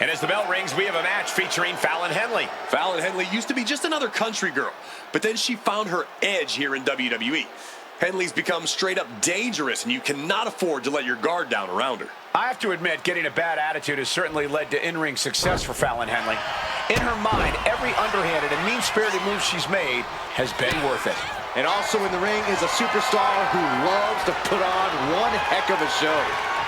And as the bell rings, we have a match featuring Fallon Henley. Fallon Henley used to be just another country girl, but then she found her edge here in WWE. Henley's become straight up dangerous, and you cannot afford to let your guard down around her. I have to admit, getting a bad attitude has certainly led to in-ring success for Fallon Henley. In her mind, every underhanded and mean-spirited move she's made has been worth it. And also in the ring is a superstar who loves to put on one heck of a show.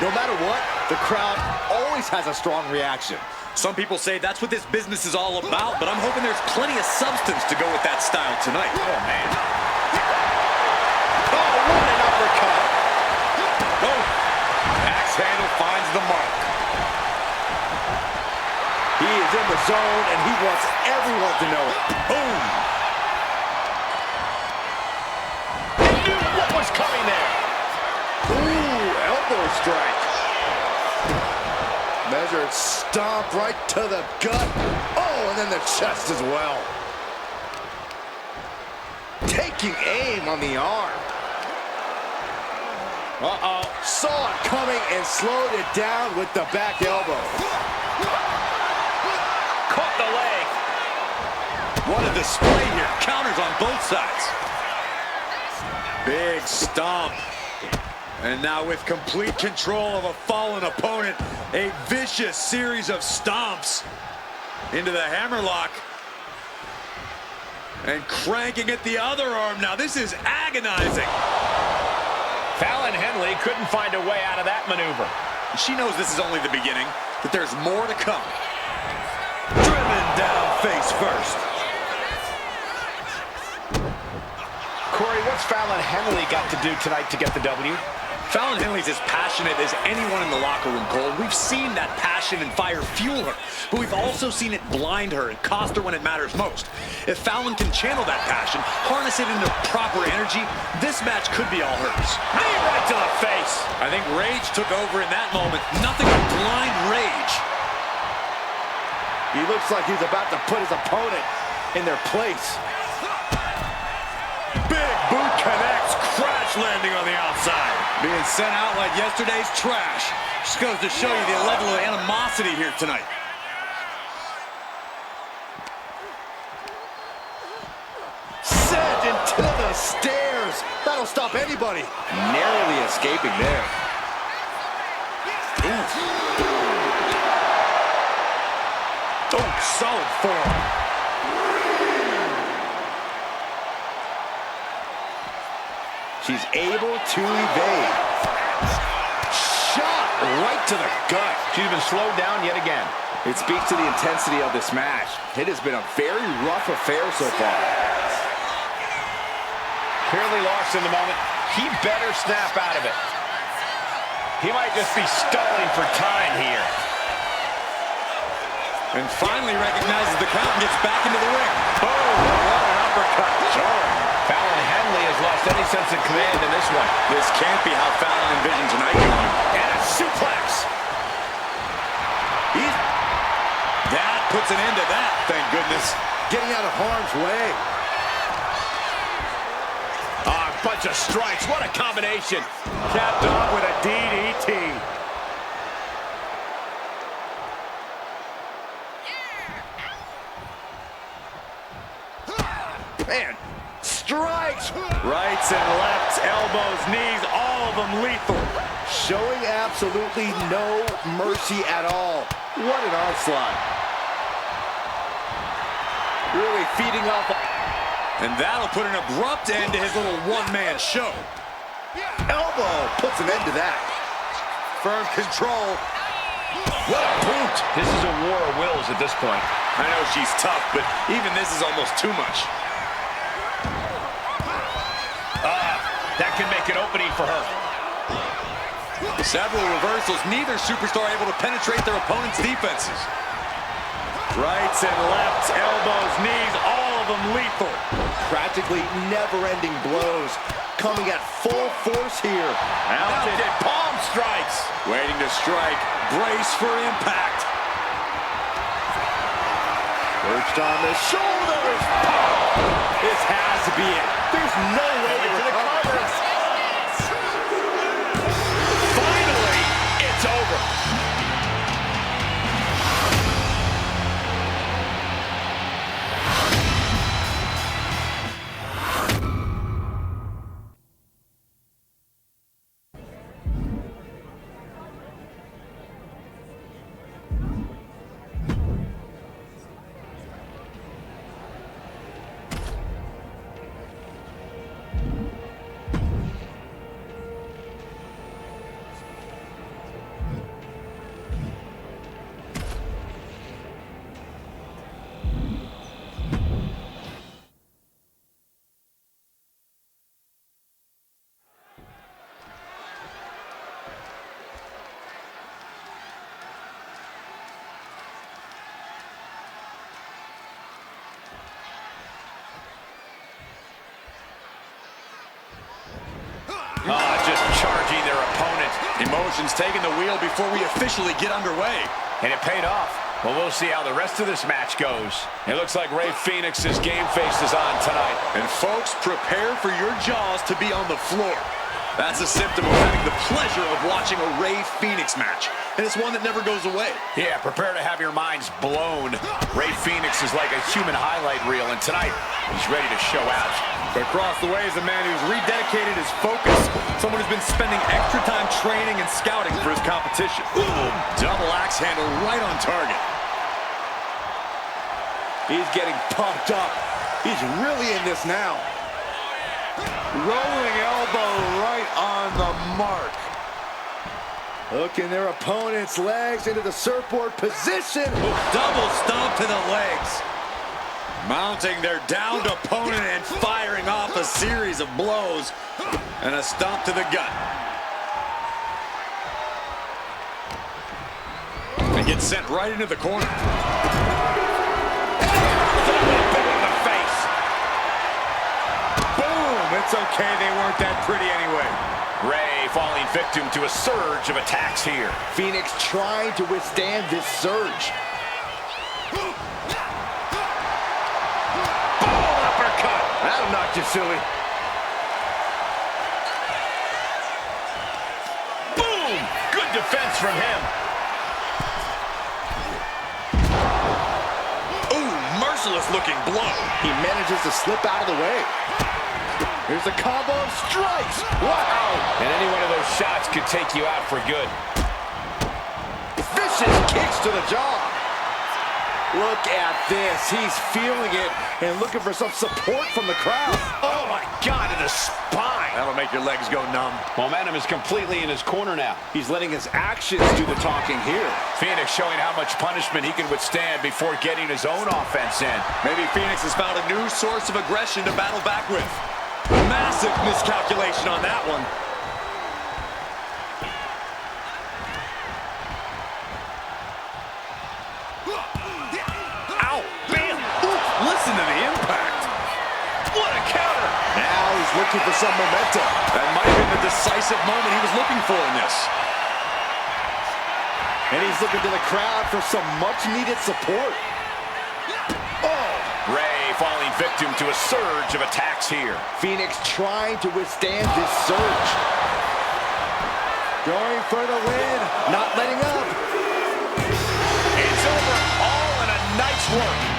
No matter what, the crowd always has a strong reaction. Some people say that's what this business is all about, but I'm hoping there's plenty of substance to go with that style tonight. Oh, man. Oh, what an uppercut. Oh, axe handle finds the mark. He is in the zone, and he wants everyone to know it. Boom. He knew what was coming there. Ooh, elbow strike. Measured stomp right to the gut. Oh, and then the chest as well. Taking aim on the arm. Uh-oh. Saw it coming and slowed it down with the back elbow. Caught the leg. What a display here. Counters on both sides. Big stomp. And now with complete control of a fallen opponent, a vicious series of stomps into the hammerlock. And cranking at the other arm now. This is agonizing. Fallon Henley couldn't find a way out of that maneuver. She knows this is only the beginning, that there's more to come. Driven down face first. Corey, what's Fallon Henley got to do tonight to get the W? Fallon Henley's as passionate as anyone in the locker room, Cole. We've seen that passion and fire fuel her, but we've also seen it blind her and cost her when it matters most. If Fallon can channel that passion, harness it into proper energy, this match could be all hers. Knee right to the face. I think rage took over in that moment. Nothing but blind rage. He looks like he's about to put his opponent in their place. Big boot connects, crash landing on the outside. Being sent out like yesterday's trash. Just goes to show you the level of animosity here tonight. Sent into the stairs. That'll stop anybody. Narrowly escaping there. Oh, solid forearm. She's able to evade. Shot right to the gut. She's been slowed down yet again. It speaks to the intensity of this match. It has been a very rough affair so far. Clearly lost in the moment. He better snap out of it. He might just be stalling for time here. And finally recognizes the count and gets back into the ring. Oh, what an uppercut. Sure. Fallon Henley has lost any sense of command in this one. This can't be how Fallon envisioned tonight going. And a suplex. That puts an end to that, thank goodness. Getting out of harm's way. A bunch of strikes. What a combination. Capped off with a DDT. Man, strikes. Rights and lefts, elbows, knees, all of them lethal. Showing absolutely no mercy at all. What an onslaught. Really feeding off. And that'll put an abrupt end to his little one-man show. Elbow puts an end to that. Firm control. What a boot. This is a war of wills at this point. I know she's tough, but even this is almost too much. That can make an opening for her. Several reversals, neither superstar able to penetrate their opponent's defenses. Rights and lefts, elbows, knees, all of them lethal. Practically never-ending blows. Coming at full force here. Mounted palm strikes. Waiting to strike. Brace for impact. Perched on the shoulders. This has to be it. There's no way to recover. Finally, it's over. Just charging their opponent. Emotions taking the wheel before we officially get underway. And it paid off. Well, we'll see how the rest of this match goes. It looks like Rey Fénix's game face is on tonight. And folks, prepare for your jaws to be on the floor. That's a symptom of having the pleasure of watching a Rey Fénix match. And it's one that never goes away. Yeah, prepare to have your minds blown. Rey Fénix is like a human highlight reel, and tonight, he's ready to show out. But across the way is a man who's rededicated his focus. Someone who's been spending extra time training and scouting for his competition. Boom! Double axe handle right on target. He's getting pumped up. He's really in this now. Rolling elbow right on the mark. Hooking their opponent's legs into the surfboard position. Double stomp to the legs. Mounting their downed opponent and firing off a series of blows. And a stomp to the gut. And gets sent right into the corner. It's okay, they weren't that pretty anyway. Rey falling victim to a surge of attacks here. Fénix trying to withstand this surge. Boom, uppercut. That'll knock you silly. Boom! Good defense from him. Ooh, merciless looking blow. He manages to slip out of the way. Here's a combo of strikes. Wow! And any one of those shots could take you out for good. Vicious kicks to the jaw. Look at this. He's feeling it and looking for some support from the crowd. Oh, my God, to the spine. That'll make your legs go numb. Momentum is completely in his corner now. He's letting his actions do the talking here. Fénix showing how much punishment he can withstand before getting his own offense in. Maybe Fénix has found a new source of aggression to battle back with. Massive miscalculation on that one. Ow! Bam! Ooh, listen to the impact. What a counter! Now he's looking for some momentum. That might have been the decisive moment he was looking for in this. And he's looking to the crowd for some much-needed support. Rey falling victim to a surge of attacks here. Fénix trying to withstand this surge. Going for the win, not letting up. It's over, all in a night's work.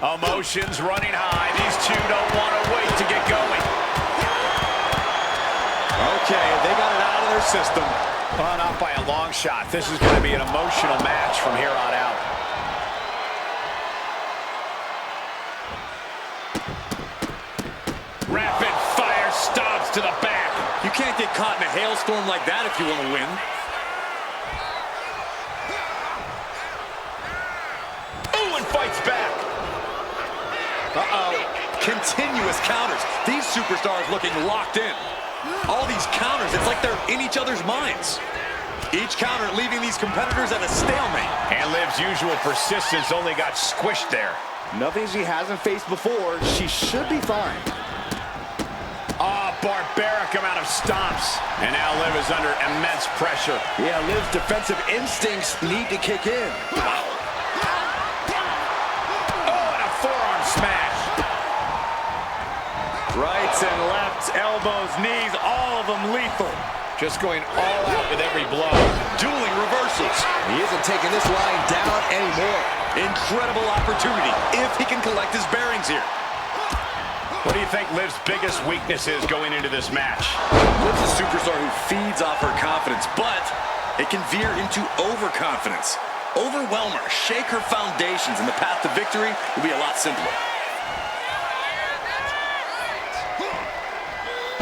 Emotions running high. These two don't want to wait to get going. Okay, they got it out of their system. Well, not by a long shot. This is going to be an emotional match from here on out. Rapid fire stomps to the back. You can't get caught in a hailstorm like that if you want to win. Ooh, and fights back. Uh-oh. Continuous counters. These superstars looking locked in. All these counters, it's like they're in each other's minds. Each counter leaving these competitors at a stalemate. And Liv's usual persistence only got squished there. Nothing she hasn't faced before. She should be fine. Barbaric amount of stomps. And now Liv is under immense pressure. Yeah, Liv's defensive instincts need to kick in. Forearm smash. Rights and lefts, elbows, knees, all of them lethal. Just going all out with every blow. Dueling reversals. He isn't taking this line down anymore. Incredible opportunity if he can collect his bearings here. What do you think Liv's biggest weakness is going into this match? Liv's a superstar who feeds off her confidence, but it can veer into overconfidence. Overwhelm her, shake her foundations, and the path to victory will be a lot simpler.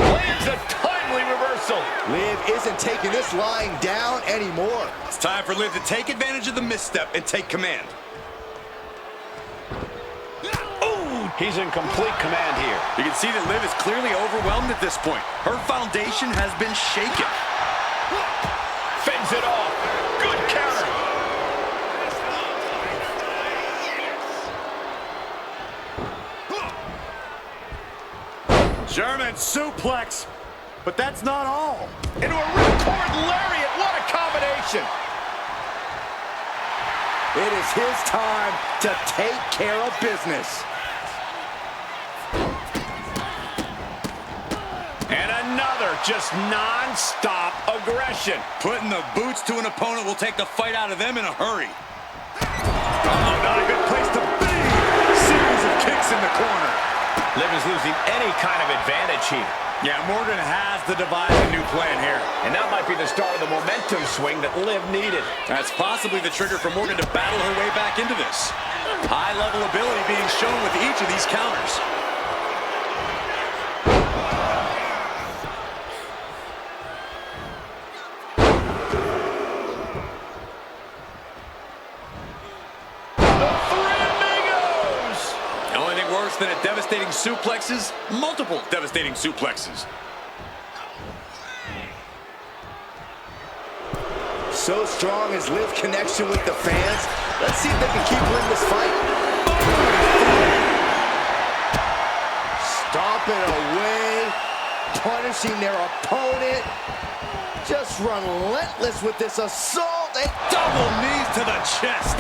Lands a timely reversal. Liv isn't taking this lying down anymore. It's time for Liv to take advantage of the misstep and take command. He's in complete command here. You can see that Liv is clearly overwhelmed at this point. Her foundation has been shaken. Fends it off. Good counter. German suplex, but that's not all. Into a ripcord lariat. What a combination. It is his time to take care of business. And another just non-stop aggression. Putting the boots to an opponent will take the fight out of them in a hurry. Oh, not a good place to be. Series of kicks in the corner. Liv is losing any kind of advantage here. Yeah, Morgan has to devise a new plan here. And that might be the start of the momentum swing that Liv needed. That's possibly the trigger for Morgan to battle her way back into this. High-level ability being shown with each of these counters. Than a devastating suplexes, multiple devastating suplexes. So strong is Liv's connection with the fans. Let's see if they can keep winning this fight. Stomping away, punishing their opponent. Just relentless with this assault. And double knees to the chest.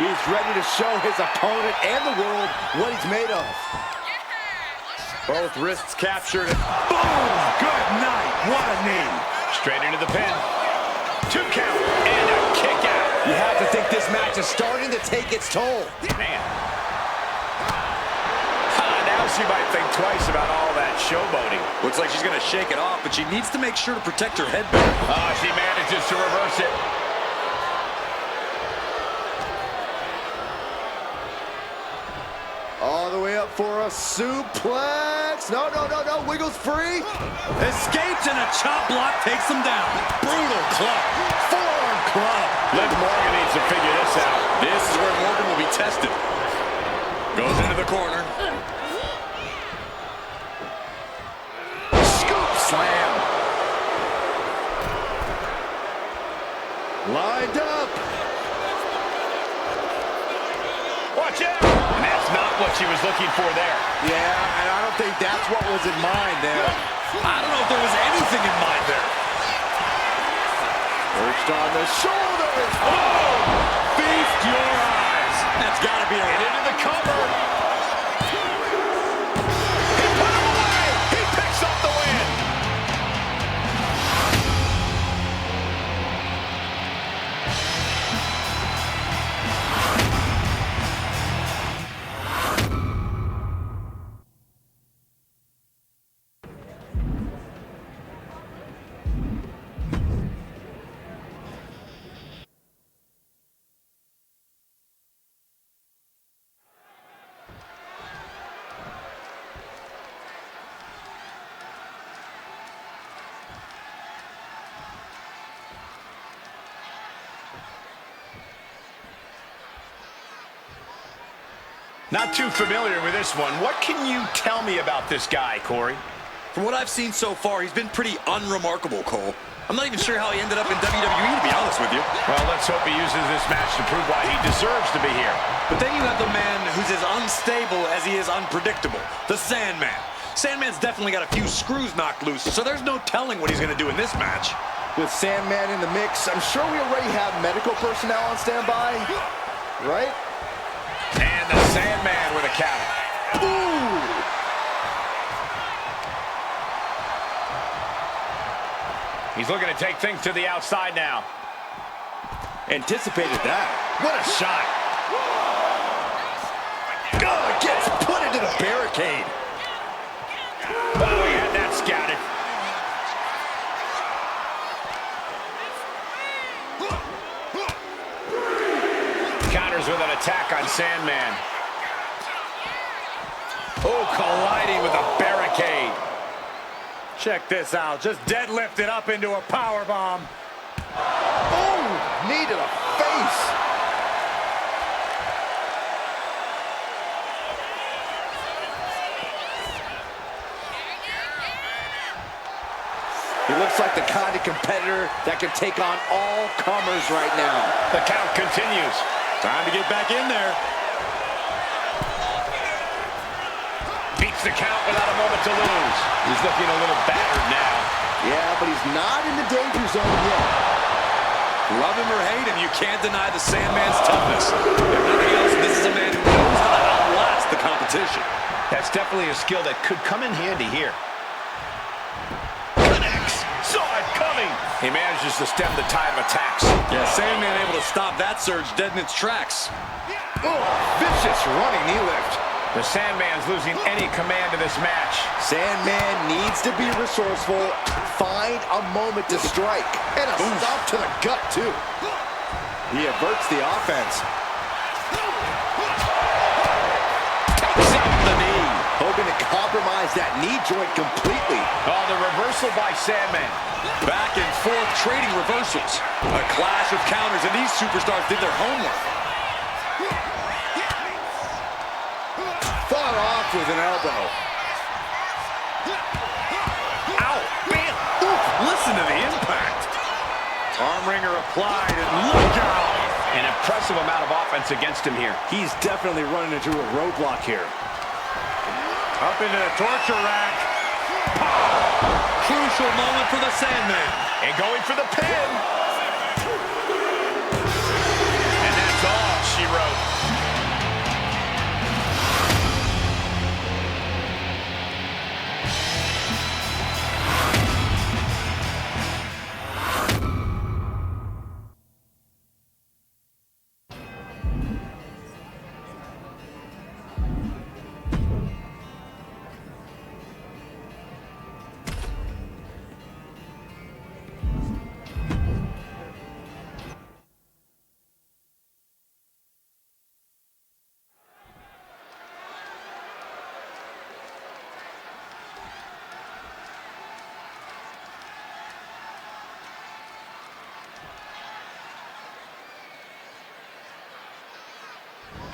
He's ready to show his opponent and the world what he's made of. Both wrists captured. Boom! Good night. What a knee. Straight into the pin. 2 count and a kick out. You have to think this match is starting to take its toll. Man. Now she might think twice about all that showboating. Looks like she's going to shake it off, but she needs to make sure to protect her head better. She manages to reverse it. All the way up for a suplex. No, no, no, no. Wiggles free. Escapes and a chop block takes him down. Brutal club. Forearm club. Liv Morgan needs to figure this out. This is where Morgan will be tested. Goes into the corner. Scoop slam. Lined up. Watch out. And that's not what she was looking for there. Yeah, and I don't think that's what was in mind there. I don't know if there was anything in mind there. Perched on the shoulders. Oh! Feast your eyes. That's got to be a and into the cover. He put him away. He picks up the win. Not too familiar with this one. What can you tell me about this guy, Corey? From what I've seen so far, he's been pretty unremarkable, Cole. I'm not even sure how he ended up in WWE, to be honest with you. Well, let's hope he uses this match to prove why he deserves to be here. But then you have the man who's as unstable as he is unpredictable, the Sandman. Sandman's definitely got a few screws knocked loose, so there's no telling what he's going to do in this match. With Sandman in the mix, I'm sure we already have medical personnel on standby, right? And the Sandman with a counter. Ooh! He's looking to take things to the outside now. Anticipated that. What a shot. Oh, gets put into the barricade. Oh, he had that scouted. Counters with an attack on Sandman. Oh, colliding with a barricade. Check this out. Just deadlifted up into a powerbomb. Oh, knee to the face. He looks like the kind of competitor that can take on all comers right now. The count continues. Time to get back in there. Beats the count without a moment to lose. He's looking a little battered now. Yeah, but he's not in the danger zone yet. Love him or hate him, you can't deny the Sandman's toughness. If nothing else, this is a man who knows how to outlast the competition. That's definitely a skill that could come in handy here. Connects. Saw it coming. He manages to stem the tide of attacks. Yeah, Sandman able to stop that surge dead in its tracks. Oh, vicious running knee lift. The Sandman's losing any command of this match. Sandman needs to be resourceful, find a moment to strike, and a stop to the gut, too. He averts the offense. Takes out the knee. Hoping to compromise that knee joint completely. Oh, the reversal by Sandman. Back and forth trading reversals. A clash of counters, and these superstars did their homework. Far off with an elbow. Ow, bam. Oof, listen to the impact. Arm wringer applied, and look out. An impressive amount of offense against him here. He's definitely running into a roadblock here. Up into the torture rack. Crucial moment for the Sandman. And going for the pin. And that's all she wrote.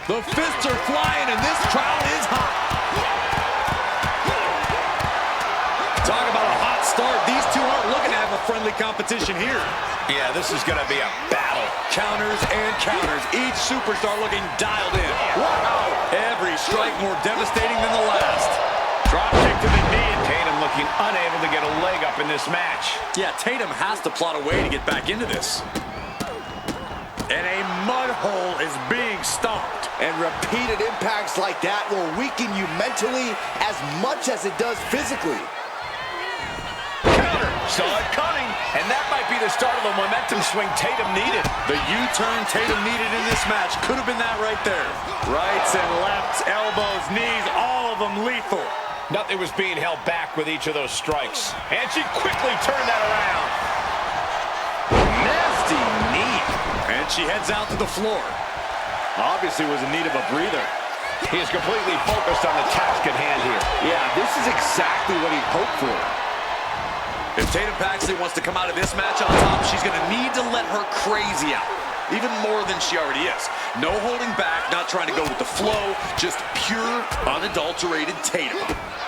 The fists are flying, and this crowd is hot. Talk about a hot start. These two aren't looking to have a friendly competition here. Yeah, this is going to be a battle. Counters and counters. Each superstar looking dialed in. Wow! Every strike more devastating than the last. Drop kick to the knee, and Tatum looking unable to get a leg up in this match. Yeah, Tatum has to plot a way to get back into this. And a mud hole is being stomped. And repeated impacts like that will weaken you mentally as much as it does physically. Counter, saw it coming, and that might be the start of the momentum swing Tatum needed. The U-turn Tatum needed in this match could have been that right there. Rights and lefts, elbows, knees, all of them lethal. Nothing was being held back with each of those strikes. And she quickly turned that around. Nasty knee. And she heads out to the floor. Obviously was in need of a breather. He is completely focused on the task at hand here. Yeah, this is exactly what he'd hoped for. If Tatum Paxley wants to come out of this match on top, she's going to need to let her crazy out. Even more than she already is. No holding back, not trying to go with the flow, just pure, unadulterated Tatum.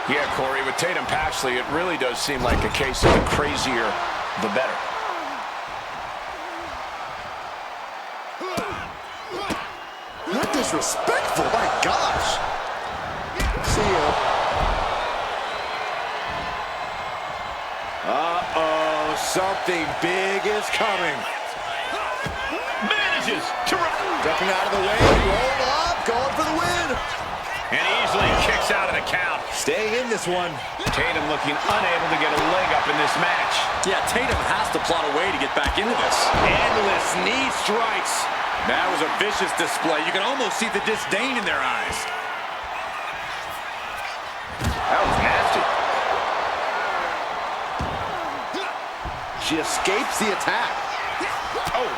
Yeah, Corey, with Tatum Paxley, it really does seem like a case of the crazier, the better. Not disrespectful, my gosh. See ya. Uh-oh, something big is coming. Manages to... Ducking out of the way, roll up, going for the win. And easily kicks kicks out of the count. Staying in this one. Tatum looking unable to get a leg up in this match. Yeah, Tatum has to plot a way to get back into this. Endless knee strikes. That was a vicious display. You can almost see the disdain in their eyes. That was nasty. She escapes the attack. Oh.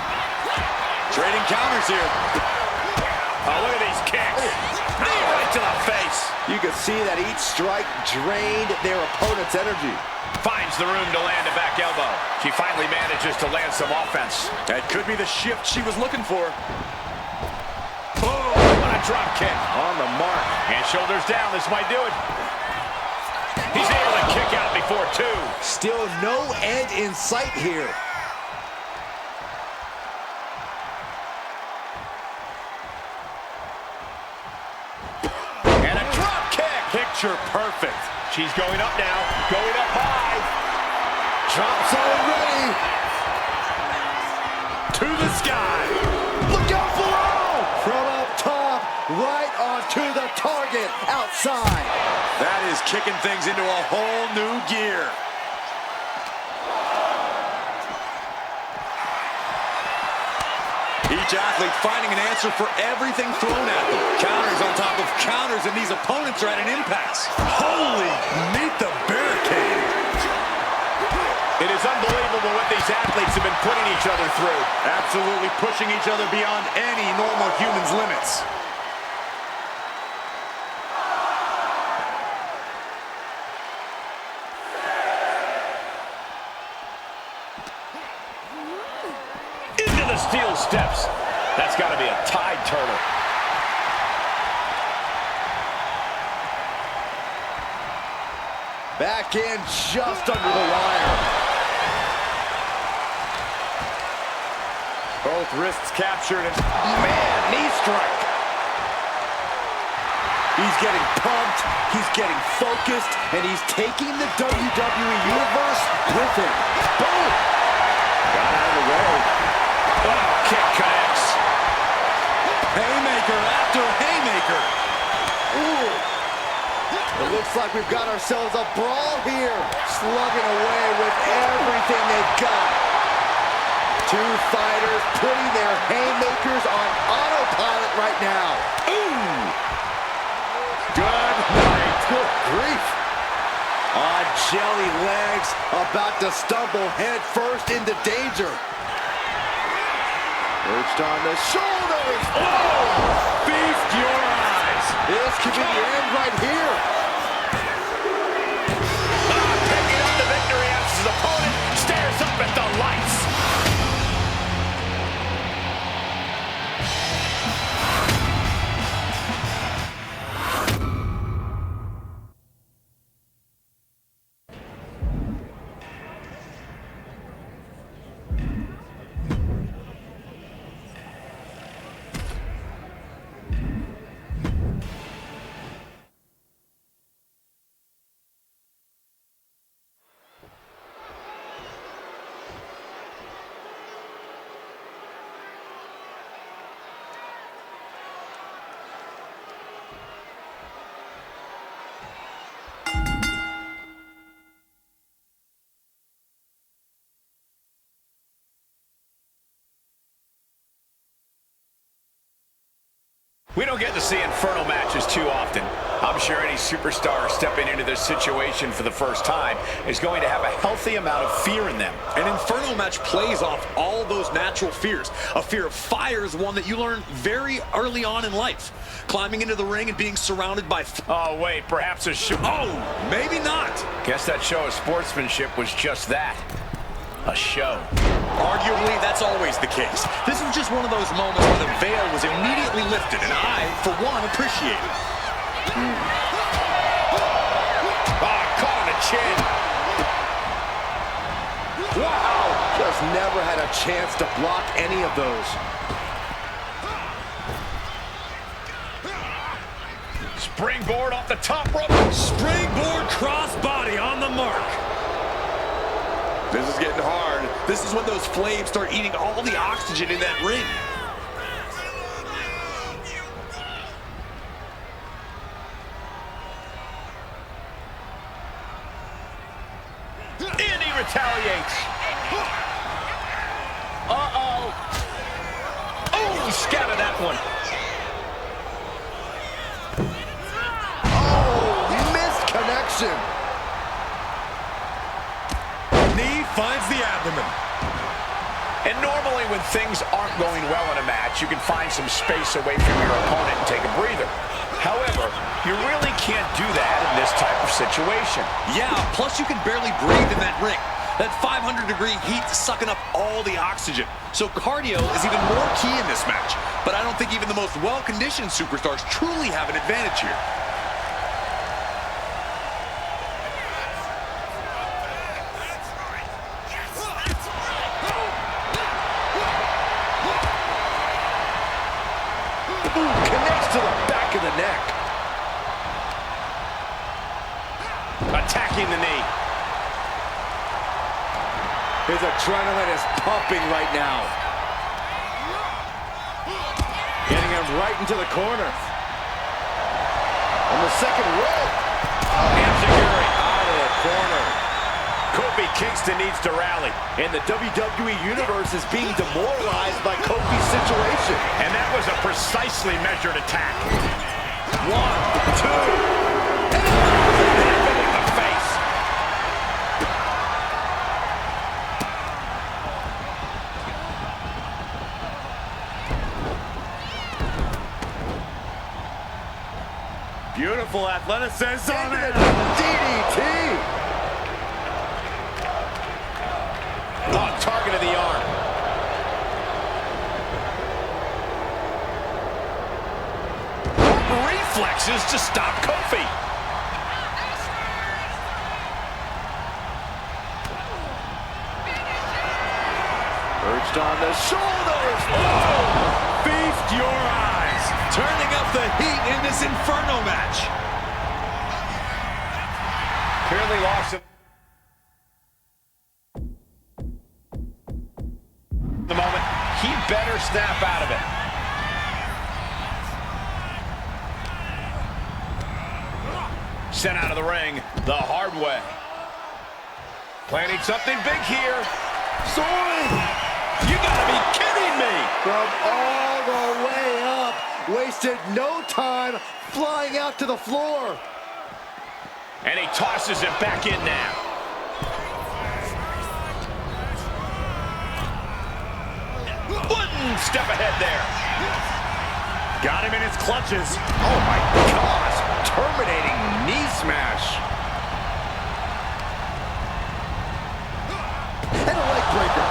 Trading counters here. Oh, look at these kicks. Knee right to the face. You can see that each strike drained their opponent's energy. Finds the room to land a back elbow. She finally manages to land some offense. That could be the shift she was looking for. Boom! What a drop kick. On the mark. And shoulders down. This might do it. He's able to kick out before two. Still no end in sight here. And a drop kick. Picture perfect. She's going up now. Going up high. Drops already. To the sky. Look out below. From up top, right onto the target outside. That is kicking things into a whole new gear. Each athlete finding an answer for everything thrown at them. Counters on top of counters, and these opponents are at an impasse. Holy, meet the barricade. It is unbelievable what these athletes have been putting each other through. Absolutely pushing each other beyond any normal human's limits. Into the steel steps. That's got to be a tide turtle. Back in just under the wire. Both wrists captured, and Man, knee strike. He's getting pumped, he's getting focused, and he's taking the WWE Universe with him. Boom! Got out of the way. Oh, kick connects. haymaker after haymaker. Ooh. It looks like we've got ourselves a brawl here. Slugging away with everything they've got. Two fighters putting their haymakers on autopilot right now. Ooh! Good night. Good grief. On jelly legs, about to stumble head first into danger. Perched on the shoulders. Oh! Feast your eyes. This could be the end right here. Picking up the victory as his opponent stares up at the lights. We don't get to see Inferno matches too often. I'm sure any superstar stepping into this situation for the first time is going to have a healthy amount of fear in them. An Inferno match plays off all those natural fears. A fear of fire is one that you learn very early on in life. Climbing into the ring and being surrounded by... Oh, wait, perhaps a show... Oh, maybe not. Guess that show of sportsmanship was just that. A show. Arguably, that's always the case. This was just one of those moments where the veil was immediately lifted, and I, for one, appreciate it. Caught on the chin. Wow! Just never had a chance to block any of those. Springboard off the top rope. Springboard crossbody on the mark. This is getting hard. This is when those flames start eating all the oxygen in that ring. retaliates. Uh-oh. Oh, he scattered that one. Oh, missed connection. Knee finds the abdomen. And normally when things aren't going well in a match, you can find some space away from your opponent and take a breather. However, you really can't do that in this type of situation. Yeah, plus you can barely breathe in that ring. That 500-degree heat sucking up all the oxygen. So cardio is even more key in this match. But I don't think even the most well-conditioned superstars truly have an advantage here. Connects to the back of the neck. Attacking the knee. His adrenaline is pumping right now. Getting him right into the corner. On the second rope. Enziguri Out of the corner. Kofi Kingston needs to rally. And the WWE Universe is being demoralized by Kofi's situation. And that was a precisely measured attack. 1, 2. Benefiting the face. Beautiful athleticism. DDT. On target of the arm. Reflexes to stop Kofi. Urged on the shoulders. Oh! Feast your eyes. Turning up the heat in this Inferno match. Clearly lost it. The moment, he better snap out of it. Sent out of the ring the hard way. Planning something big here. Soaring. You gotta be kidding me. From all the way up. Wasted no time flying out to the floor. And he tosses it back in now. One step ahead there. Got him in his clutches. Oh my gosh. Terminating knee smash. And a leg breaker.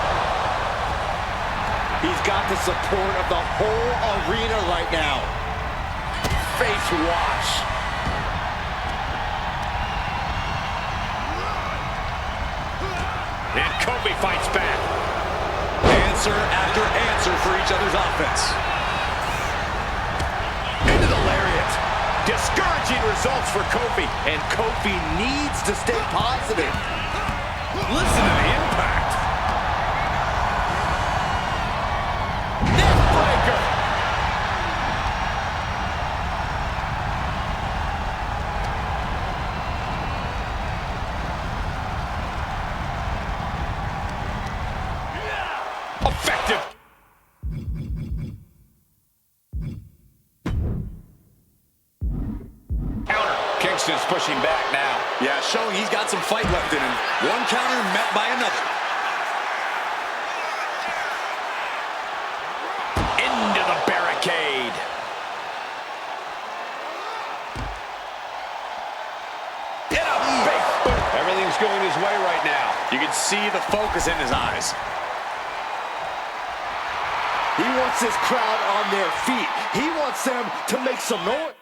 He's got the support of the whole arena right now. Face wash. And Kofi fights back. Answer after answer for each other's offense. Into the lariat. Discouraging results for Kofi. And Kofi needs to stay positive. Listen to the impact. Effective. Counter. Kingston's pushing back now. Yeah, showing he's got some fight left in him. One counter met by another. Into the barricade. In a big boot. Everything's going his way right now. You can see the focus in his eyes. He wants his crowd on their feet. He wants them to make some noise.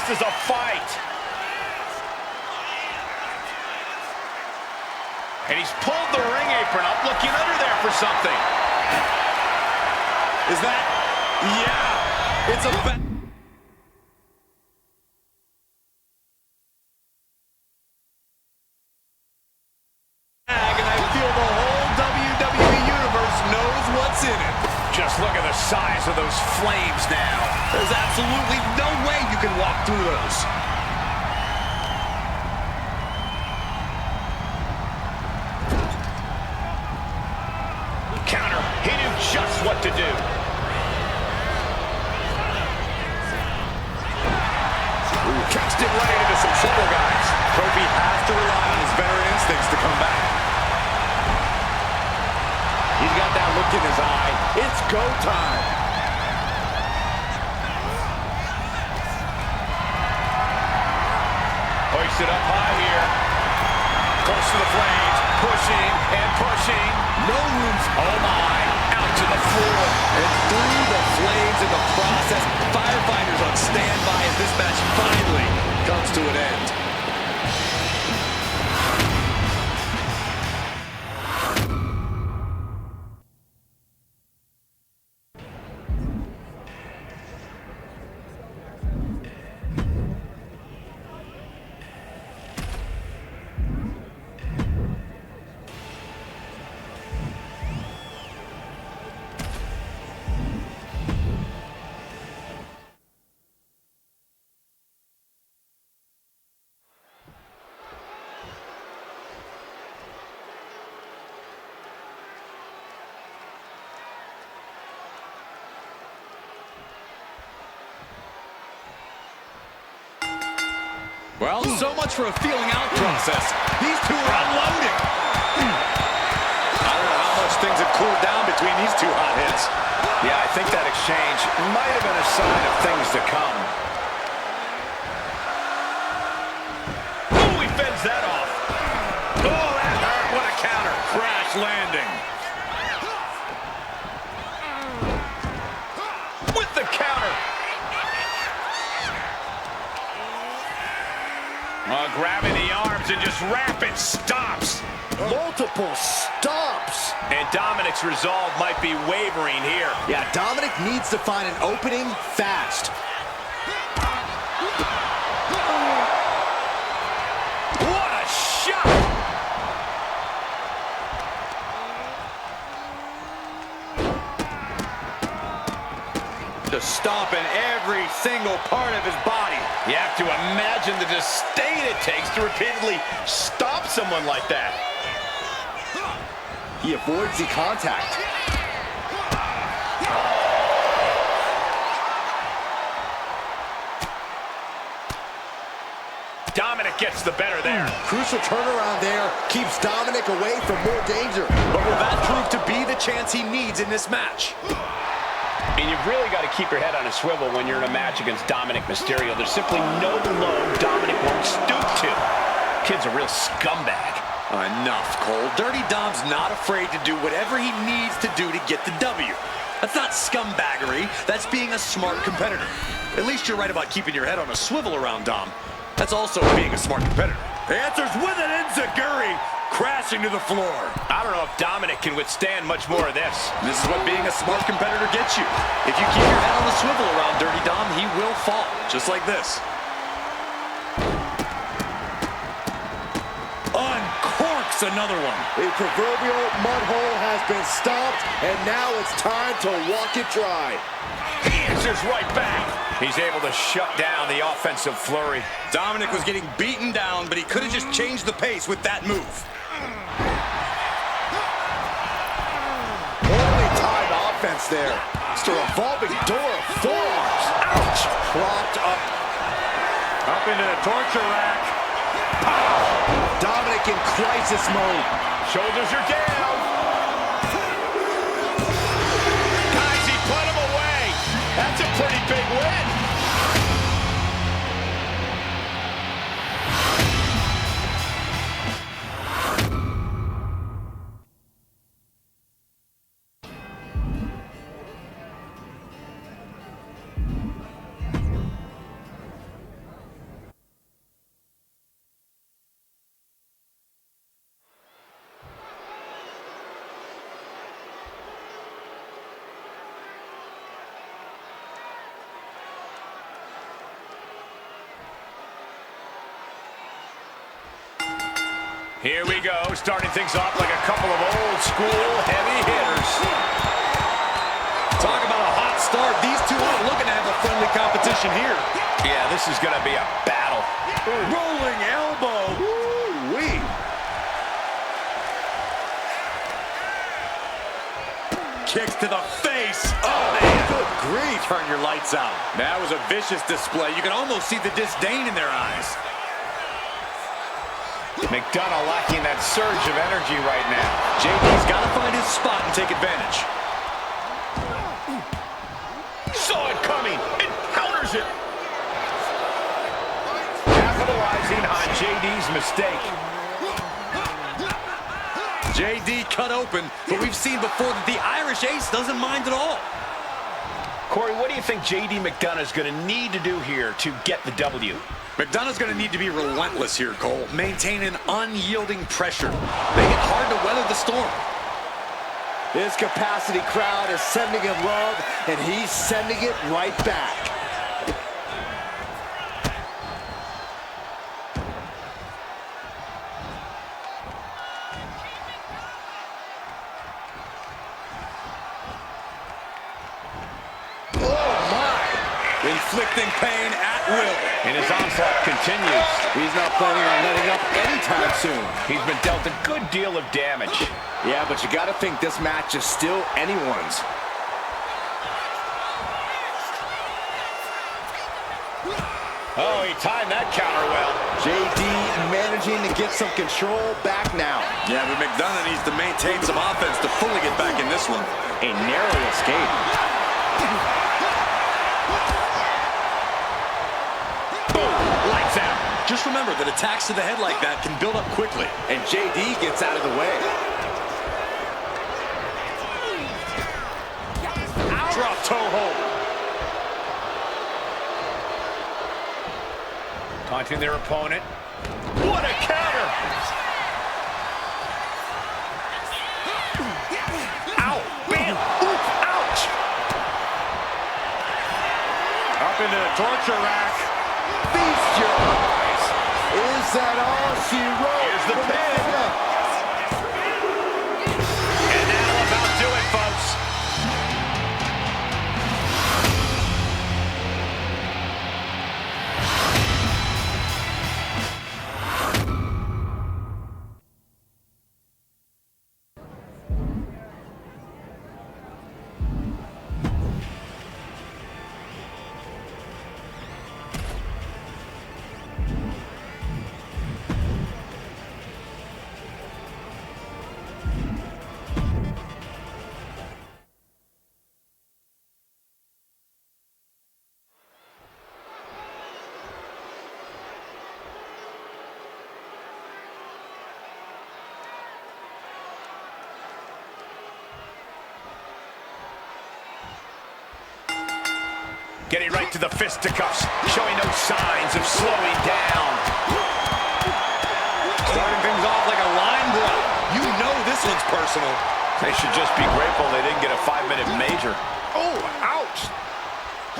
this is a fight. And he's pulled the ring apron up, looking under there for something. Is that? Yeah. It's a bet. And I feel the whole WWE Universe knows what's in it. Just look at the size of those flames now. There's absolutely no way you can walk through those. Counter. He knew just what to do. Ooh, catched it right into some shoulder guys. Kofi has to rely on his veteran instincts to come back. He's got that look in his eye. It's go time. Hoisted up high here. Close to the flames. Pushing and pushing. No room. Oh my. Out to the floor. And through the flames in the process. Firefighters on standby as this match finally comes to an end. Well, so much for a feeling out process. These two are unloading. I don't know how much things have cooled down between these two hot hits. Yeah, I think that exchange might have been a sign of things to come. Oh, he fends that off. Oh, that hurt. What a counter. Crash landing. With the counter. Grabbing the arms and just rapid stops. Multiple stops. And Dominic's resolve might be wavering here. Yeah, Dominic needs to find an opening fast. What a shot! Just stomping every single part of his body. You have to imagine the disdain it takes to repeatedly stop someone like that. He avoids the contact. Dominic gets the better there. Crucial turnaround there. Keeps Dominic away from more danger. But will that prove to be the chance he needs in this match? And you've really got to keep your head on a swivel when you're in a match against Dominic Mysterio. There's simply no low Dominic won't stoop to. Kid's a real scumbag. Enough, Cole. Dirty Dom's not afraid to do whatever he needs to do to get the W. That's not scumbaggery. That's being a smart competitor. At least you're right about keeping your head on a swivel around Dom. That's also being a smart competitor. The answer's with an enziguri crashing to the floor. I don't know if Dominic can withstand much more of this. This is what being a smart competitor gets you. If you keep your head on the swivel around Dirty Dom, he will fall, just like this. Uncorks another one. The proverbial mud hole has been stopped, and now it's time to walk it dry. He answers right back. He's able to shut down the offensive flurry. Dominic was getting beaten down, but he could have just changed the pace with that move. Only tied offense there. It's a revolving door of forearms. Ouch! Propped up. Up into the torture rack. Dominic in crisis mode. Shoulders are down. Guys, he put him away. That's a pretty big win. Here we go, starting things off like a couple of old school heavy hitters. Talk about a hot start. These two aren't looking to have a friendly competition here. Yeah, this is going to be a battle. Rolling elbow. Woo-wee. Kicks to the face. Oh, man. Good grief. Turn your lights out. That was a vicious display. You can almost see the disdain in their eyes. McDonough lacking that surge of energy right now. JD's got to find his spot and take advantage. Saw it coming. It counters it. Capitalizing on JD's mistake. JD cut open, but we've seen before that the Irish Ace doesn't mind at all. Corey, what do you think JD McDonough is going to need to do here to get the W? McDonough's going to need to be relentless here, Cole. Maintain an unyielding pressure. Make it hard to weather the storm. This capacity crowd is sending him love, and he's sending it right back. Inflicting pain at will. And his onslaught continues. He's not planning on letting up anytime soon. He's been dealt a good deal of damage. Yeah, but you gotta think this match is still anyone's. Oh, he timed that counter well. JD managing to get some control back now. Yeah, but McDonough needs to maintain some offense to fully get back in this one. A narrow escape. Lights out. Just remember that attacks to the head like that can build up quickly. And JD gets out of the way. Drop toe hold. Taunting their opponent. What a counter! Ow! Bam! Ooh, ouch! Up into the torture rack. Feast your eyes. Is that all she wrote? Here's the pin. And that'll about do it, folks. Getting right to the fisticuffs, showing no signs of slowing down. Starting things off like a line brawl. You know this one's personal. They should just be grateful they didn't get a 5-minute major. Oh, ouch!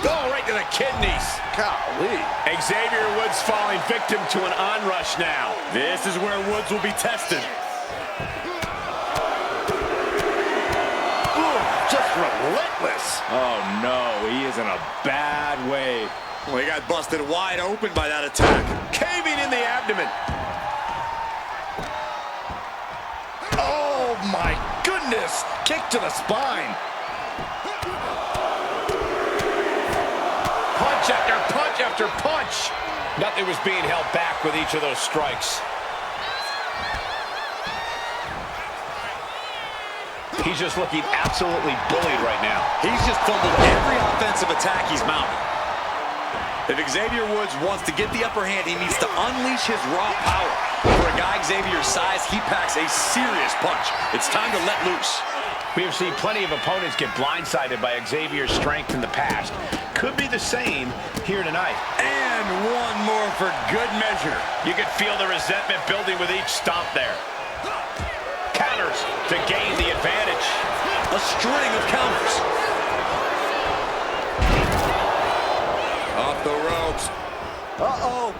Oh, right to the kidneys. Golly. Xavier Woods falling victim to an onrush now. This is where Woods will be tested. Just relentless. Oh, no. He is in a bad way. Well, he got busted wide open by that attack. Caving in the abdomen. Oh, my goodness. Kick to the spine. Punch after punch after punch. Nothing was being held back with each of those strikes. He's just looking absolutely bullied right now. He's just fumbled every offensive attack he's mounted. If Xavier Woods wants to get the upper hand, he needs to unleash his raw power. For a guy Xavier's size, he packs a serious punch. It's time to let loose. We have seen plenty of opponents get blindsided by Xavier's strength in the past. Could be the same here tonight. And one more for good measure. You could feel the resentment building with each stomp there. Counters to gain the advantage. A string of counters. Off the ropes. Uh-oh.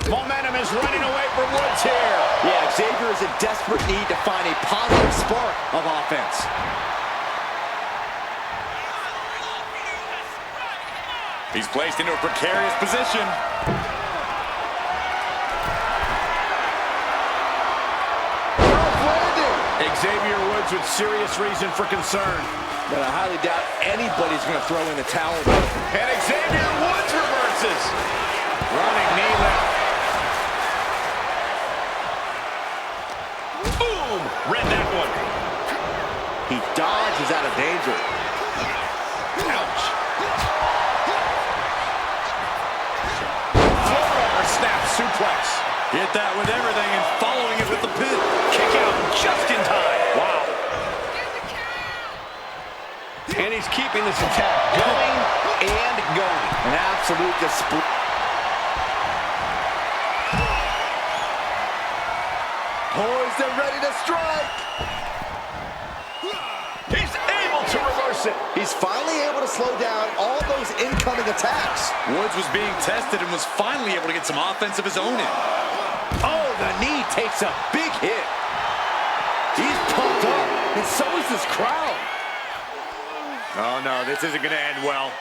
Momentum is running away from Woods here. Yeah, Xavier is in desperate need to find a positive spark of offense. He's placed into a precarious position. Xavier Woods with serious reason for concern. But I highly doubt anybody's going to throw in the towel. And Xavier Woods reverses. Running knee lift. Boom! Read that one. He dodges out of danger. Ouch. Forearm snap suplex. Hit that with everything and following it with the pin. Kick out just in time. Wow. And he's keeping this attack going and going. An absolute display. Poised and ready to strike. He's able to reverse it. He's finally able to slow down all those incoming attacks. Woods was being tested and was finally able to get some offense of his own in. Oh, the knee takes a big hit. He's pumped up, and so is this crowd. Oh, no, this isn't going to end well.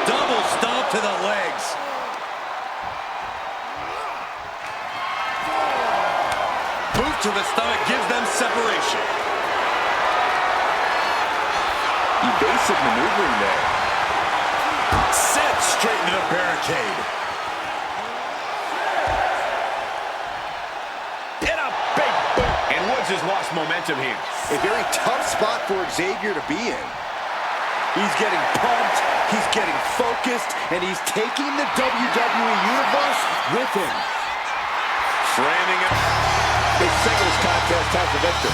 Double stomp to the legs. Boot to the stomach gives them separation. Evasive maneuvering there. Set straight into the barricade. And a big boot. And Woods has lost momentum here. A very tough spot for Xavier to be in. He's getting pumped, he's getting focused, and he's taking the WWE Universe with him. Framing it. The singles contest has the victor.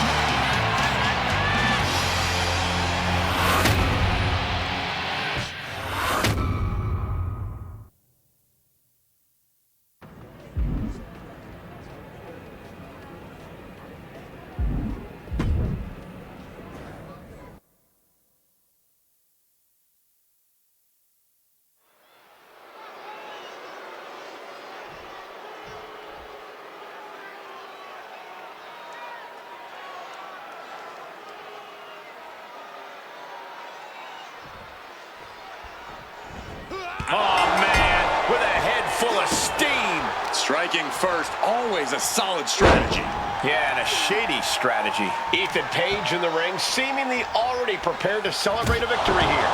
Oh, man, with a head full of steam. Striking first, always a solid strategy. Yeah, and a shady strategy. Ethan Page in the ring, seemingly already prepared to celebrate a victory here.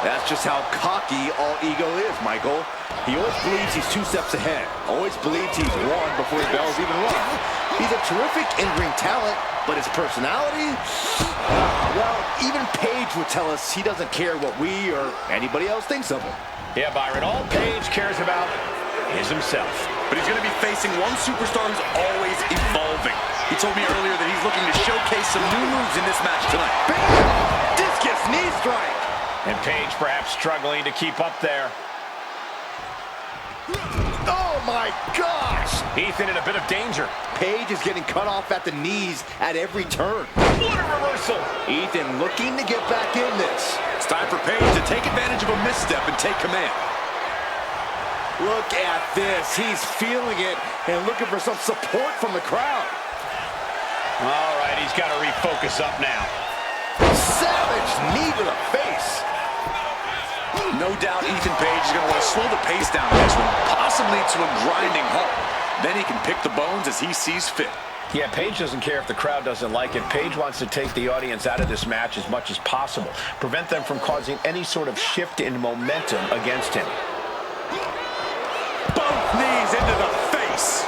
That's just how cocky all ego is, Michael. He always believes he's 2 steps ahead. Always believes he's won before the bell's even rung. He's a terrific in-ring talent, but his personality? Well, even Page would tell us he doesn't care what we or anybody else thinks of him. Yeah, Byron, all Page cares about is himself. But he's going to be facing one superstar who's always evolving. He told me earlier that he's looking to showcase some new moves in this match tonight. Bam! Discus knee strike! And Page perhaps struggling to keep up there. Oh my gosh! Ethan in a bit of danger. Page is getting cut off at the knees at every turn. What a reversal! Ethan looking to get back in this. It's time for Page to take advantage of a misstep and take command. Look at this. He's feeling it and looking for some support from the crowd. All right, he's got to refocus up now. Savage knee to the face. No doubt Ethan Page is going to want to slow the pace down in this one, possibly to a grinding halt. Then he can pick the bones as he sees fit. Yeah, Page doesn't care if the crowd doesn't like it. Page wants to take the audience out of this match as much as possible. Prevent them from causing any sort of shift in momentum against him. Both knees into the face.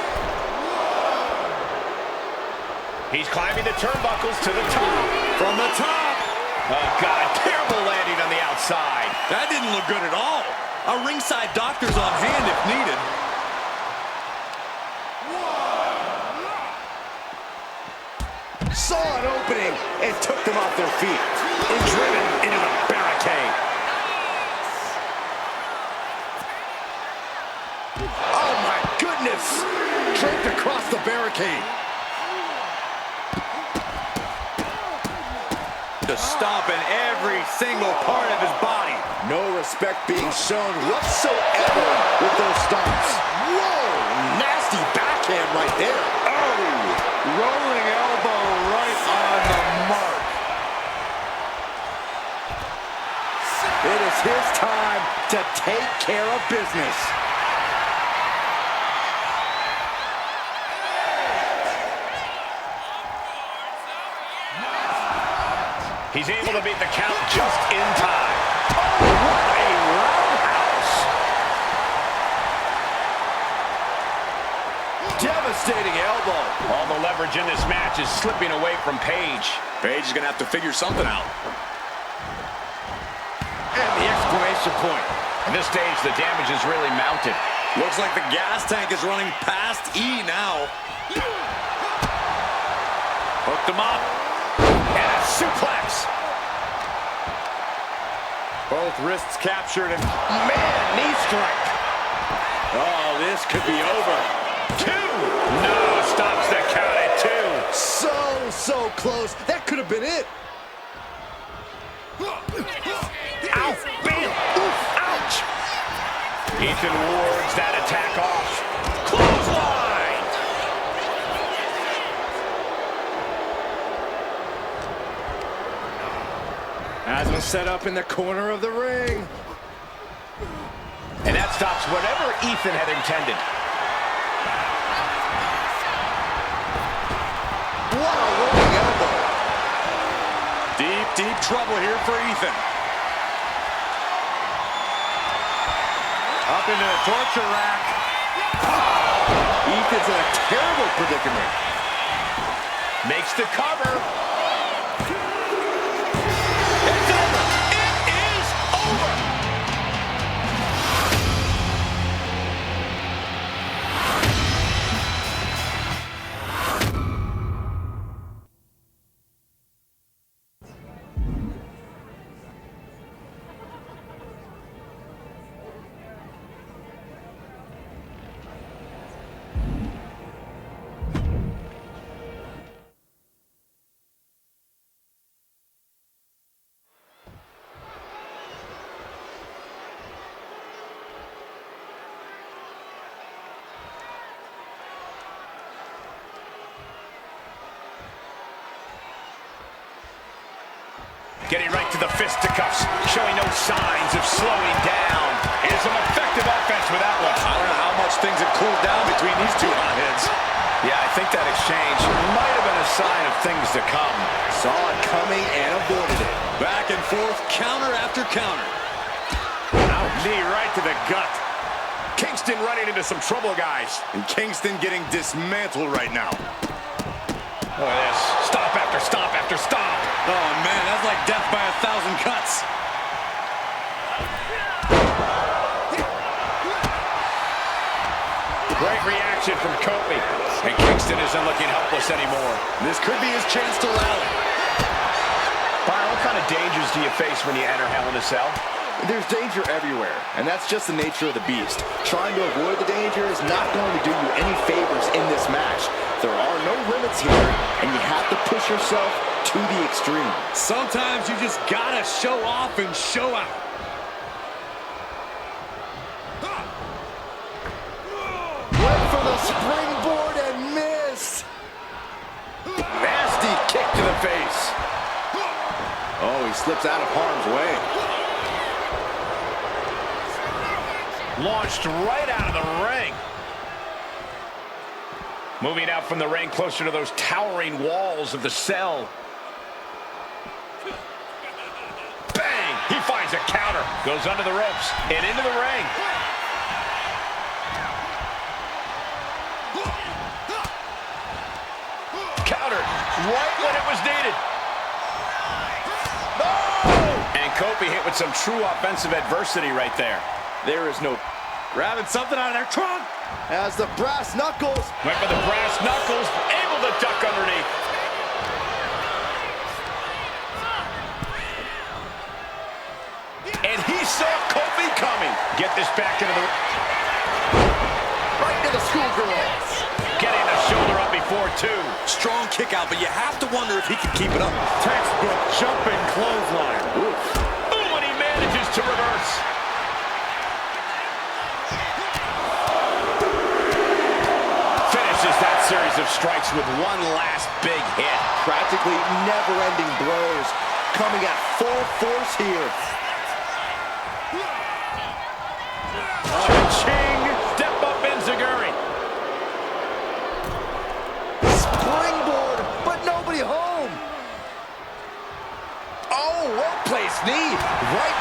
He's climbing the turnbuckles to the top. From the top. Oh, God, terrible landing on the outside. That didn't look good at all. A ringside doctor's on hand if needed. Saw an opening and took them off their feet. And driven into the barricade. Oh my goodness! Draped across the barricade. To stomp in every single part of his body. No respect being shown whatsoever with those stomps. take care of business. He's able to beat the count just in time. Oh, what a roundhouse. Devastating elbow. All the leverage in this match is slipping away from Paige. Paige is going to have to figure something out. And the exclamation point. At this stage, the damage is really mounted. Looks like the gas tank is running past E now. Hooked him up. And a suplex. Both wrists captured and Man, knee strike. oh, this could be over. 2. No, stops the count at 2. So close. That could have been it. Ow, bam, oof, ouch. Ethan wards that attack off. Clothesline. Has him set up in the corner of the ring. And that stops whatever Ethan had intended. What a rolling elbow. Deep trouble here for Ethan. Up into the torture rack. Ethan's in a terrible predicament. Makes the cover. It's over. It is over. Getting right to the fisticuffs, showing no signs of slowing down. It is some effective offense with that one. I don't know how much things have cooled down between these two hotheads. Yeah, I think that exchange might have been a sign of things to come. Saw it coming and avoided it. Back and forth, counter after counter. Knee right to the gut. Kingston running into some trouble, guys. And Kingston getting dismantled right now. Look at this. Stop after stop after stop. Oh, man, that's like death by 1,000 cuts. Great reaction from Kofi. And Kingston isn't looking helpless anymore. This could be his chance to rally. Byron, what kind of dangers do you face when you enter Hell in a Cell? There's danger everywhere, and that's just the nature of the beast. Trying to avoid the danger is not going to do you any favors in this match. There are no limits here, and you have to push yourself to the extreme. Sometimes you just gotta show off and show out. Went for the springboard and missed. Nasty kick to the face. Oh, he slips out of harm's way. Launched right out of the ring. Moving out from the ring closer to those towering walls of the cell. Bang! He finds a counter. Goes under the ropes and into the ring. Countered right when it was needed. Oh! And Kofi hit with some true offensive adversity right there. There is no Grabbing something out of their trunk. as the brass knuckles. Went for the brass knuckles, able to duck underneath. And he saw Kofi coming. Get this back into the... Right to the schoolgirls. Getting the shoulder up before two. Strong kick out, but you have to wonder if he can keep it up. Textbook jumping clothesline. Oof. Ooh, and he manages to reverse. Finishes that series of strikes with one last big hit. Practically never-ending blows coming at full force here.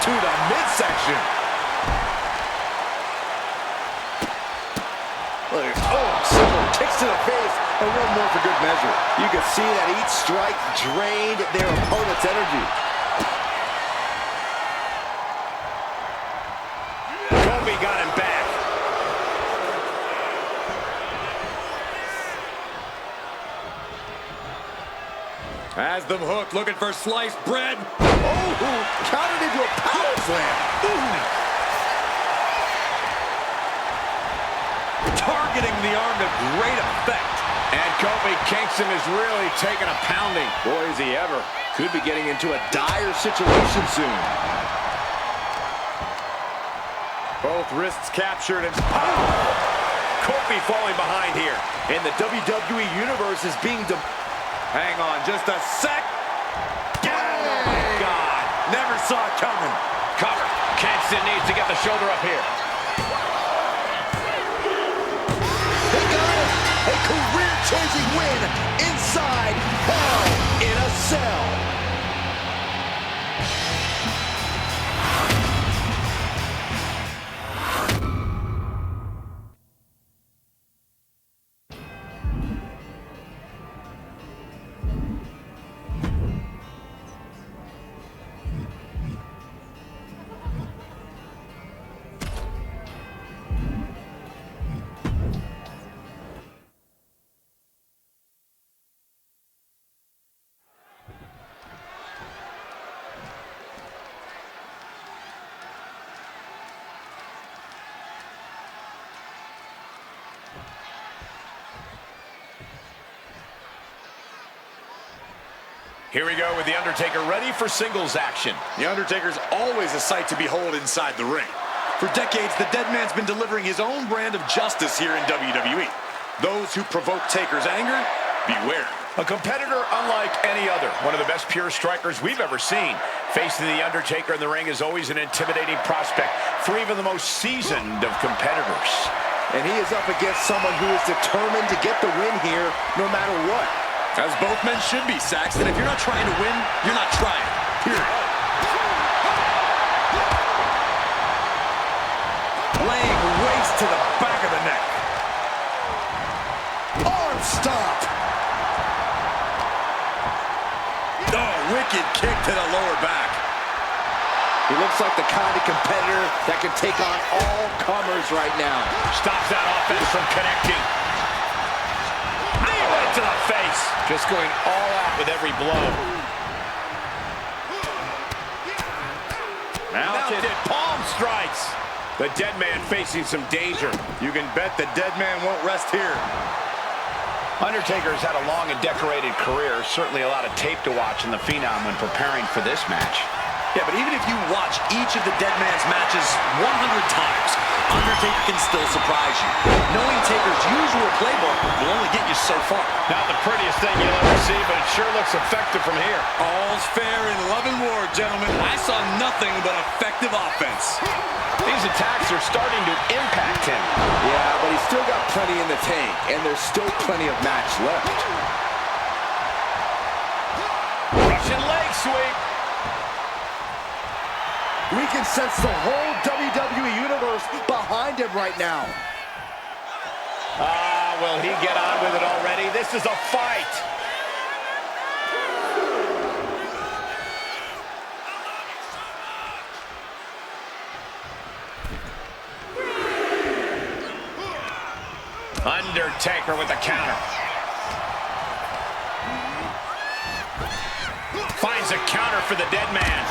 to the midsection. Simple kicks to the face, and one more for good measure. You can see that each strike drained their opponent's energy. Kobe got him back. Has them hooked, looking for sliced bread. Oh, countered into a power slam. Targeting the arm to great effect. And Kobe Kingston is really taking a pounding. Boy, is he ever. Could be getting into a dire situation soon. Both wrists captured and Kobe falling behind here. And the WWE Universe is being... Hang on just a sec. Oh, my God. Never saw it coming. Cover. Kingston needs to get the shoulder up here. They got it. A career-changing win inside Hell in a Cell. Here we go with The Undertaker ready for singles action. The Undertaker's always a sight to behold inside the ring. For decades, the dead man's been delivering his own brand of justice here in WWE. Those who provoke Taker's anger, beware. A competitor unlike any other. One of the best pure strikers we've ever seen. Facing The Undertaker in the ring is always an intimidating prospect for even the most seasoned of competitors. And he is up against someone who is determined to get the win here no matter what. As both men should be, Saxton. If you're not trying to win, you're not trying. Period. Laying waste to the back of the neck. Arm stop. Oh, wicked kick to the lower back. He looks like the kind of competitor that can take on all comers right now. Stops that offense from connecting. To the face. Just going all out with every blow. Mounted palm strikes. The dead man facing some danger. You can bet the dead man won't rest here. Undertaker's had a long and decorated career. Certainly a lot of tape to watch in the Phenom when preparing for this match. Yeah, but even if you watch each of the dead man's matches 100 times, Undertaker can still surprise you. Knowing Taker's usual playbook will only get you so far. Not the prettiest thing you'll ever see, but it sure looks effective from here. All's fair in love and war, gentlemen. I saw nothing but effective offense. These attacks are starting to impact him. Yeah, but he's still got plenty in the tank, and there's still plenty of match left. Russian leg sweep. We can sense the whole WWE Universe behind him right now. Will he get on with it already? This is a fight. Undertaker with the counter. Finds a counter for the dead man.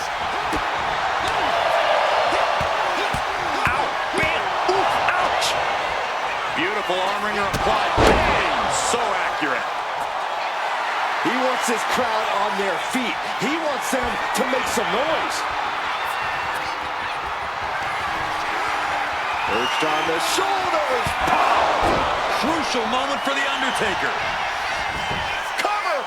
Beautiful arm wringer applied. Bang! So accurate. He wants his crowd on their feet. He wants them to make some noise. Perched on the shoulders. Crucial moment for The Undertaker. Cover!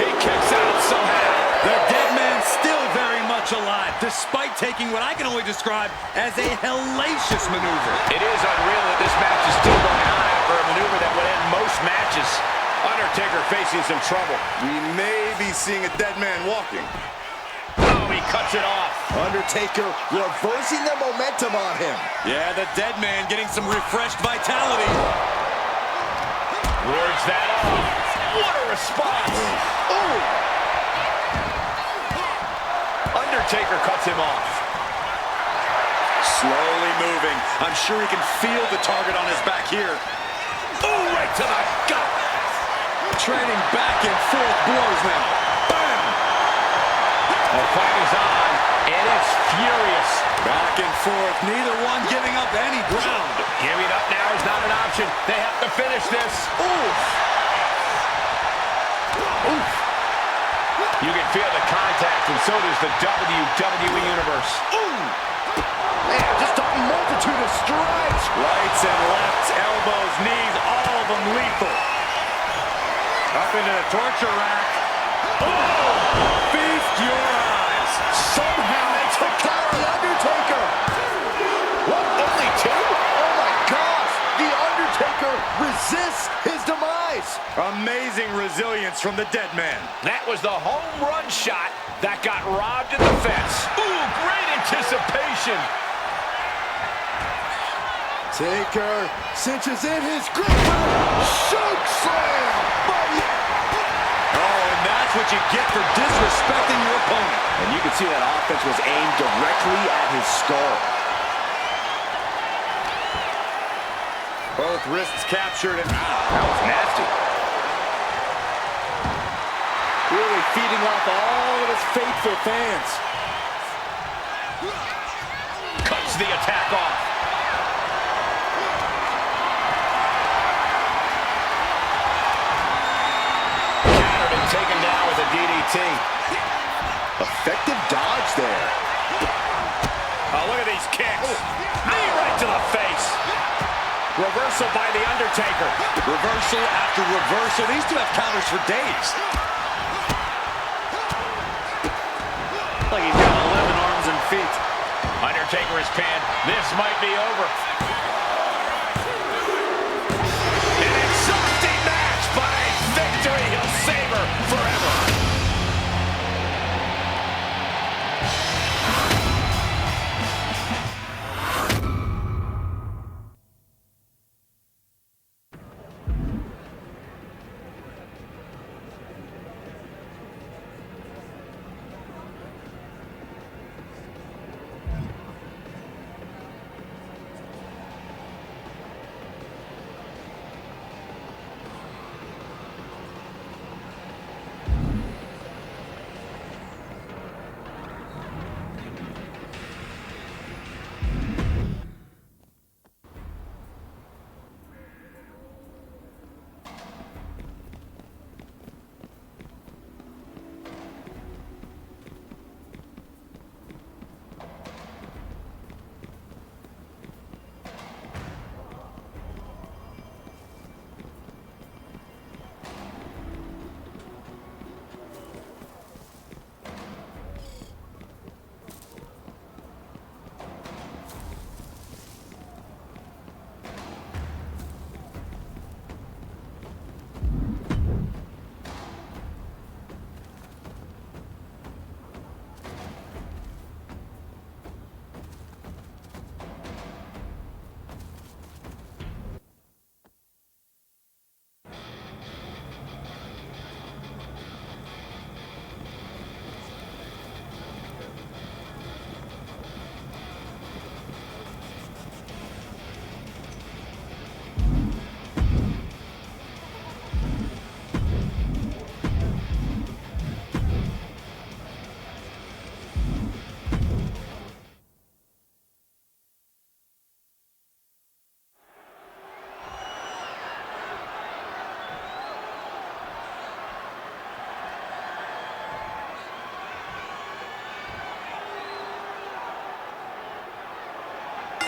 He kicks out somehow. The dead man's still very much alive, despite taking what I can only describe as a hellacious maneuver. It is unreal that this match is still going on after a maneuver that would end most matches. Undertaker facing some trouble. We may be seeing a dead man walking. Oh, he cuts it off. Undertaker reversing the momentum on him. Yeah, the dead man getting some refreshed vitality. Wards that off. What a response. Ooh. Undertaker cuts him off. Slowly moving. I'm sure he can feel the target on his back here. Ooh, right to the gut. Trading back and forth blows now. Bam! The fight is on, and it's furious. Back and forth, neither one giving up any ground. Giving up now is not an option. They have to finish this. Oof. Oof. You can feel the contact, and so does the WWE Universe. Ooh. Man, just a multitude of strikes. Rights and lefts, elbows, knees, all of them lethal. Up into the torture rack. Oh! Feast your eyes. Somehow they took down The Undertaker. What, only two? Oh my gosh, The Undertaker resists his demise. Amazing resilience from the dead man. That was the home run shot that got robbed in the fence. Ooh, great anticipation. Taker cinches in his grip for the choke slam. Oh, and that's what you get for disrespecting your opponent. And you can see that offense was aimed directly at his skull. Both wrists captured and That was nasty. Really feeding off all of his faithful fans. Cuts the attack off. Countered and taken down with a DDT. Effective dodge there. Oh, look at these kicks. Knee right to the face. Reversal by The Undertaker. reversal after reversal. These two have counters for days. Like he's got 11 arms and feet. Undertaker is pinned. This might be over. An exhausting match, but a victory he'll savor forever.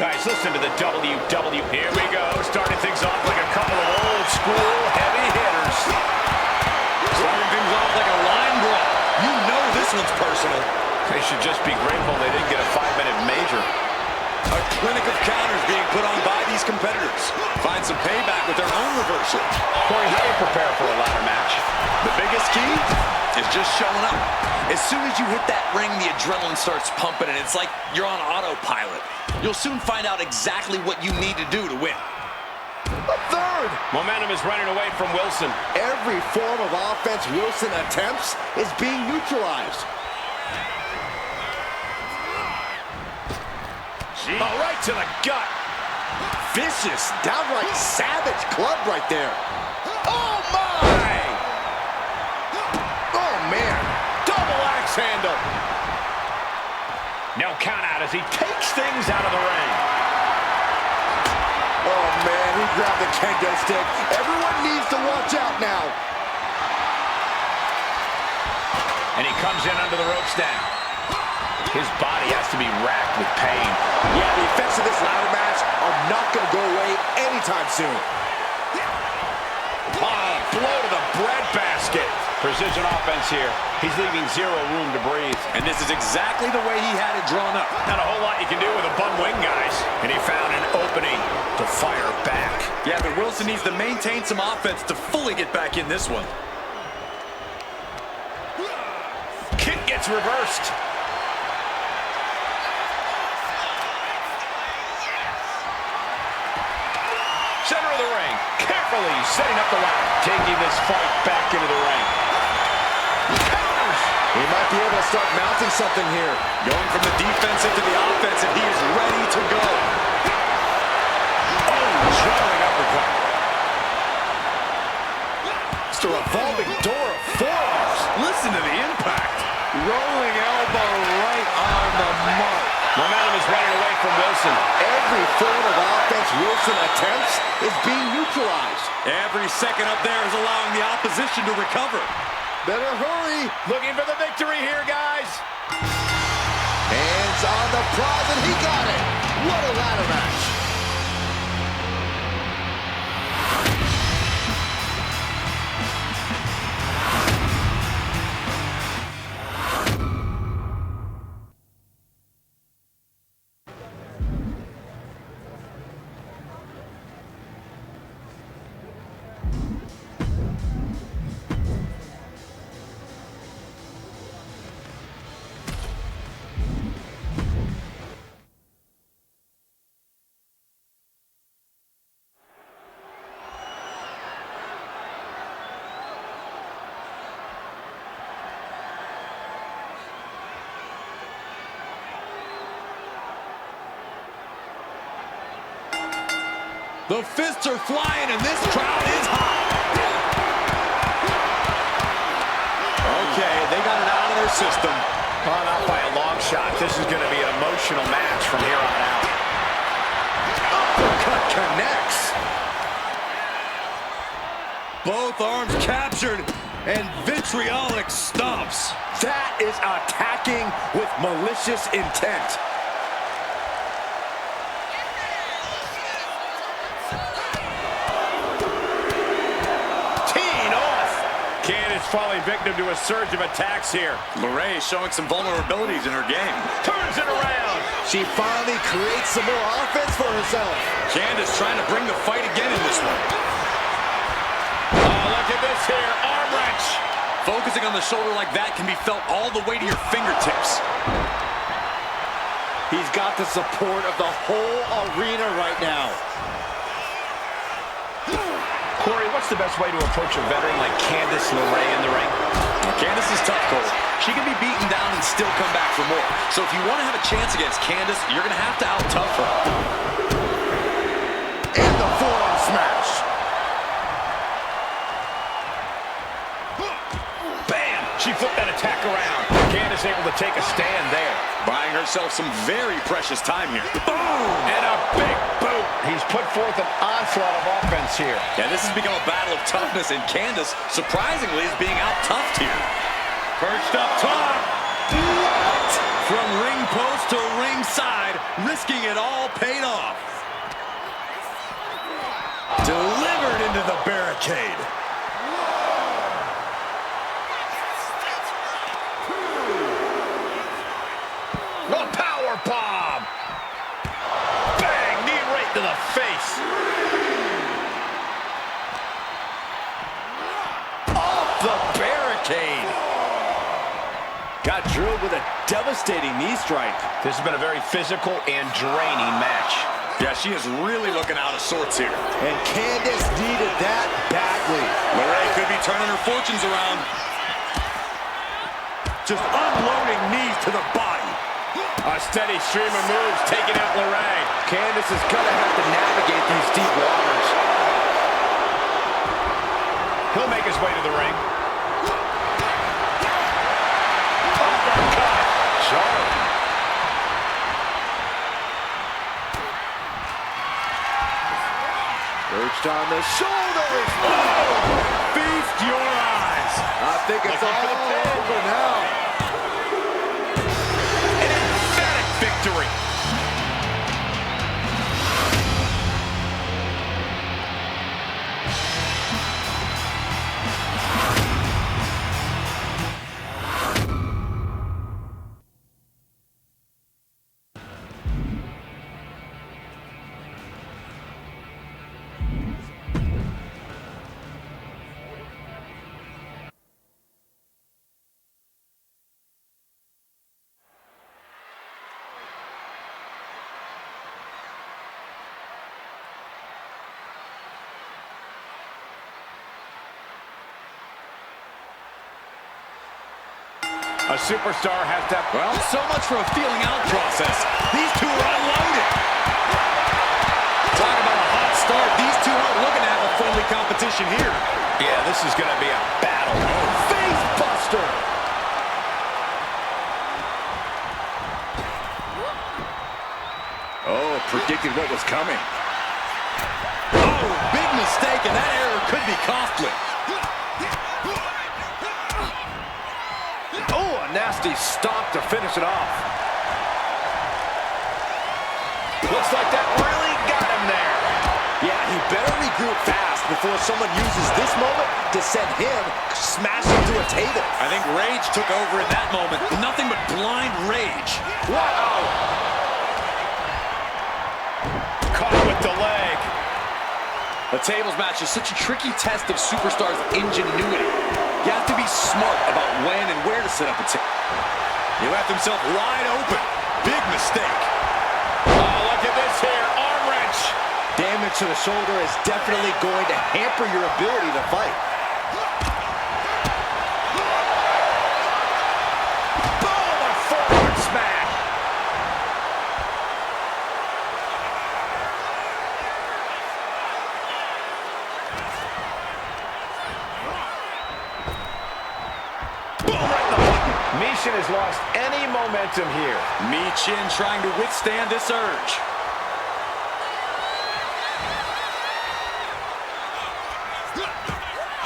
Guys, listen to the WWE. Here we go, starting things off like a couple of old school heavy hitters. Starting things off like a line brawl. You know this one's personal. They should just be grateful they didn't get a 5-minute major. A clinic of counters being put on by these competitors. Find some payback with their own reversal. Corey, how do you prepare for a ladder match? The biggest key is just showing up. As soon as you hit that ring, the adrenaline starts pumping, and it's like you're on autopilot. You'll soon find out exactly what you need to do to win. A third! Momentum is running away from Wilson. Every form of offense Wilson attempts is being neutralized. Oh, right to the gut. Vicious, downright savage club right there. Oh, my! Oh, man. Double axe handle. No count out as he takes things out of the ring. Oh, man, he grabbed the kendo stick. Everyone needs to watch out now. And he comes in under the ropes now. His body has to be racked with pain. Yeah, the effects of this ladder match are not going to go away anytime soon. Oh, blow to the breadbasket. Precision offense here. He's leaving zero room to breathe. And this is exactly the way he had it drawn up. Not a whole lot you can do with a bum wing, guys. And he found an opening to fire back. Yeah, but Wilson needs to maintain some offense to fully get back in this one. Kick gets reversed. Center of the ring, carefully setting up the ladder, taking this fight back into the ring. Counters. He might be able to start mounting something here. Going from the defense into the offense, and he is ready to go. Oh, jumping uppercut. It's a revolving door of forearms. Listen to the impact. Rolling elbow right on the mark. Momentum is running away from Wilson. Every form of offense Wilson attempts is being neutralized. Every second up there is allowing the opposition to recover. Better hurry. Looking for the victory here, guys. Hands on the prize, and he got it. What a ladder match. The fists are flying, and this crowd is hot. Okay, they got it out of their system. Oh, not by a long shot. This is going to be an emotional match from here on out. Uppercut connects. Both arms captured, and vitriolic stomps. That is attacking with malicious intent. Falling victim to a surge of attacks here. LeRae showing some vulnerabilities in her game. Turns it around. She finally creates some more offense for herself. Candace trying to bring the fight again in this one. Oh, look at this here. Arm wrench. Focusing on the shoulder like that can be felt all the way to your fingertips. He's got the support of the whole arena right now. Corey, what's the best way to approach a veteran like Candace LeRae in the ring? Well, Candace is tough, Cole. She can be beaten down and still come back for more. So if you want to have a chance against Candace, you're going to have to out-tough her. And the forearm smash. Bam! She flipped that attack around. Candace able to take a stand there. Buying herself some very precious time here. Boom! And a big boot. He's put forth an onslaught of offense here. Yeah, this has become a battle of toughness, and Candace, surprisingly, is being out-toughed here. Perched up top. What? From ring post to ringside, risking it all paid off. Delivered into the barricade. A power bomb. Bang! Knee right to the face. Off the barricade. Got drilled with a devastating knee strike. This has been a very physical and draining match. Yeah, she is really looking out of sorts here. And Candice needed that badly. LeRae could be turning her fortunes around. Just unloading knees to the body. A steady stream of moves taking out LeRae. Candice is going to have to navigate these deep waters. He'll make his way to the ring. Perched on the shoulders. Oh! Feast your eyes. I think it's all over now. An emphatic victory. A superstar has to... Well, so much for a feeling out process. These two are unloaded. Talk about a hot start. These two aren't looking to have a friendly competition here. Yeah, this is going to be a battle. Face buster. Oh, predicted what was coming. Oh, big mistake, and that error could be costly. Oh, a nasty stop to finish it off. Looks like that really got him there. Yeah, he better regroup fast before someone uses this moment to send him smashing through a table. I think rage took over in that moment. Nothing but blind rage. Wow. Caught with the leg. A tables match is such a tricky test of superstars' ingenuity. You have to be smart about when and where to set up a table. He left himself wide open. Big mistake. Oh, look at this here. Arm wrench. Damage to the shoulder is definitely going to hamper your ability to fight. Boom, a forward smash. Boom, right in the button. Michin has lost any momentum here. Michin trying to withstand this urge.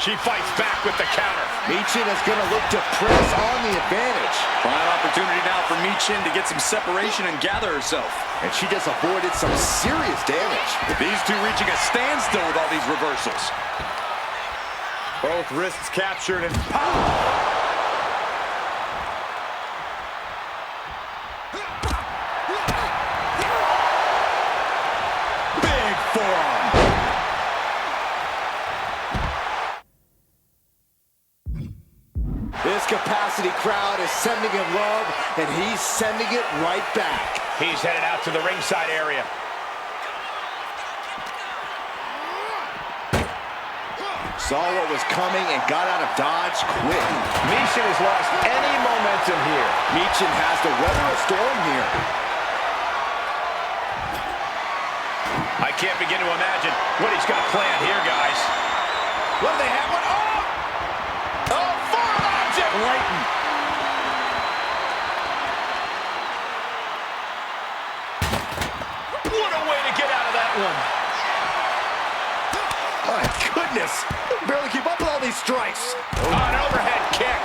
She fights back with the counter. Michin is going to look to press on the advantage. Prime opportunity now for Michin to get some separation and gather herself. And she just avoided some serious damage. These two reaching a standstill with all these reversals. Both wrists captured and pow! Big forearm. This capacity crowd is sending him love, and he's sending it right back. He's headed out to the ringside area. Saw what was coming and got out of dodge quick. Michin has lost any momentum here. Michin has to weather a storm here. I can't begin to imagine what he's got planned here, guys. What do they have? What? Oh! Oh, forearm object! Blatant. What a way to get out of that one. My goodness. Barely keep up with all these strikes. Oh, an overhead kick.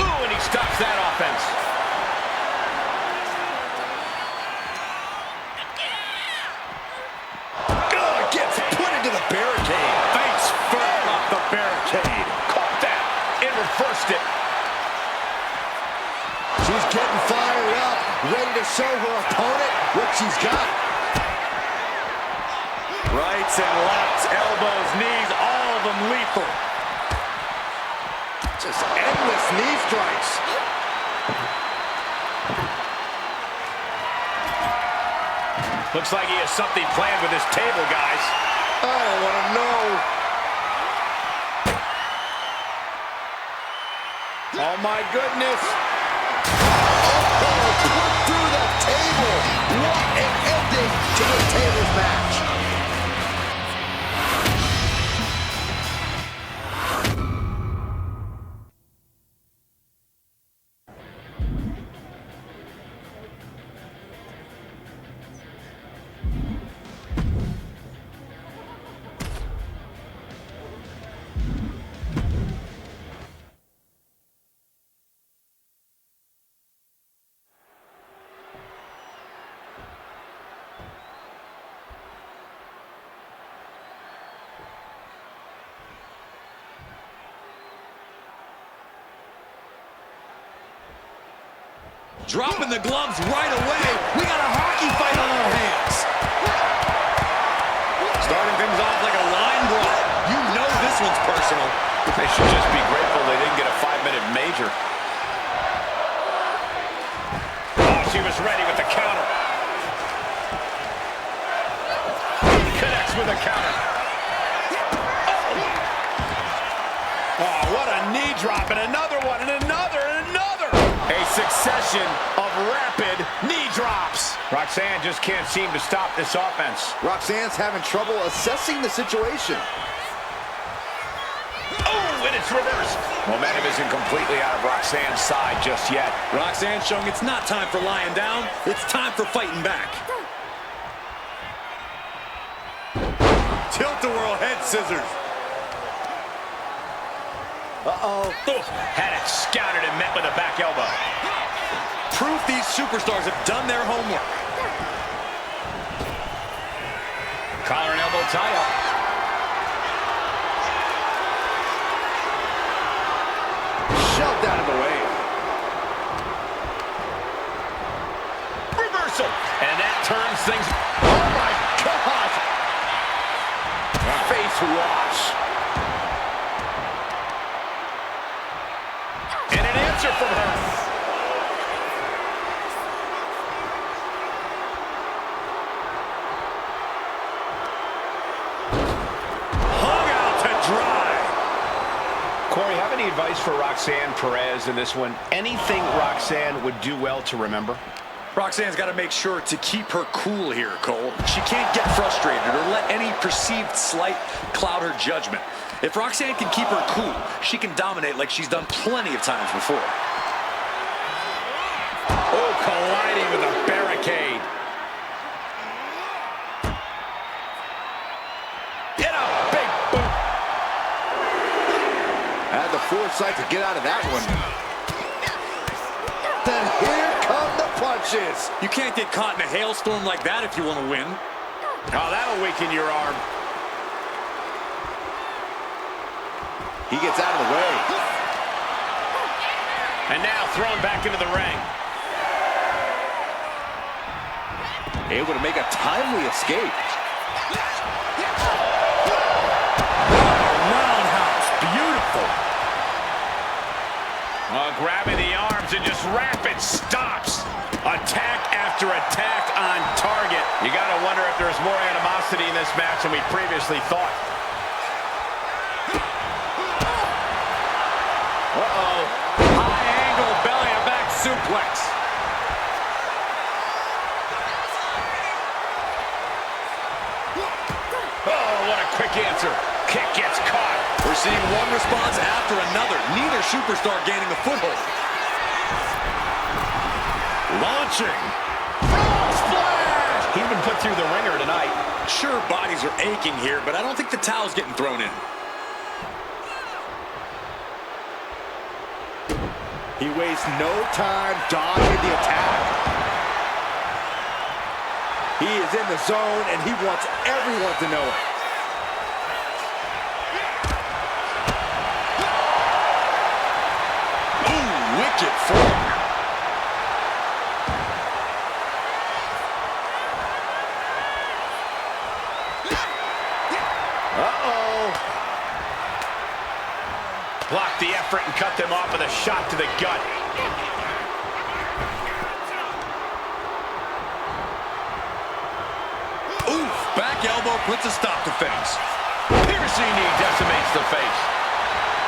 Ooh, and he stops that offense. Oh, it gets put into the barricade. Face first off the barricade. Caught that and reversed it. She's getting fired up, ready to show her opponent what she's got. Rights and lefts, elbows, knees, all of them lethal. Just endless knee strikes. Looks like he has something planned with his table, guys. I don't want to know. Oh, my goodness. Oh, put through the table. What an ending to the tables match. Dropping the gloves right away. We got a hockey fight on our hands. Starting things off like a line brawl. You know this one's personal. They should just be grateful they didn't get a 5-minute major. Oh, she was ready with the counter. Connects with the counter. Oh, what a knee drop, and another one, and another, and another. A succession of rapid knee drops. Roxanne just can't seem to stop this offense. Roxanne's having trouble assessing the situation. Oh, and it's reversed. Momentum isn't completely out of Roxanne's side just yet. Roxanne showing it's not time for lying down. It's time for fighting back. Tilt-a-whirl head scissors. Uh-oh. Had it scouted and met with a back elbow. Proof these superstars have done their homework. Collar and elbow tie-up. Shoved out of the way. Reversal. And that turns things. Oh, my God. Face wash. And an answer from her. Hung out to dry. Corey, have any advice for Roxanne Perez in this one? Anything Roxanne would do well to remember? Roxanne's got to make sure to keep her cool here, Cole. She can't get frustrated or let any perceived slight cloud her judgment. If Roxanne can keep her cool, she can dominate like she's done plenty of times before. Oh, colliding with a barricade. Get a big boot. Had the foresight to get out of that one. Then here come the punches. You can't get caught in a hailstorm like that if you want to win. Oh, that'll weaken your arm. He gets out of the way. And now thrown back into the ring. Able to make a timely escape. Roundhouse, beautiful. Grabbing the arms and just rapid stops. Attack after attack on target. You got to wonder if there's more animosity in this match than we previously thought. Uh-oh. High angle belly to back suplex. Oh, what a quick answer. Kick gets caught. We're seeing one response after another. Neither superstar gaining a foothold. Launching. Frog splash! He's been put through the ringer tonight. Sure, bodies are aching here, but I don't think the towel's getting thrown in. He wastes no time dodging the attack. He is in the zone, and he wants everyone to know it. Ooh, wicked form. Block the effort and cut them off with a shot to the gut. Oof, back elbow puts a stop to things. Piercing knee decimates the face.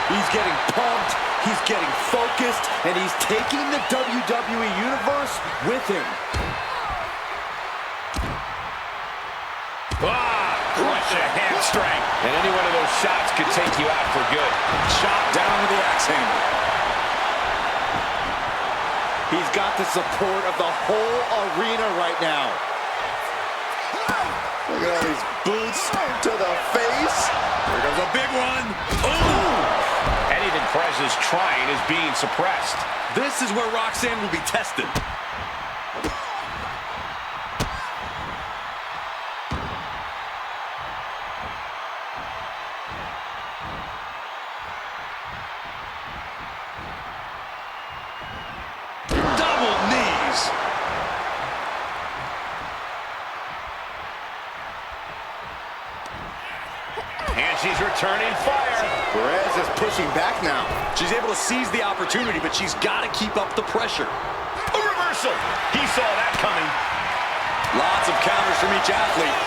He's getting pumped, he's getting focused, and he's taking the WWE Universe with him. Right to the hamstring. And any one of those shots could take you out for good. Shot down with the axe handle. He's got the support of the whole arena right now. Look at all these boots to the face. Here goes a big one. Ooh! Anything Perez is trying is being suppressed. This is where Roxanne will be tested. Double knees. And she's returning fire. Perez is pushing back now. She's able to seize the opportunity, but she's got to keep up the pressure. A reversal. He saw that coming. Lots of counters from each athlete.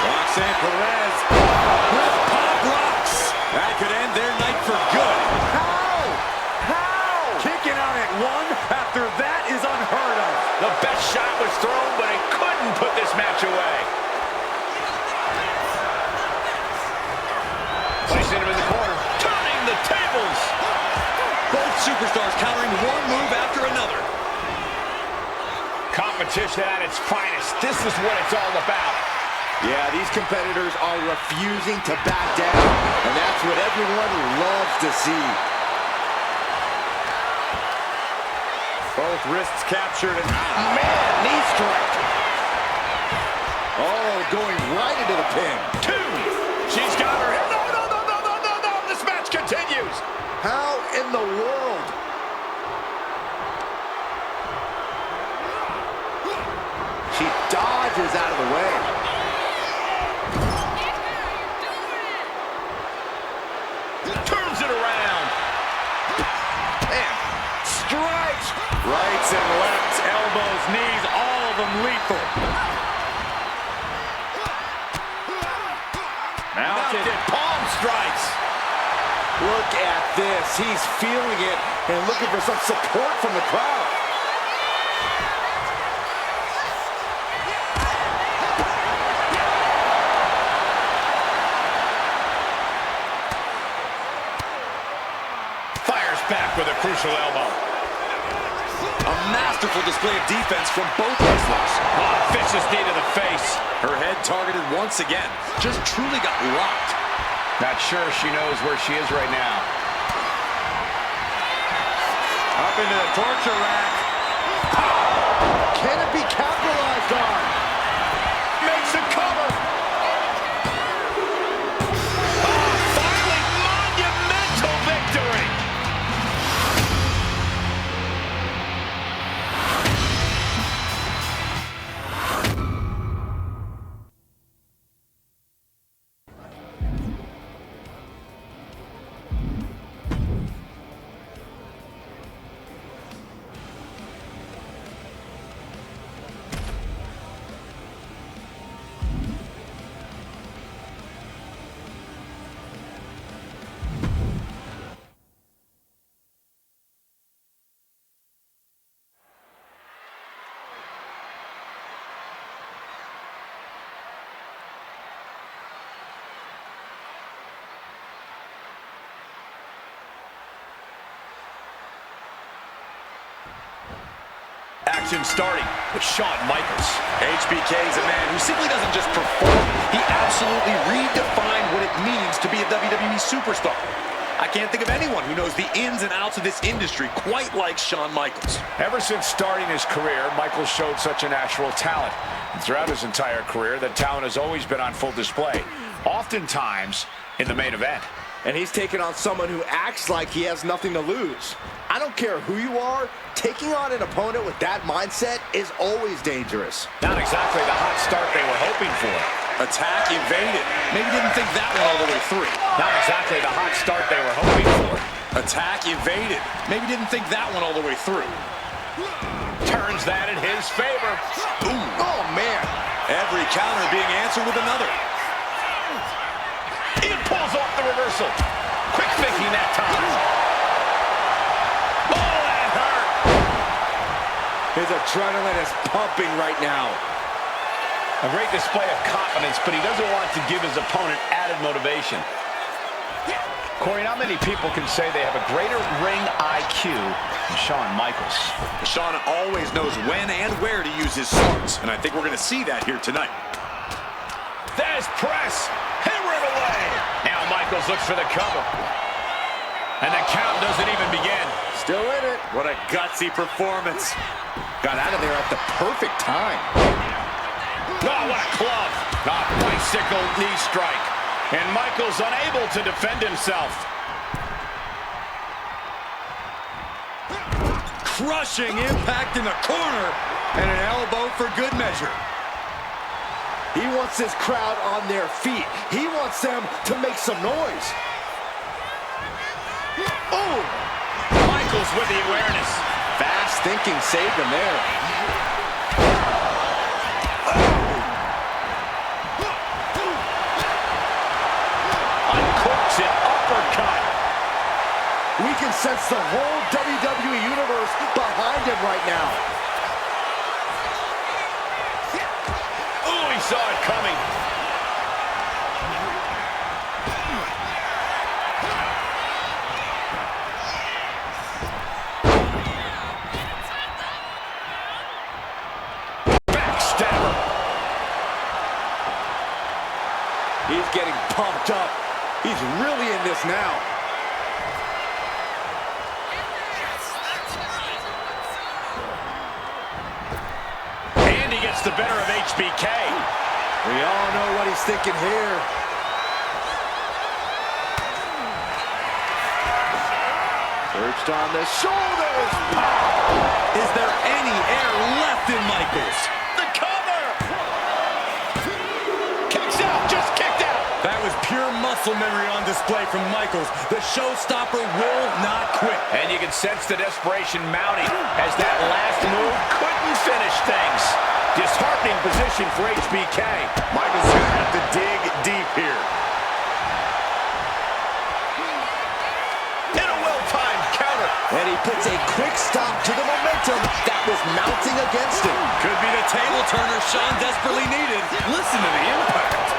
Roxanne Perez with pop rocks. That could end their night for good. How? Kicking out at one after that is unheard of. The best shot was thrown, but it couldn't put this match away. Placing him in the corner. Turning the tables. Both superstars countering one move after another. Competition at its finest. This is what it's all about. Yeah, these competitors are refusing to back down, and that's what everyone loves to see. Both wrists captured and Man, knee strike. Oh, going right into the pin. Two. She's got her. No. This match continues. How in the world? She dodges out of the way. Turns it around. And strikes. rights and lefts, elbows, knees, all of them lethal. Mounted palm strikes. Look at this. He's feeling it and looking for some support from the crowd. Fires back with a crucial elbow. A masterful display of defense from both wrestlers. Oh, vicious knee to the face. Her head targeted once again. Just truly got rocked. Not sure she knows where she is right now. Up into the torture rack. Can it be capitalized on? Makes the cover. Finally, monumental victory. Action starting with Shawn Michaels. HBK is a man who simply doesn't just perform, he absolutely redefined what it means to be a WWE superstar. I can't think of anyone who knows the ins and outs of this industry quite like Shawn Michaels. Ever since starting his career, Michaels showed such a natural talent. And throughout his entire career, that talent has always been on full display, oftentimes in the main event. And he's taking on someone who acts like he has nothing to lose. I don't care who you are, taking on an opponent with that mindset is always dangerous. Not exactly the hot start they were hoping for. Attack evaded. Maybe didn't think that one all the way through. Not exactly the hot start they were hoping for. Attack evaded. Maybe didn't think that one all the way through. Turns that in his favor. Ooh. Oh, man. Every counter being answered with another. He pulls off the reversal. Quick thinking that time. Oh, that hurt. His adrenaline is pumping right now. A great display of confidence, but he doesn't want to give his opponent added motivation. Corey, not many people can say they have a greater ring IQ than Shawn Michaels. Shawn always knows when and where to use his smarts, and I think we're going to see that here tonight. There's press. Hammer it away. Now Michaels looks for the cover. And the count doesn't even begin. Still in it. What a gutsy performance. Got out of there at the perfect time. Oh, what a club. A bicycle knee strike. And Michaels unable to defend himself. Crushing impact in the corner. And an elbow for good measure. He wants his crowd on their feet. He wants them to make some noise. Oh! Michaels with the awareness. Fast thinking saved him there. Uncorks an uppercut. We can sense the whole WWE Universe behind him right now. Oh, he saw it coming. Backstabber. He's getting pumped up. He's really in this now. And he gets the better of HBK. We all know what he's thinking here. Perched on the shoulders. Pow! Is there any air left in Michaels? The cover. Kicks out, just kicked out. That was pure muscle memory on display from Michaels. The showstopper will not quit. And you can sense the desperation mounting as that last move couldn't finish things. Disheartening position for HBK. Michaels going to have to dig deep here. And a well-timed counter. And he puts a quick stop to the momentum that was mounting against him. Could be the table turner Shawn desperately needed. Listen to the impact.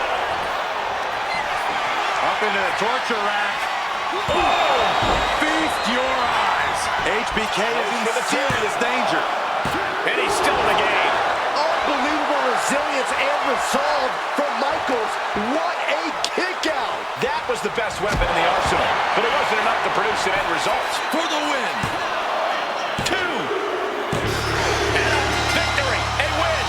Up into the torture rack. Oh! Feast your eyes. HBK is in serious danger. And he's still in the game. Unbelievable resilience and resolve from Michaels. What a kick out. That was the best weapon in the arsenal, but it wasn't enough to produce an end result. For the win. 2. And a victory. A win.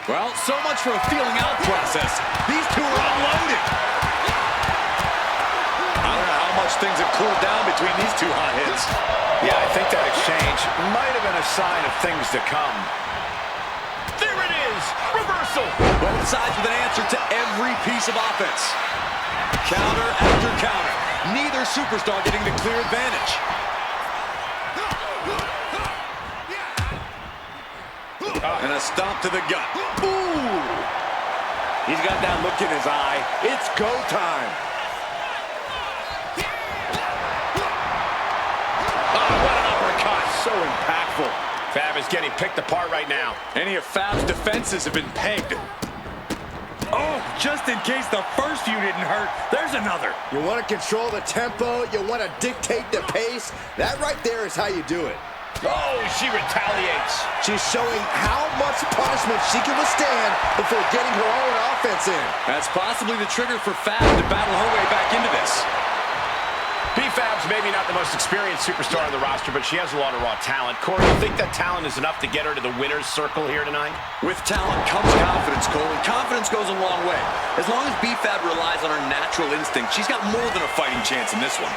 Well, so much for a feeling out process. These two are unloaded. I don't know how much things have cooled down between these two hot hits. Yeah, I think that exchange might have been a sign of things to come. There it is! Reversal! Both sides with an answer to every piece of offense. Counter after counter. Neither superstar getting the clear advantage. And a stomp to the gut. Ooh! He's got that look in his eye. It's go time. Fab is getting picked apart right now. Any of Fab's defenses have been pegged. Oh, just in case the first few didn't hurt, there's another. You want to control the tempo, you want to dictate the pace. That right there is how you do it. Oh, she retaliates. She's showing how much punishment she can withstand before getting her own offense in. That's possibly the trigger for Fab to battle her way back into this. B-Fab's maybe not the most experienced superstar on the roster, but she has a lot of raw talent. Corey, you think that talent is enough to get her to the winner's circle here tonight? With talent comes confidence, Cole, and confidence goes a long way. As long as B-Fab relies on her natural instinct, she's got more than a fighting chance in this one.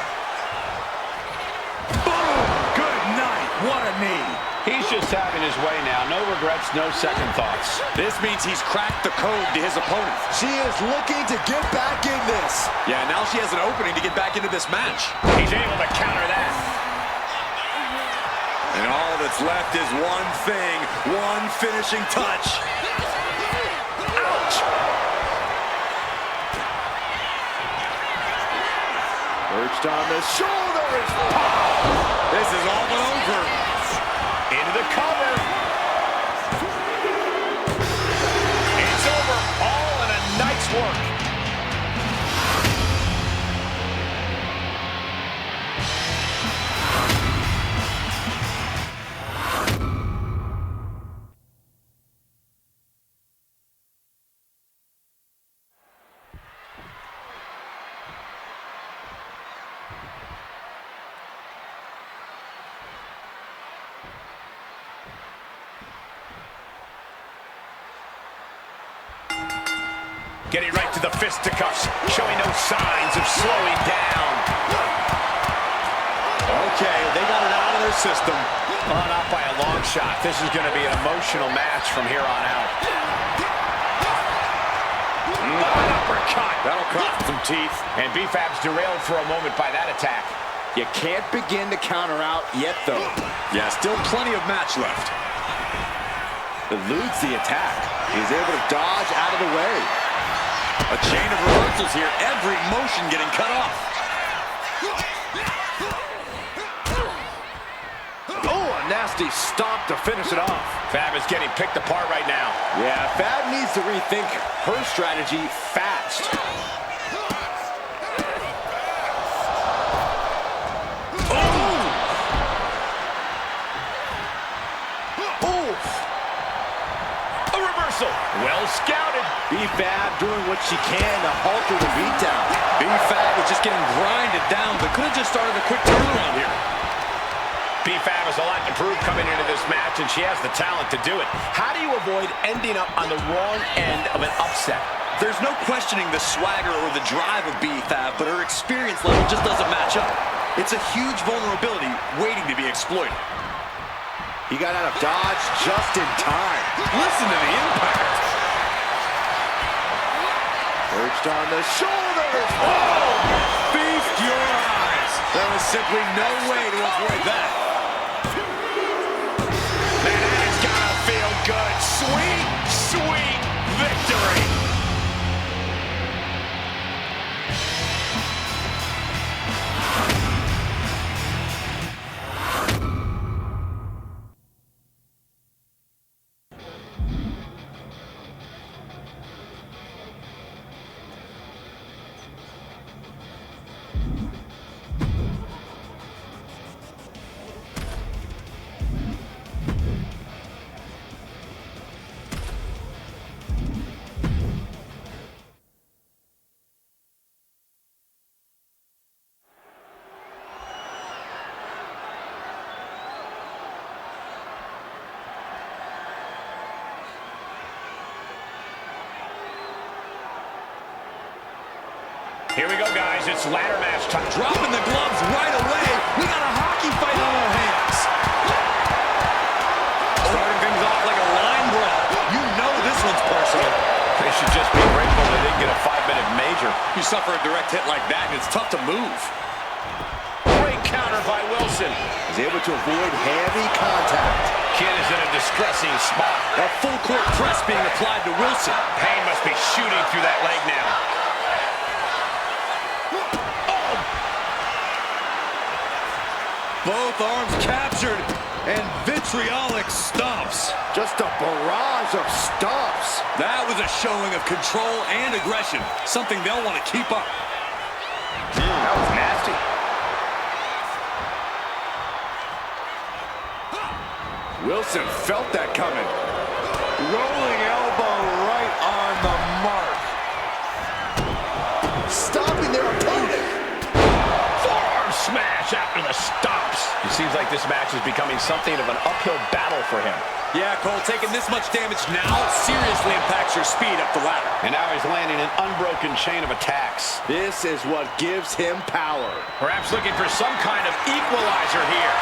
Boom! Good night! What a knee! He's just having his way now. No regrets, no second thoughts. This means he's cracked the code to his opponent. She is looking to get back in this. Yeah, now she has an opening to get back into this match. He's able to counter that. And all that's left is one thing, one finishing touch. Ouch! Perched on the shoulders. This is all but over. Into the cover. It's over. All in a night's work. Getting right to the fisticuffs, showing no signs of slowing down. Okay, they got it out of their system. Oh, not by a long shot. This is going to be an emotional match from here on out. An uppercut. That'll cost some teeth. And B-Fab's derailed for a moment by that attack. You can't begin to counter out yet, though. Yeah, still plenty of match left. Eludes the attack. He's able to dodge out of the way. A chain of reversals here, every motion getting cut off. Oh, a nasty stomp to finish it off. Fab is getting picked apart right now. Yeah, Fab needs to rethink her strategy fast. Well scouted. B-Fab doing what she can to halter the beatdown. B-Fab is just getting grinded down, but could have just started a quick turnaround here. B-Fab has a lot to prove coming into this match, and she has the talent to do it. How do you avoid ending up on the wrong end of an upset? There's no questioning the swagger or the drive of B-Fab, but her experience level just doesn't match up. It's a huge vulnerability waiting to be exploited. He got out of dodge just in time. Listen to the impact. Perched on the shoulders. Oh! Feast your eyes. There was simply no way to avoid that. Man, it's gotta feel good. Sweet, sweet victory. Here we go, guys. It's ladder match time. Dropping the gloves right away. We got a hockey fight on our hands. Starting things off like a line brawl. You know this one's personal. They should just be grateful they didn't get a 5-minute major. You suffer a direct hit like that, and it's tough to move. Great counter by Wilson. He's able to avoid heavy contact. Kid is in a distressing spot. A full court press being applied to Wilson. Pain must be shooting through that leg now. Both arms captured. And vitriolic stomps. Just a barrage of stomps. That was a showing of control and aggression, something they'll want to keep up. That was nasty. Wilson felt that coming. Rolling elbow right on the mark. Stopping their opponent. Forearm smash after the stomps. It seems like this match is becoming something of an uphill battle for him. Yeah, Cole, taking this much damage now seriously impacts your speed up the ladder. And now he's landing an unbroken chain of attacks. This is what gives him power. Perhaps looking for some kind of equalizer here.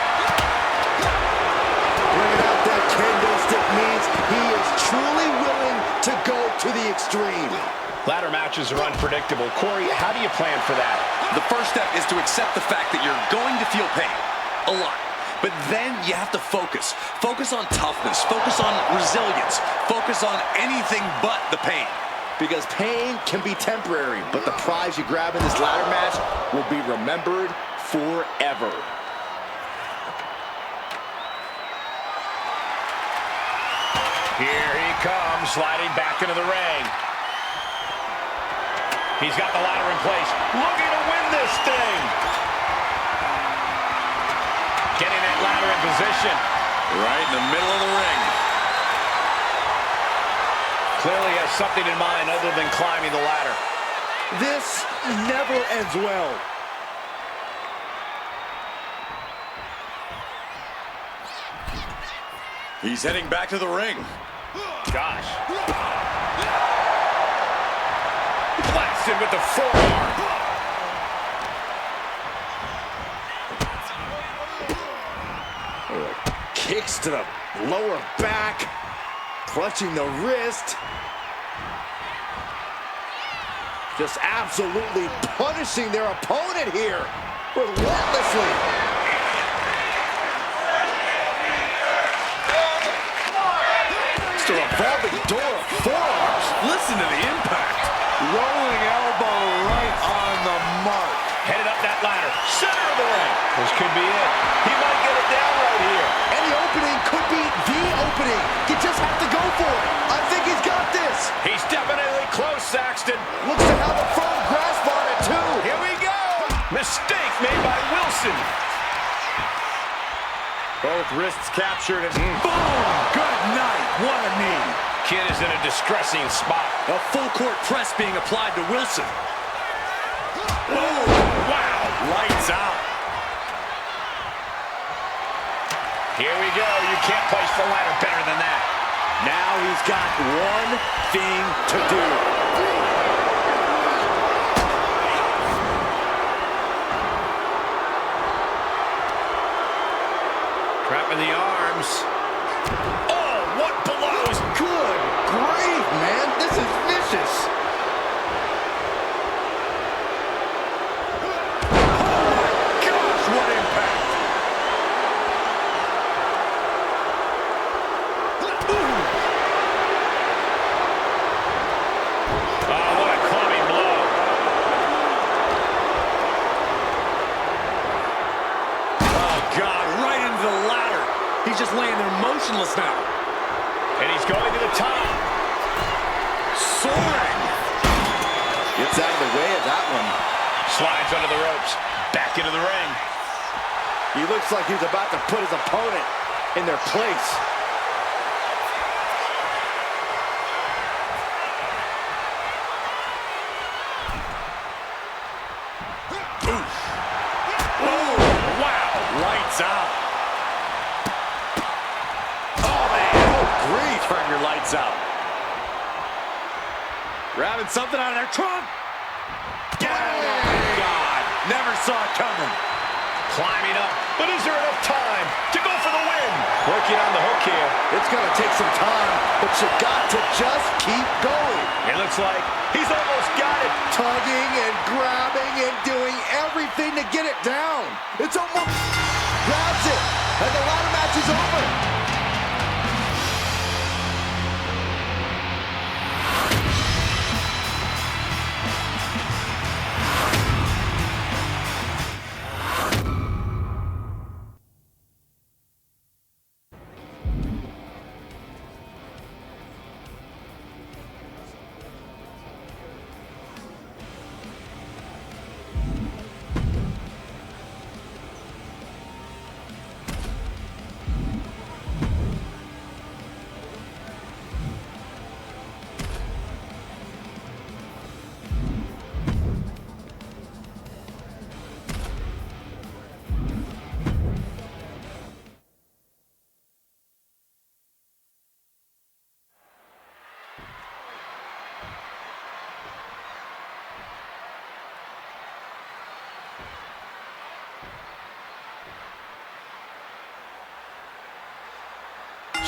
Bringing out that kendo stick means he is truly willing to go to the extreme. Ladder matches are unpredictable. Corey, how do you plan for that? The first step is to accept the fact that you're going to feel pain. A lot. But then you have to focus. Focus on toughness. Focus on resilience. Focus on anything but the pain. Because pain can be temporary, but the prize you grab in this ladder match will be remembered forever. Here he comes, sliding back into the ring. He's got the ladder in place, looking to win this thing. Getting that ladder in position. Right in the middle of the ring. Clearly has something in mind other than climbing the ladder. This never ends well. He's heading back to the ring. Gosh. Blasted with the forearm. Kicks to the lower back, clutching the wrist. Just absolutely punishing their opponent here, relentlessly. Just a revolving door of forearms. Listen to the impact. Rolling elbow right on the mark. Headed up that ladder, center of the ring. This could be it. He might get it down right here. Any opening could be the opening. You just have to go for it. I think he's got this. He's definitely close, Saxton. Looks to have a firm grasp on it, too. Here we go. Mistake made by Wilson. Both wrists captured and Boom! Good night. What a knee. Kid is in a distressing spot. A full court press being applied to Wilson. Oh, wow. Lights out. Here we go. You can't place the ladder better than that. now he's got one thing to do. Trapping the arms. Oh, what blows! Good grief, man. This is vicious. Gosh, what impact! Oh, what a clubbing blow. Oh, God, right into the ladder. He's just laying there motionless now. And he's going to the top. Soaring. Gets out of the way of that one. Slides under the ropes. Back into the ring. He looks like he's about to put his opponent in their place. Lights out. Oh, man. Good grief. Turn your lights out. Grabbing something out of their trunk. Oh, God. Never saw it coming. Climbing up. But is there enough time to go for the win? Working on the hook here. It's going to take some time, but you got to just keep going. It looks like he's almost got it. Tugging and grabbing and doing everything to get it down. It's almost grabs it, and the ladder match is over.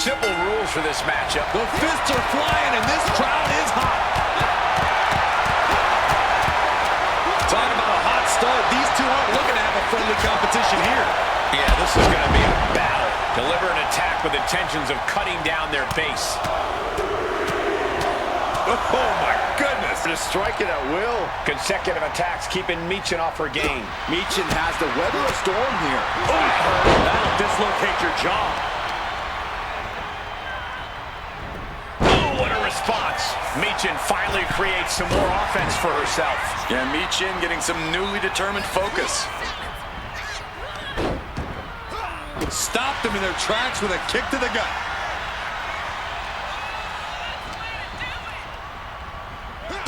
Simple rules for this matchup. The fists are flying, and this crowd is hot. Talk about a hot start. These two aren't looking to have a friendly competition here. Yeah, this is going to be a battle. Deliver an attack with intentions of cutting down their base. Oh, my goodness. Just striking at will. Consecutive attacks keeping Michin off her game. Michin has to weather a storm here. That'll dislocate your jaw. Oh, what a response. Michin finally creates some more offense for herself. Yeah, Michin getting some newly determined focus. Stopped them in their tracks with a kick to the gut.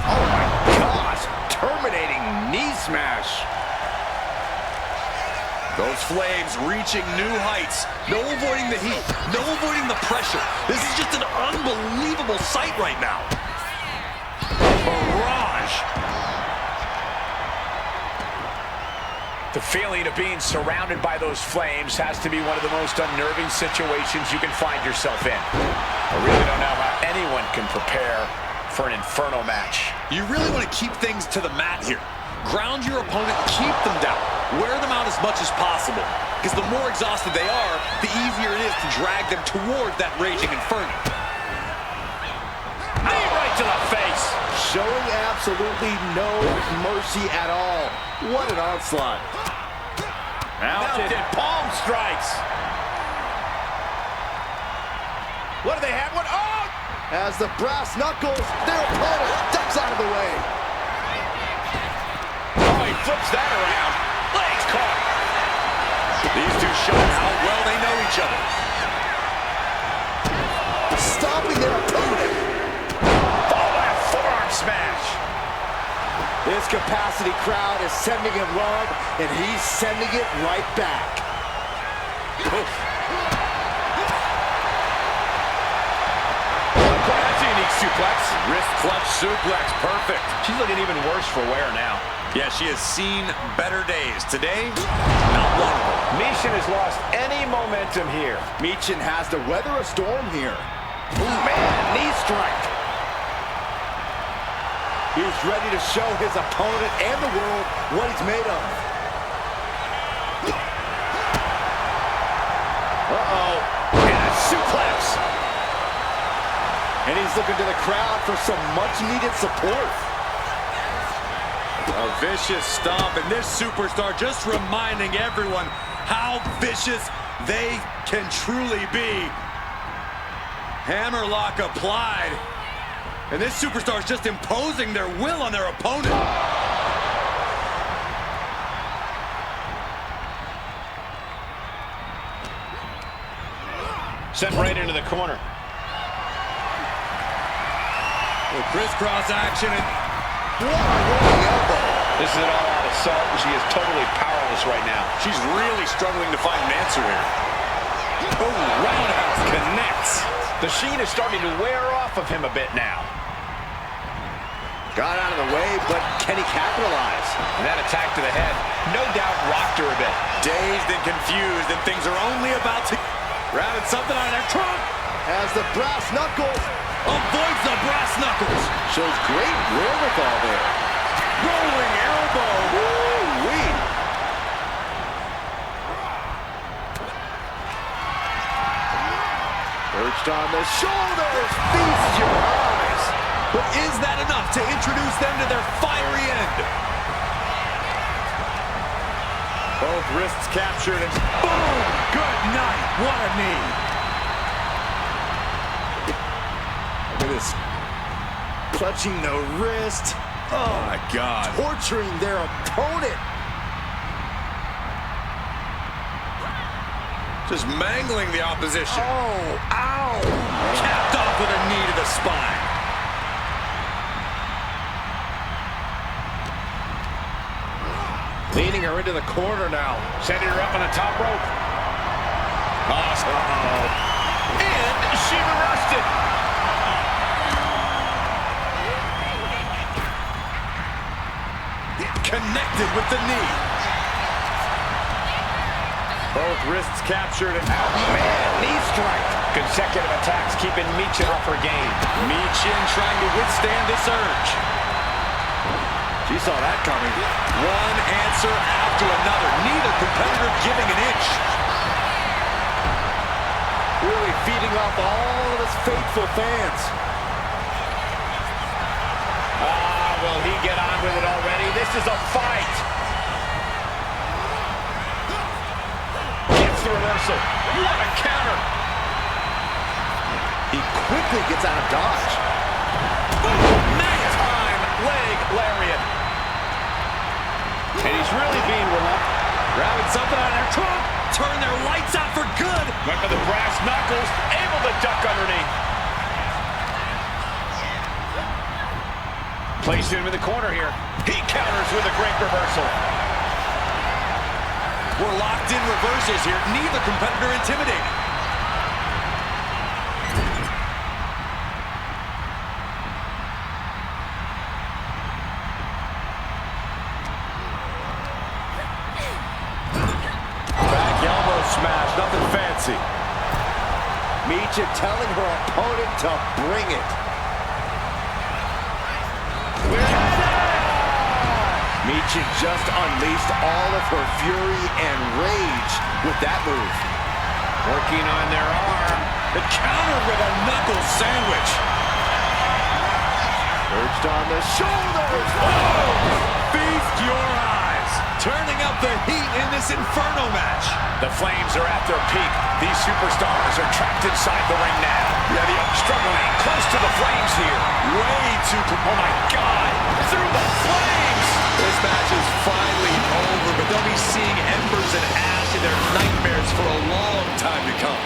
Oh my gosh, terminating knee smash. Those flames reaching new heights. No avoiding the heat. No avoiding the pressure. This is just an unbelievable sight right now. Barrage. The feeling of being surrounded by those flames has to be one of the most unnerving situations you can find yourself in. I really don't know how anyone can prepare for an inferno match. You really want to keep things to the mat here. Ground your opponent, keep them down. Wear them out as much as possible. Because the more exhausted they are, the easier it is to drag them toward that raging inferno. Knee right to the face. Showing absolutely no mercy at all. What an onslaught. Mounted palm strikes. What do they have? What? Oh! As the brass knuckles, their opponent ducks out of the way. Oh, he flips that around. Legs caught. These two showing how well they know each other. Stopping their opponent. Oh, what a forearm smash. This capacity crowd is sending him love, and he's sending it right back. Oof. That's a unique suplex. Wrist clutch suplex, perfect. She's looking even worse for wear now. Yeah, she has seen better days. Today, not one of them. Michin has lost any momentum here. Michin has to weather a storm here. Ooh, man, knee strike. He's ready to show his opponent and the world what he's made of. Uh-oh. And a suplex. And he's looking to the crowd for some much-needed support. A vicious stomp, and this superstar just reminding everyone how vicious they can truly be. Hammerlock applied. And this superstar is just imposing their will on their opponent. Sent right into the corner. With crisscross action. And What a rolling elbow. This is an all-out assault, and she is totally powerless right now. She's really struggling to find an answer here. oh, roundhouse connects. The sheen is starting to wear off of him a bit now. Got out of the way, but can he capitalize? And that attack to the head, no doubt rocked her a bit. Dazed and confused, and things are only about to... Grabbing something out of their trunk. As the brass knuckles Avoids the brass knuckles. shows great wherewithal there. Rolling elbow. Woo-wee. Perched on the shoulders, feast your eyes. But is that enough to introduce them to their fiery end? Both wrists captured and boom! Good night. What a knee. Look at this. Clutching the wrist. Oh my God. Torturing their opponent. Just mangling the opposition. Oh, ow. Capped off with a knee to the spine. Leading her into the corner now. Sending her up on the top rope. Uh-oh. And she reversed it. Connected with the knee. Both wrists captured and Man, knee strike. Consecutive attacks keeping Michin off her game. Michin trying to withstand this urge. She saw that coming. One answer after another. Neither competitor giving an inch. Really feeding off all of his faithful fans. Will he get on with it already? This is a fight. Gets the reversal. What a counter. He quickly gets out of dodge. Time leg lariat. And he's really being relentless. Grabbing something out of their trunk. Turn their lights out for good. Went for the brass knuckles. Able to duck underneath. Placing him in the corner here. He counters with a great reversal. We're locked in reversals here. Neither competitor intimidating. Back elbow smash, nothing fancy. Michin telling her opponent to bring it. Michin just unleashed all of her fury and rage with that move. Working on their arm. The counter with a knuckle sandwich. Urged on the shoulders. Oh! Feast your eyes. Turning up the heat in this Inferno match. The flames are at their peak. These superstars are trapped inside the ring now. Yeah, struggling close to the flames here. Way too... Oh, my God. Through the flames. This match is finally over, but they'll be seeing embers and ash in their nightmares for a long time to come.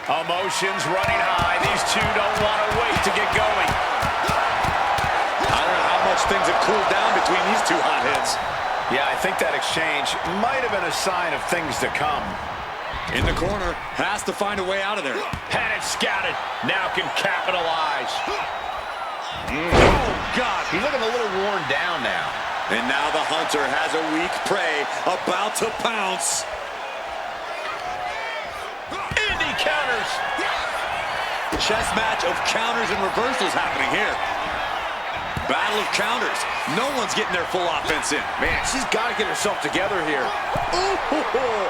Emotions running high. These two don't want to wait to get going. I don't know how much things have cooled down between these two hotheads. Yeah, I think that exchange might have been a sign of things to come. In the corner, has to find a way out of there. Had it scouted. Now can capitalize. Oh, God. He's looking a little worn down now. And now the hunter has a weak prey about to pounce. Counters. Chess match of counters and reversals happening here. Battle of counters. No one's getting their full offense in. Man, she's got to get herself together here. Ooh.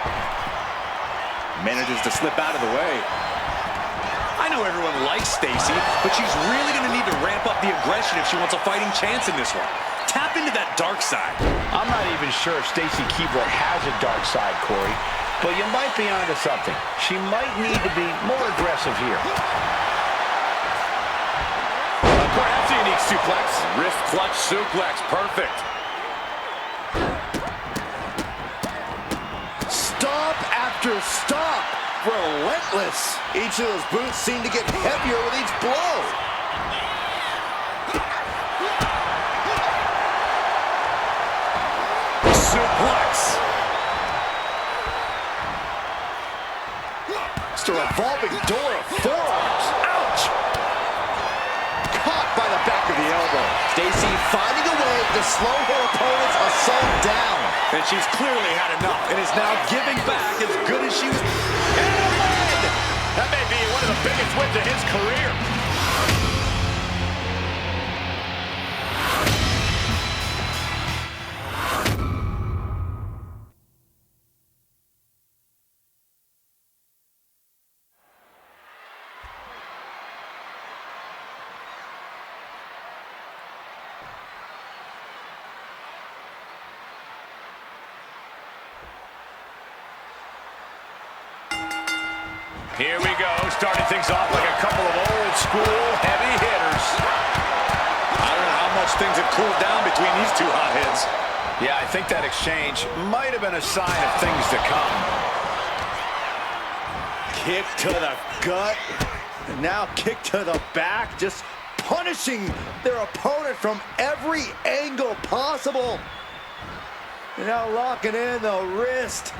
Manages to slip out of the way. I know everyone likes Stacy, but she's really going to need to ramp up the aggression if she wants a fighting chance in this one. Tap into that dark side. I'm not even sure if Stacy Keibler has a dark side, Corey. But you might be onto something. She might need to be more aggressive here. Perhaps a unique suplex. Wrist clutch suplex. Perfect. Stomp after stomp. Relentless. Each of those boots seem to get heavier with each blow. Suplex. A revolving door of forearms. Ouch! Caught by the back of the elbow. Stacy finding a way to slow her opponent's assault down. And she's clearly had enough and is now giving back as good as she was. And a win! That may be one of the biggest wins of his career. Here we go, starting things off like a couple of old school heavy hitters. I don't know how much much things have cooled down between these two hotheads. Yeah, I think that exchange might have been a sign of things to come. Kick to the gut, and now kick to the back, just punishing their opponent from every angle possible. And now locking in the wrist.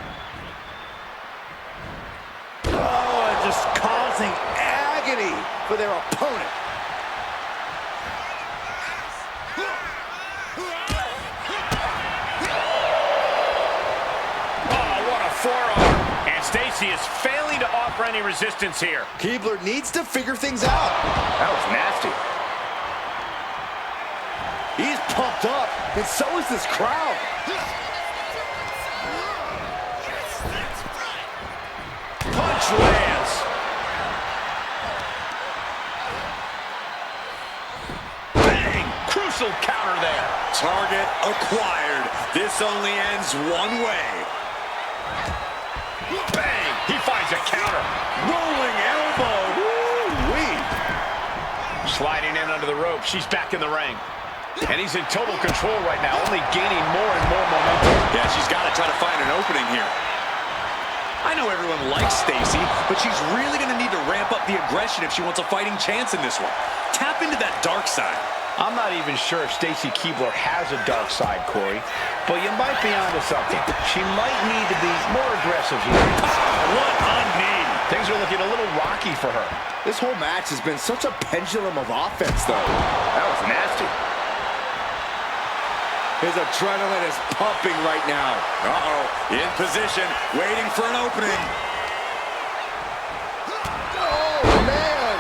Oh, and just causing agony for their opponent. Forearm. And Stacy is failing to offer any resistance here. Keibler needs to figure things out. That was nasty. He's pumped up, and so is this crowd. Punch lands. Bang! Crucial counter there. Target acquired. This only ends one way. Bang! He finds a counter. Rolling elbow. Woo-wee. Sliding in under the rope. She's back in the ring. And he's in total control right now, only gaining more and more momentum. Yeah, she's got to try to find an opening here. I know everyone likes Stacy, but she's really going to need to ramp up the aggression if she wants a fighting chance in this one. Tap into that dark side. I'm not even sure if Stacy Keibler has a dark side, Corey, but you might be onto something. She might need to be more aggressive here. What a knee. Things are looking a little rocky for her. This whole match has been such a pendulum of offense, though. That was nasty. His adrenaline is pumping right now. Uh-oh, in position, waiting for an opening. Oh, man.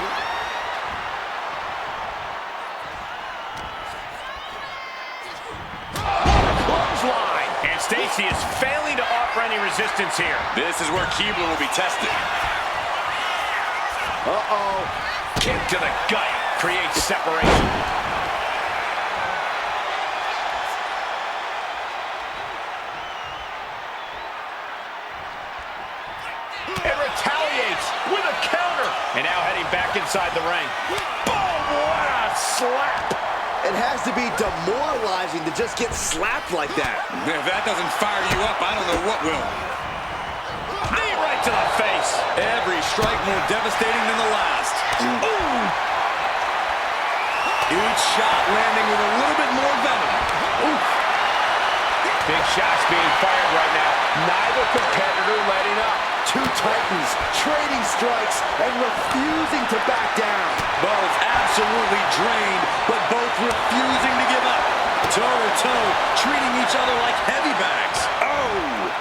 Clothesline. And Stacy is failing to offer any resistance here. This is where Keibler will be tested. Uh-oh. Kick to the gut creates separation. And retaliates with a counter. And now heading back inside the ring. Boom, what a slap. It has to be demoralizing to just get slapped like that. If that doesn't fire you up, I don't know what will. Knee right to the face. Every strike more devastating than the last. Ooh. Each shot landing with a little bit more venom. Ooh. Big shots being fired right now. Neither competitor letting up. Two titans trading strikes and refusing to back down. Both absolutely drained, but both refusing to give up. Toe-to-toe, treating each other like heavy bags. Oh!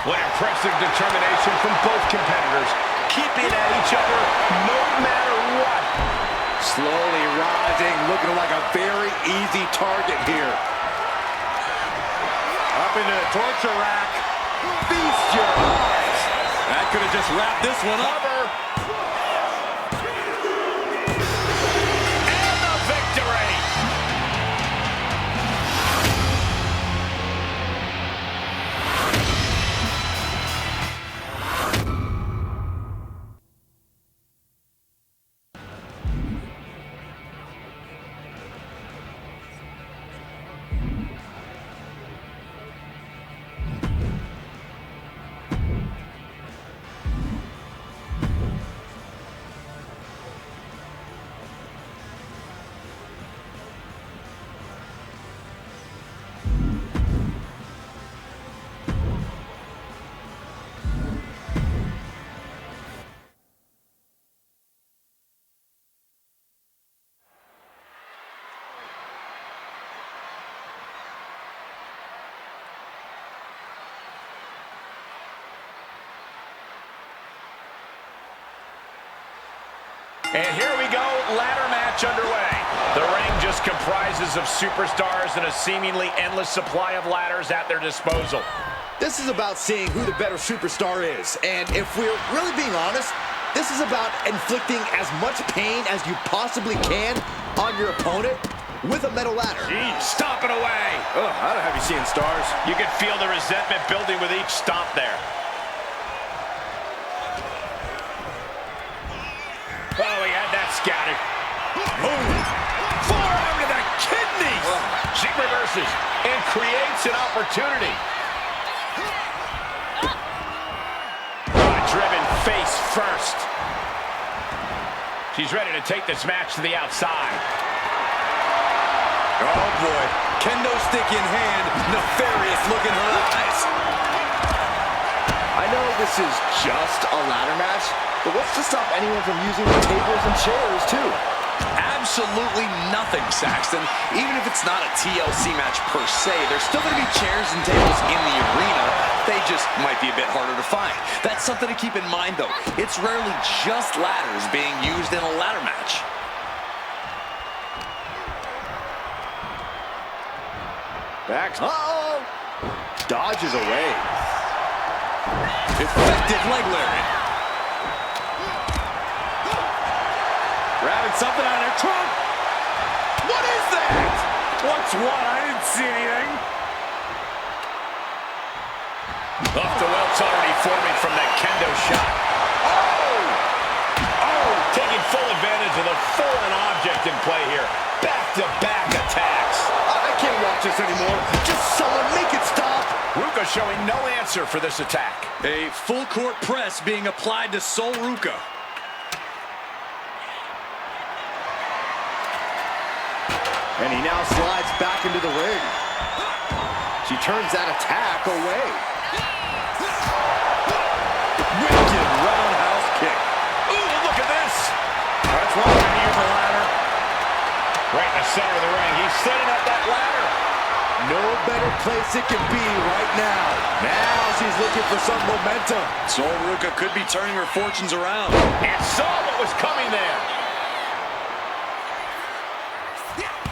What impressive determination from both competitors. Keeping at each other no matter what. Slowly rising, looking like a very easy target here. Up into the torture rack. Feast your eyes. That could have just wrapped this one up. And the victory! And here we go, ladder match underway. The ring just comprises of superstars and a seemingly endless supply of ladders at their disposal. This is about seeing who the better superstar is. And if we're really being honest, this is about inflicting as much pain as you possibly can on your opponent with a metal ladder. Jeez, stomping away. Oh, I don't have you seeing stars. You can feel the resentment building with each stomp there. Oh, he had that scouted. Boom. Forearm to the reverses and creates an opportunity. Driven face first. She's ready to take this match to the outside. Oh boy, kendo stick in hand, nefarious look in her eyes. I know this is just a ladder match, but what's to stop anyone from using the tables and chairs too? Absolutely nothing, Saxton. Even if it's not a TLC match per se, there's still going to be chairs and tables in the arena. They just might be a bit harder to find. That's something to keep in mind, though. It's rarely just ladders being used in a ladder match. Back. Uh-oh! Dodges away. Effective leg lariat. Grabbing something out of their trunk. What is that? What's what? I didn't see anything. Off the welts already forming from that kendo shot. Oh, taking full advantage of the foreign object in play here. Back-to-back attacks. I can't watch this anymore. Just someone make it stop. Ruka showing no answer for this attack. A full court press being applied to Sol Ruka. And he now slides back into the ring. She turns that attack away. Wicked roundhouse kick. Ooh, look at this. That's wrong when you use a ladder. Right in the center of the ring. He's setting up that ladder. No better place it can be right now. Now she's looking for some momentum. Sol Ruka could be turning her fortunes around. And saw what was coming there.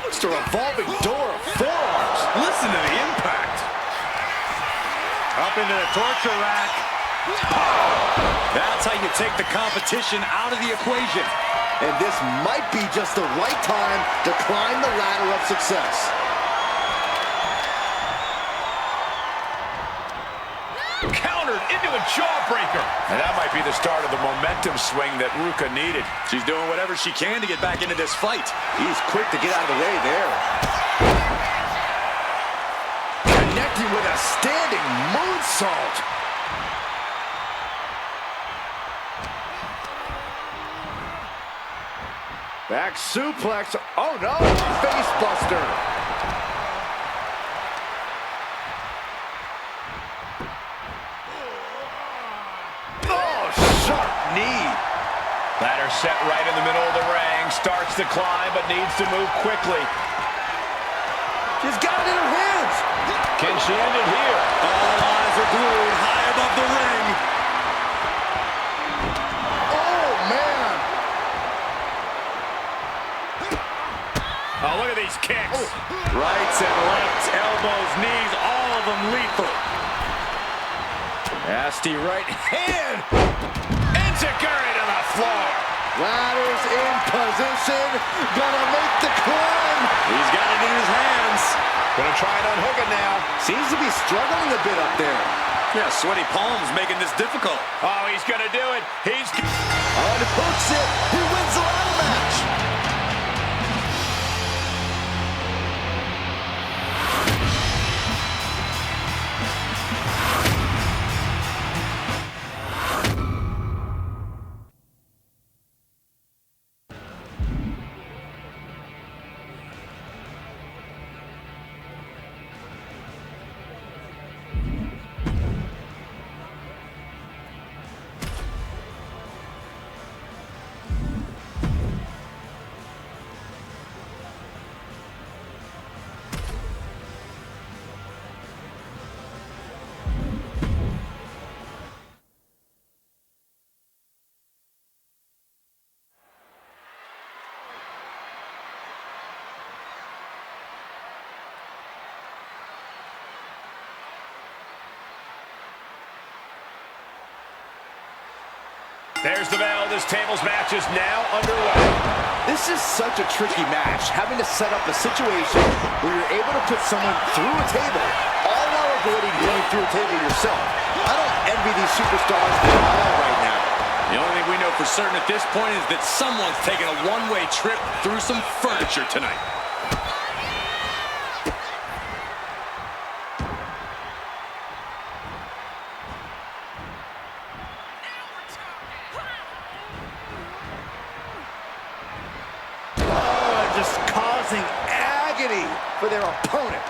Just a revolving door of forearms. Listen to the impact. Up into the torture rack. That's how you take the competition out of the equation. And this might be just the right time to climb the ladder of success. Countered into a jawbreaker. And that might be the start of the momentum swing that Ruka needed. She's doing whatever she can to get back into this fight. He's quick to get out of the way there. Connecting with a standing moonsault. Back suplex. Oh no, face buster. Oh, sharp knee. Ladder set right in the middle of the ring. Starts to climb, but needs to move quickly. She's got it in her hands. Can she end it here? All eyes are glued high above the ring. Oh, man. Oh, look at these kicks. Rights and lefts, elbows, knees, all of them lethal. Nasty right hand. Enziguri to the floor. Ladders in position. Gonna make the climb. He's got it in his hands. Gonna try and unhook it now. Seems to be struggling a bit up there. Yeah, sweaty palms making this difficult. Oh, he's gonna do it. He's Unhooks it. He wins the ladder match. There's the bell. This tables match is now underway. This is such a tricky match, having to set up a situation where you're able to put someone through a table, all while avoiding going through a table yourself. I don't envy these superstars at all right now. The only thing we know for certain at this point is that someone's taking a one-way trip through some furniture tonight. causing agony for their opponent.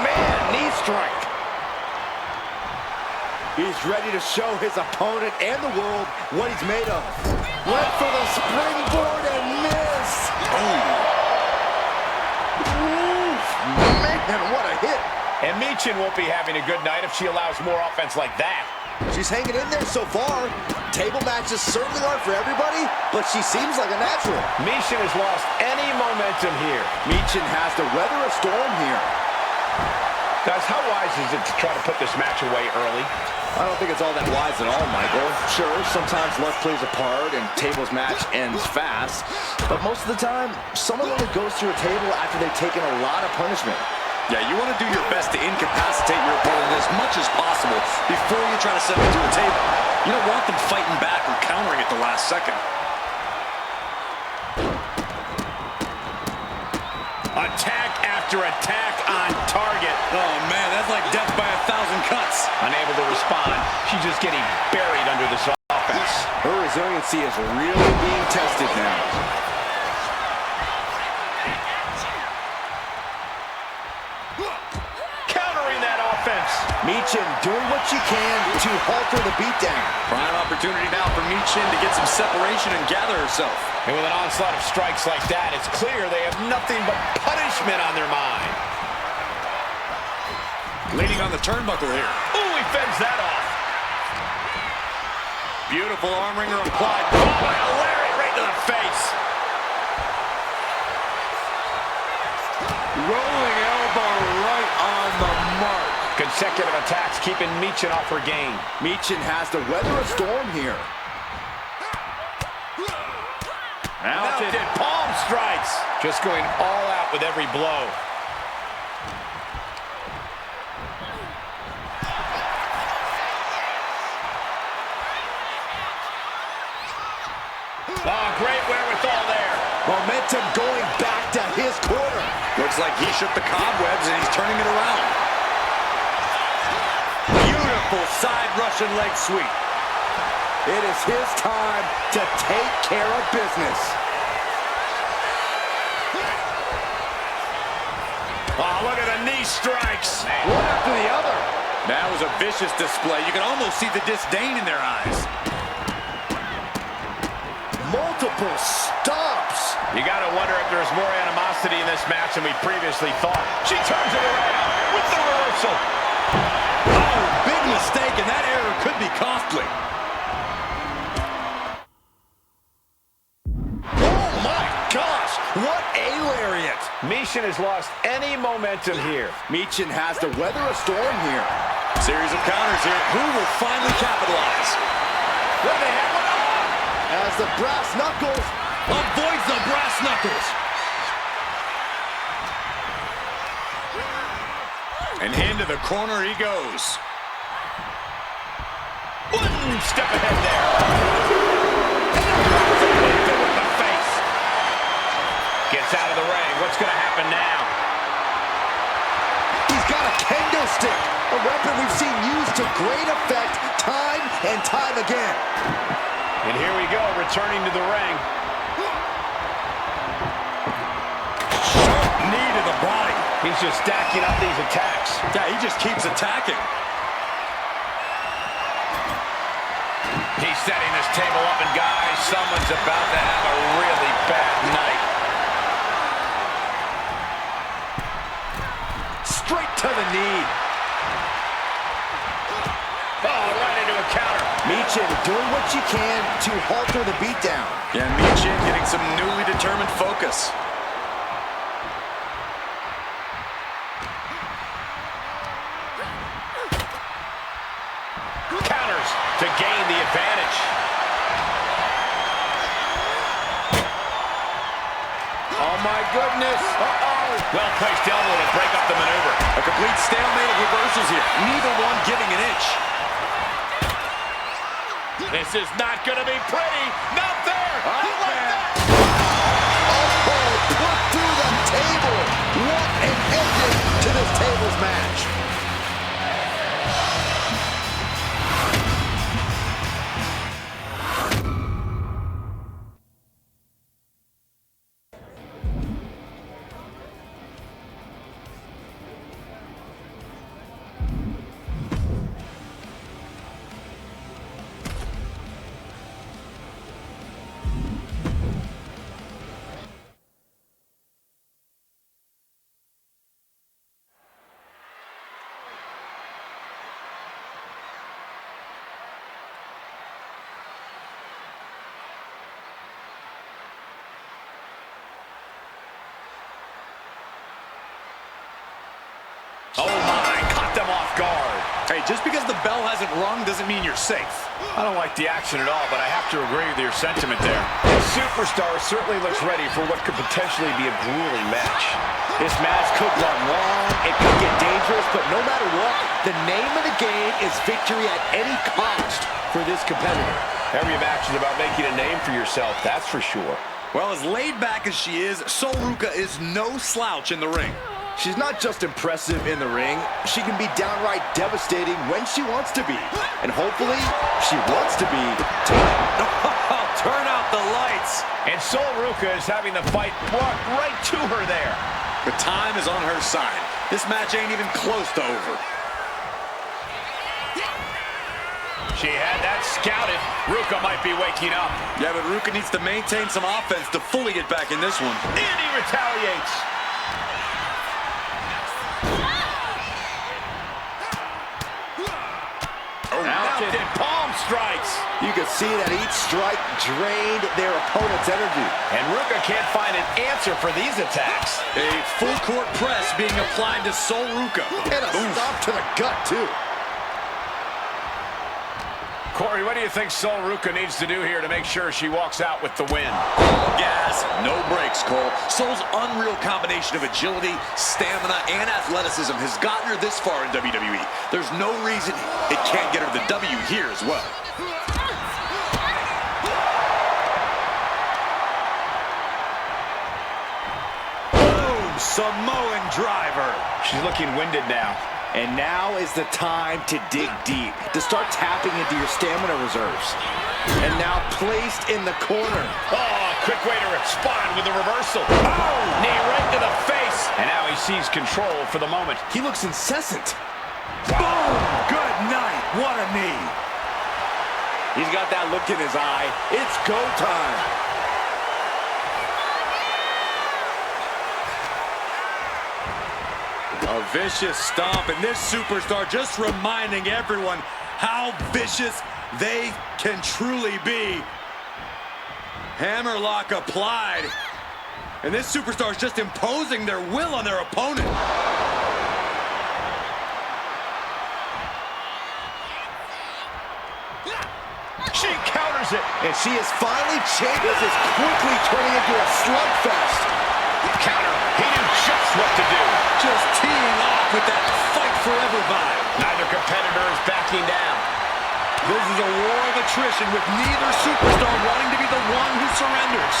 Man, knee strike. He's ready to show his opponent and the world what he's made of. Went for the springboard and missed. Oof, man, what a hit. And Michin won't be having a good night if she allows more offense like that. She's hanging in there so far. Table matches certainly aren't for everybody, but she seems like a natural. Michin has lost any momentum here. Michin has to weather a storm here. Guys, how wise is it to try to put this match away early? I don't think it's all that wise at all, Michael. Sure, sometimes luck plays a part and tables match ends fast, but most of the time, someone only goes through a table after they've taken a lot of punishment. Yeah, you want to do your best to incapacitate your opponent as much as possible before you try to send them to a table. You don't want them fighting back or countering at the last second. Attack after attack on target. Oh, man, that's like death by 1,000 cuts. Unable to respond. She's just getting buried under this offense. Her resiliency is really being tested now. Countering that offense. Michin doing what she can to halter the beatdown. Prime opportunity now for Michin to get some separation and gather herself. And with an onslaught of strikes like that, it's clear they have nothing but punishment on their mind. Leaning on the turnbuckle here. Ooh, he fends that off. Beautiful arm wringer applied. Oh, a lariat right to the face. Rolling elbow right on the mark. Consecutive attacks keeping Michin off her game. Michin has to weather a storm here. Mounted palm strikes. Just going all out with every blow. Oh, great wherewithal there. Momentum going back to his corner. Looks like he shook the cobwebs and he's turning it around. Beautiful side Russian leg sweep. It is his time to take care of business. Oh, look at the knee strikes. One after the other. That was a vicious display. You can almost see the disdain in their eyes. Multiple stops. You got to wonder if there's more animosity in this match than we previously thought. She turns it around with the reversal. Oh, big mistake, and that error could be costly. Oh, my gosh. What a lariat. Michin has lost any momentum here. Michin has to weather a storm here. Series of counters here. Who will finally capitalize? What do they have? As the brass knuckles avoids the brass knuckles. And into the corner he goes. One step ahead there. And then with the face. Gets out of the ring. What's going to happen now? He's got a kendo stick, a weapon we've seen used to great effect time and time again. And here we go, returning to the ring. Sharp knee to the body. He's just stacking up these attacks. Yeah, he just keeps attacking. He's setting this table up, and guys, someone's about to have a really bad night. Straight to the knee. Oh, right into a counter. Michin doing what she can to halter the beatdown. Yeah, Michin getting some newly determined focus. Counters to gain the advantage. Oh my goodness. Well-placed elbow to break up the maneuver. A complete stalemate of reversals here. Neither one giving an inch. This is not going to be pretty. Not there. Oh, Not like man. that. Oh, put through the table. What an ending to this tables match. Hey, just because the bell hasn't rung doesn't mean you're safe. I don't like the action at all, but I have to agree with your sentiment there. The superstar certainly looks ready for what could potentially be a grueling match. This match could run long, it could get dangerous, but no matter what, the name of the game is victory at any cost for this competitor. Every match is about making a name for yourself, that's for sure. Well, as laid back as she is, Sol Ruca is no slouch in the ring. She's not just impressive in the ring, she can be downright devastating when she wants to be. And hopefully, she wants to be tonight. Turn out the lights. And Sol Ruca is having the fight brought right to her there. The time is on her side. This match ain't even close to over. She had that scouted. Ruca might be waking up. Yeah, but Ruca needs to maintain some offense to fully get back in this one. And he retaliates. Mounted palm strikes. You can see that each strike drained their opponent's energy. And Ruca can't find an answer for these attacks. A full court press being applied to Sol Ruca. And a stop to the gut, too. Corey, what do you think Sol Ruca needs to do here to make sure she walks out with the win? All gas, no brakes, Cole. Sol's unreal combination of agility, stamina, and athleticism has gotten her this far in WWE. There's no reason it can't get her the W here as well. Boom! Samoan driver. She's looking winded now. And now is the time to dig deep, to start tapping into your stamina reserves. And now placed in the corner. Oh, quick way to respond with a reversal. Oh, knee right to the face. And now he sees control for the moment. He looks incessant. Wow. Boom! Good night. What a knee. He's got that look in his eye. It's go time. A vicious stomp, and this superstar just reminding everyone how vicious they can truly be. Hammerlock applied, and this superstar is just imposing their will on their opponent. She counters it. And she is finally changed. This is quickly turning into a slugfest. Counter. He knew just what to do. Just teeing off with that fight forever vibe. Neither competitor is backing down. This is a war of attrition with neither superstar wanting to be the one who surrenders.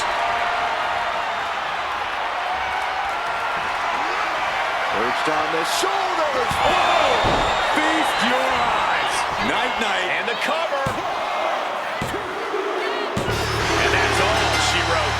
Perched on the shoulders. Oh! Feast your eyes. Night-night. And the cover. And that's all she wrote.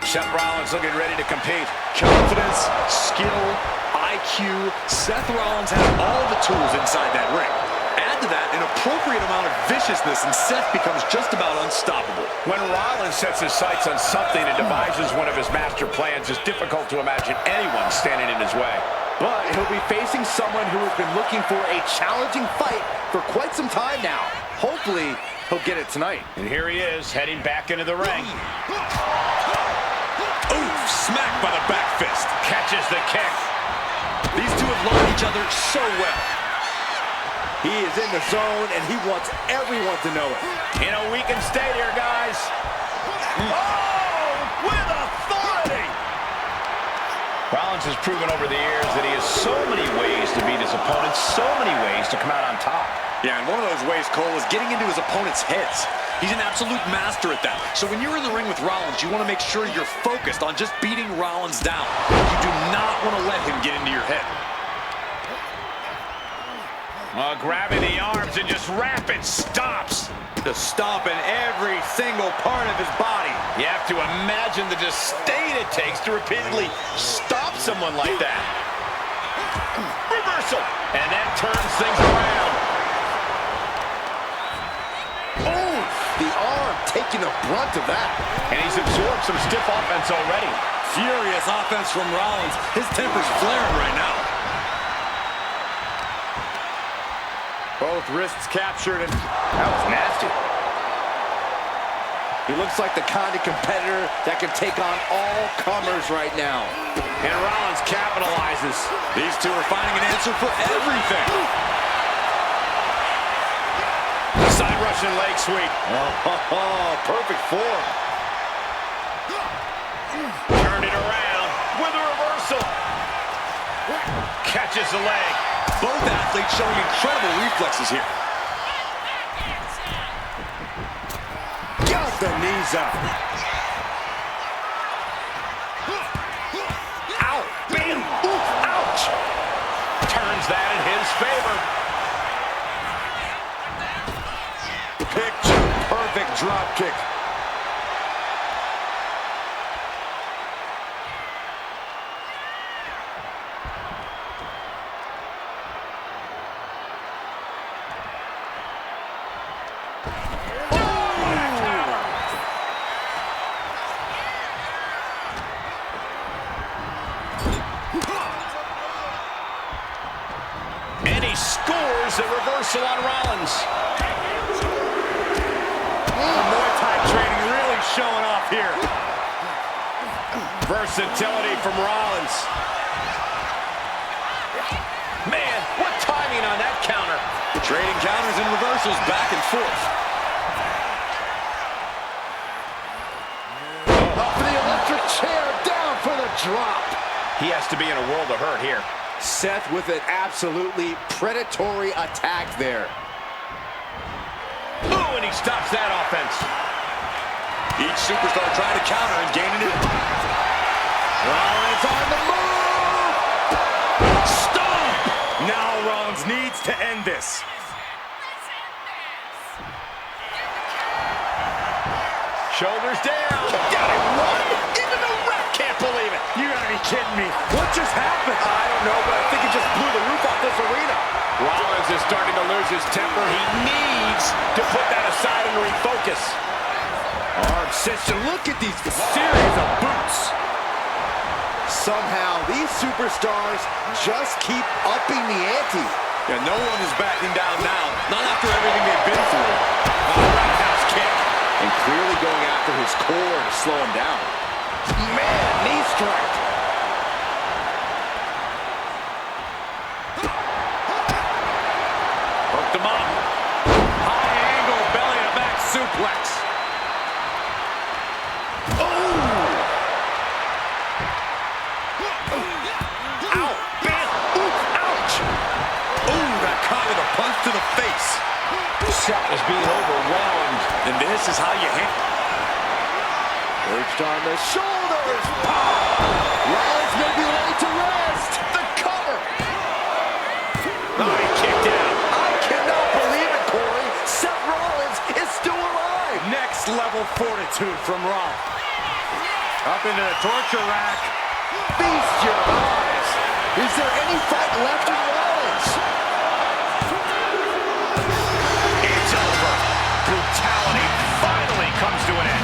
Seth Rollins looking ready to compete. Confidence, skill, IQ. Seth Rollins has all the tools inside that ring. Add to that an appropriate amount of viciousness, and Seth becomes just about unstoppable. When Rollins sets his sights on something and devises one of his master plans, it's difficult to imagine anyone standing in his way. But he'll be facing someone who has been looking for a challenging fight for quite some time now. Hopefully, he'll get it tonight. And here he is, heading back into the ring. Oof, smacked by the back fist. Catches the kick. These two have learned each other so well. He is in the zone, and he wants everyone to know it. In a weakened state here, guys. Oh, with authority. Rollins has proven over the years that he has so many ways to beat his opponents, so many ways to come out on top. Yeah, and one of those ways, Cole, is getting into his opponent's heads. He's an absolute master at that. So when you're in the ring with Rollins, you want to make sure you're focused on just beating Rollins down. You do not want to let him get into your head. Grabbing the arms and just rapid stops. The stomp in every single part of his body. You have to imagine the disdain it takes to repeatedly stop someone like that. Reversal. And that turns things around. Oh, the arm taking the brunt of that. And he's absorbed some stiff offense already. Furious offense from Rollins. His temper's flaring right now. Both wrists captured, and that was nasty. He looks like the kind of competitor that can take on all comers right now. And Rollins capitalizes. These two are finding an answer for everything. Side Russian leg sweep. Perfect form. Turn it around with a reversal. Catches the leg. Both athletes showing incredible reflexes here. Got the knees up. Ow! Bam! Oof! Ouch! Turns that in his favor. Picture perfect drop kick. And he scores a reversal on Rollins. Muay Thai training really showing off here. Versatility from Rollins. Man, what timing on that counter. Trading counters and reversals back and forth. Up for the electric chair, down for the drop. He has to be in a world of hurt here. Seth with an absolutely predatory attack there. Ooh, and he stops that offense. Each superstar trying to counter and gaining it. Rollins on the move! Stomp! Now Rollins needs to end this. Shoulders down. Got it, one. Even the ref can't believe it. You gotta be kidding me. What just happened? I don't know, but I think it just blew the roof off this arena. Rollins is starting to lose his temper. He needs to put that aside and refocus. Arm cinched. Look at these series of boots. Somehow, these superstars just keep upping the ante. Yeah, no one is backing down now. Not after everything they've been through. Roundhouse kick. And clearly going after his core to slow him down. Man, knee strike. Hooked him up. High angle belly to back suplex. Oh! Ow! Bam! Ooh! Ouch! Ooh, that caught with a punch to the face. Seth is being overwhelmed. And this is how you handle. Perched on the shoulders. Rollins may be laid to rest. The cover. Oh, he kicked out. I cannot believe it, Corey. Seth Rollins is still alive. Next level fortitude from Rollins. Up into the torture rack. Feast your eyes. Is there any fight left in Rollins? It's over. Brutality finally comes to an end.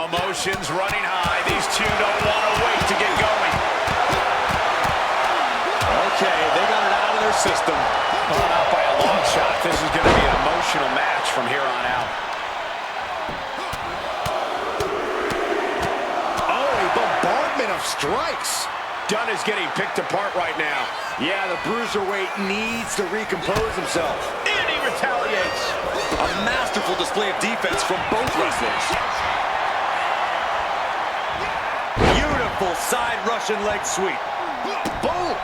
Emotions running high. These two don't want to wait to get going. Okay, they got it out of their system. Well, not by a long shot. This is going to be an emotional match from here on out. Oh, a bombardment of strikes. Dunn is getting picked apart right now. Yeah, the bruiserweight needs to recompose himself. And he retaliates. A masterful display of defense from both wrestlers. Beautiful side Russian leg sweep. Boom!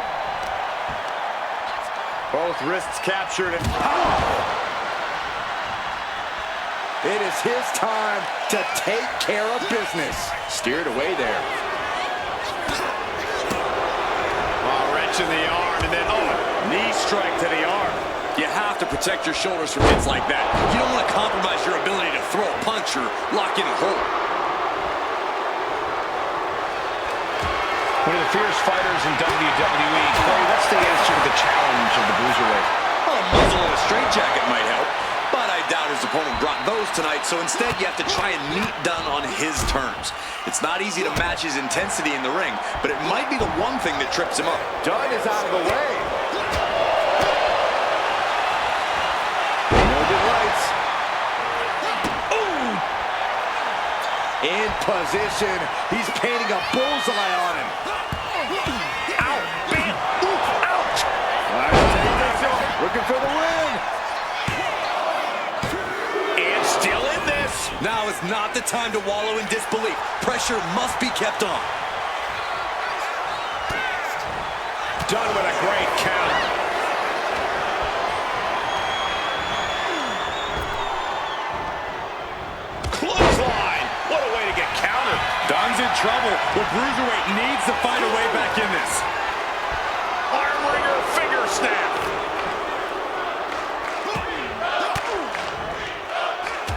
Both wrists captured and It is his time to take care of business. steered away there. Oh, wrench in the arm, and then, Knee strike to the arm. You have to protect your shoulders from hits like that. You don't want to compromise your ability to throw a punch or lock in a hold. one of the fierce fighters in WWE. Corey, what's the answer to the challenge of the bruiserweight? Well, a muzzle and a straitjacket might help, but I doubt his opponent brought those tonight, so instead you have to try and meet Dunn on his terms. It's not easy to match his intensity in the ring, but it might be the one thing that trips him up. Dunn is out of the way. Northern Lights. Ooh! In position. He's painting a bullseye on him. Ow! Man! Ooh! Ouch! Looking for the win. And still in this. Now is not the time to wallow in disbelief. Pressure must be kept on. Done with a great count. Clothesline! What a way to get countered. Dunn's in trouble. The bruiserweight needs to find a way back in this. Arm wringer finger snap.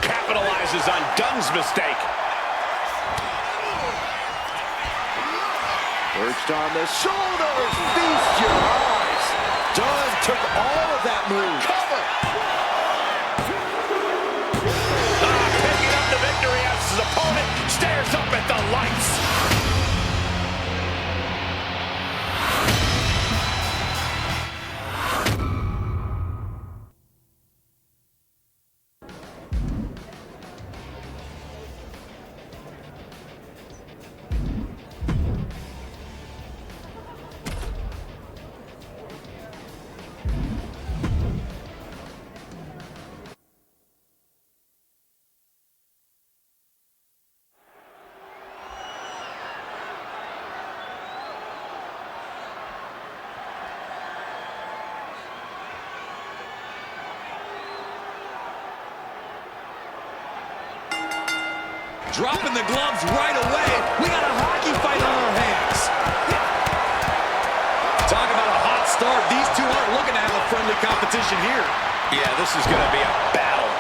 Capitalizes on Dunn's mistake. Perched on the shoulders. Feast your eyes. Dunn took all of that move. Cover. Picking up the victory as his opponent stares up at the lights. Dropping the gloves right away. We got a hockey fight on our hands. Talk about a hot start. These two aren't looking to have a friendly competition here. Yeah, this is going to be a battle.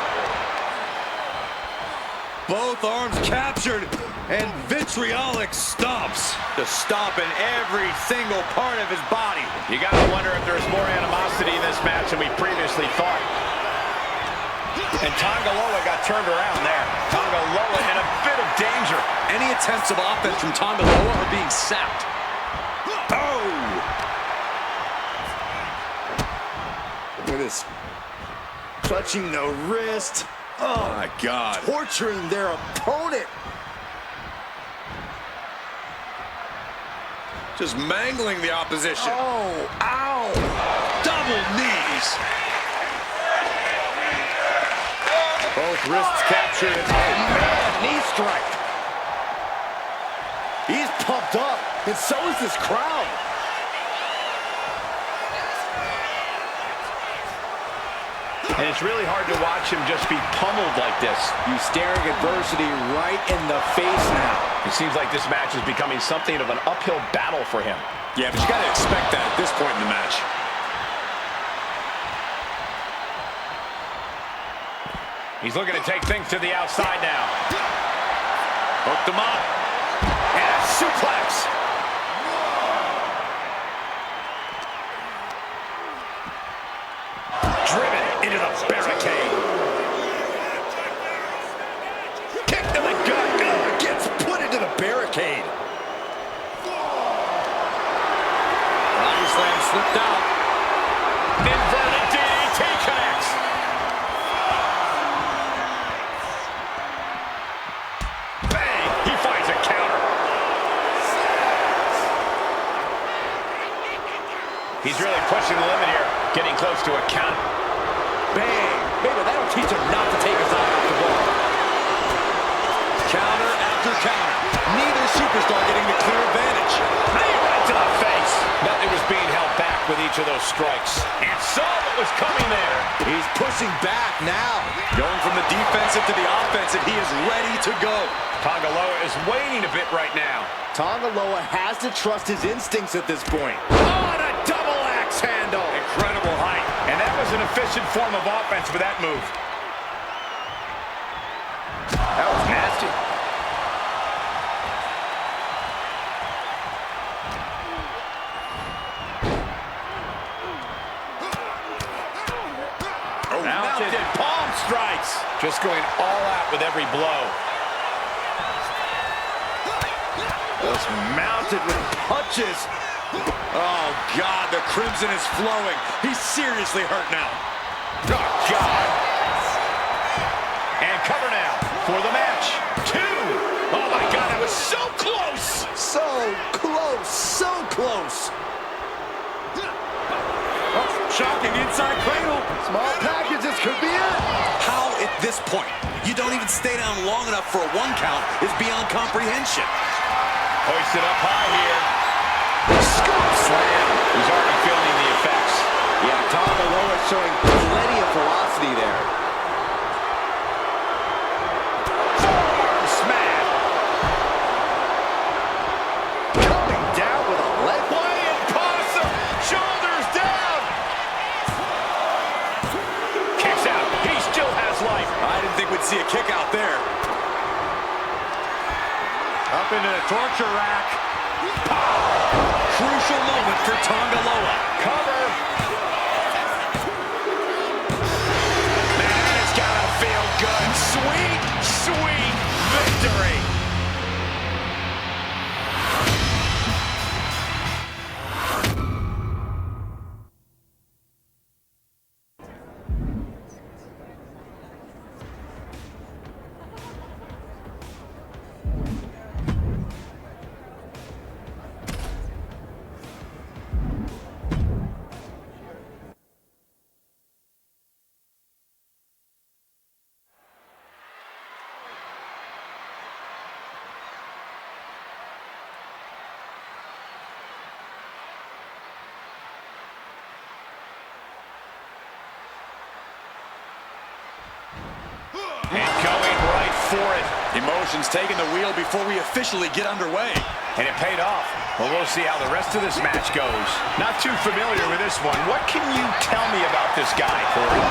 Both arms captured, and vitriolic stomps. The stomp in every single part of his body. You got to wonder if there's more animosity in this match than we previously thought. And Tongaloa got turned around there. Tongaloa in a bit of danger. Any attempts of offense from Tongaloa are being sapped. Oh! Look at this. Clutching the wrist. Oh, my God. Torturing their opponent. Just mangling the opposition. Oh, ow. Double knees. Both wrists captured. Oh, man, knee strike. He's pumped up, and so is this crowd. And it's really hard to watch him just be pummeled like this. He's staring adversity right in the face now. It seems like this match is becoming something of an uphill battle for him. Yeah, but you got to expect that at this point in the match. He's looking to take things to the outside now. Hooked him up. And a suplex. Driven into the barricade. Kick to the gut. Gets slipped out. Inverted DDT connects. Bang! He finds a counter. He's really pushing the limit here, getting close to a count. Bang! Maybe that'll teach him not to take his eye off the ball. Counter after counter. Neither superstar getting the clear advantage. Knee right to the face. Nothing was being held back with each of those strikes. And saw what was coming there. He's pushing back now. Going from the defensive to the offensive, he is ready to go. Tongaloa is waiting a bit right now. Tongaloa has to trust his instincts at this point. Oh, and a double axe handle. Incredible height. And that was an efficient form of offense for that move. That was nasty. Mounted palm strikes. Just going all out with every blow. Just mounted with punches. Oh, God, the crimson is flowing. He's seriously hurt now. Oh, God. And cover now for the match. 2. Oh, my God, that was so close. So close, so close. Oh, shocking inside cradle. Small packages could be it. How at this point you don't even stay down long enough for a 1 count is beyond comprehension. Hoisted up high here. Scoop slam. He's already feeling the effects. Yeah, Tongaloa showing plenty of velocity there. Forearm smash. Coming down with a leg. Flying possum. Shoulders down. Kicks out. He still has life. I didn't think we'd see a kick out there. Up into the torture rack. Crucial moment for Tongaloa. Cover. Man, it's gotta feel good. Sweet, sweet victory. And going right for it. Emotions taking the wheel before we officially get underway. And it paid off. Well, we'll see how the rest of this match goes. Not too familiar with this one. What can you tell me about this guy, Corey?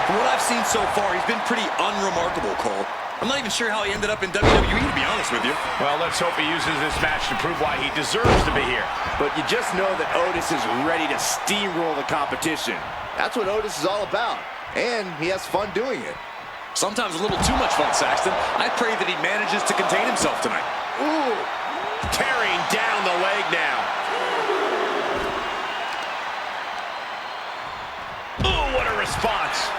From what I've seen so far, he's been pretty unremarkable, Cole. I'm not even sure how he ended up in WWE, to be honest with you. Well, let's hope he uses this match to prove why he deserves to be here. But you just know that Otis is ready to steamroll the competition. That's what Otis is all about. And he has fun doing it. Sometimes a little too much fun, Saxton. I pray that he manages to contain himself tonight. Ooh, tearing down the leg now. Ooh, what a response.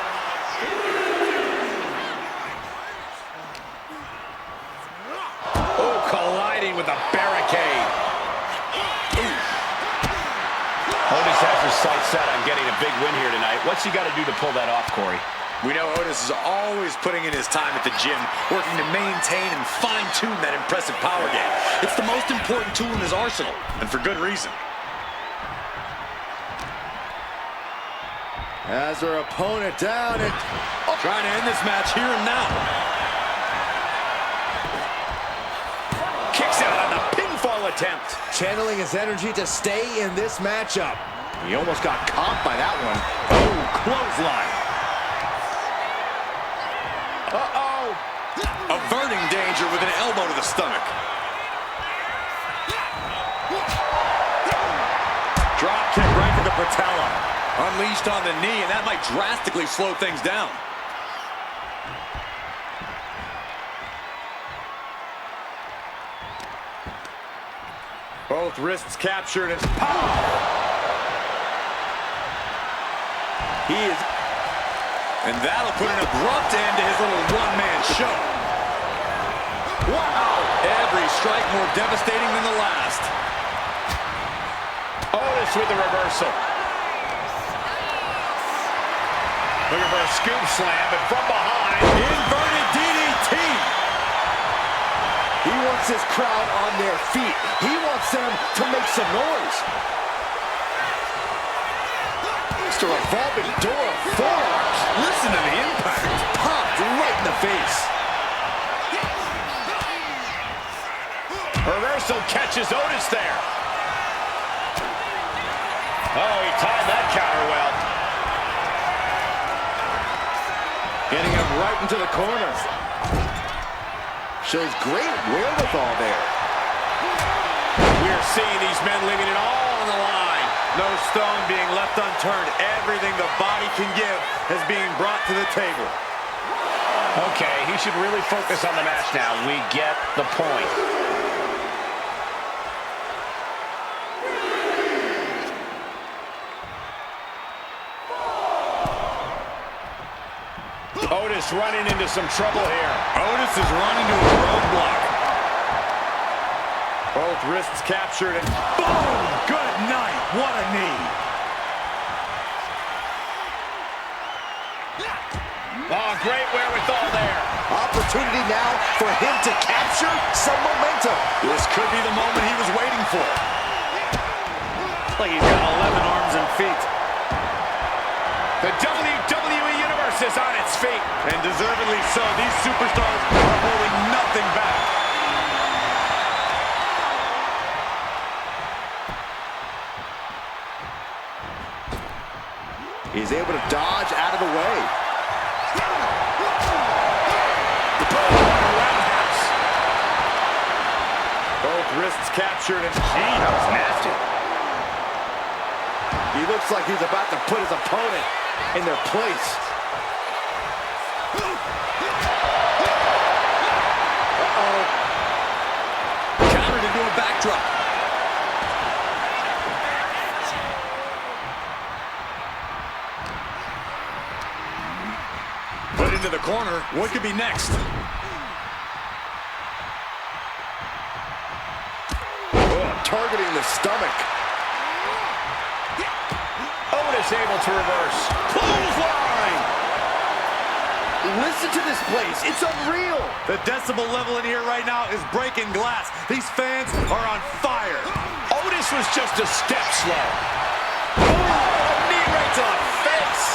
Oh, colliding with a barricade. Otis has his sights set on getting a big win here tonight. What's he got to do to pull that off, Corey? We know Otis is always putting in his time at the gym, working to maintain and fine-tune that impressive power game. It's the most important tool in his arsenal, and for good reason. Has her opponent down and Trying to end this match here and now. Kicks out on the pinfall attempt. channeling his energy to stay in this matchup. He almost got caught by that one. Oh, clothesline. Uh-oh. Averting danger with an elbow to the stomach. Drop kick right to the patella. Unleashed on the knee, and that might drastically slow things down. Both wrists captured and pow! He is... And that'll put an abrupt end to his little one-man show. Wow! Every strike more devastating than the last. Otis with the reversal. Looking for a scoop slam, but from behind. Inverted DDT. He wants his crowd on their feet. He wants them to make some noise. Just a revolving door of forearms. Listen to the impact. Popped right in the face. Reversal catches Otis there. Oh, he timed that counter well. Getting him right into the corner. Shows great wherewithal there. We're seeing these men leaving it all on the line. No stone being left unturned. Everything the body can give is being brought to the table. Okay, he should really focus on the match now. We get the point. Otis running into some trouble here. Otis is running to a roadblock. Both wrists captured and boom! Good night. What a knee. Oh, great wherewithal there. Opportunity now for him to capture some momentum. This could be the moment he was waiting for. Like he's got 11 arms and feet. The WWE Universe is on its feet. And deservedly so. These superstars are holding nothing back. He's able to dodge out of the way. Roundhouse. Both wrists captured and That was nasty. He looks like he's about to put his opponent in their place. Uh-oh. countered into a backdrop. Put into the corner. What could be next? Oh, targeting the stomach. Otis able to reverse. Clothesline! Listen to this place. It's unreal. The decibel level in here right now is breaking glass. These fans are on fire. Otis was just a step slow. Oh, knee right to the face.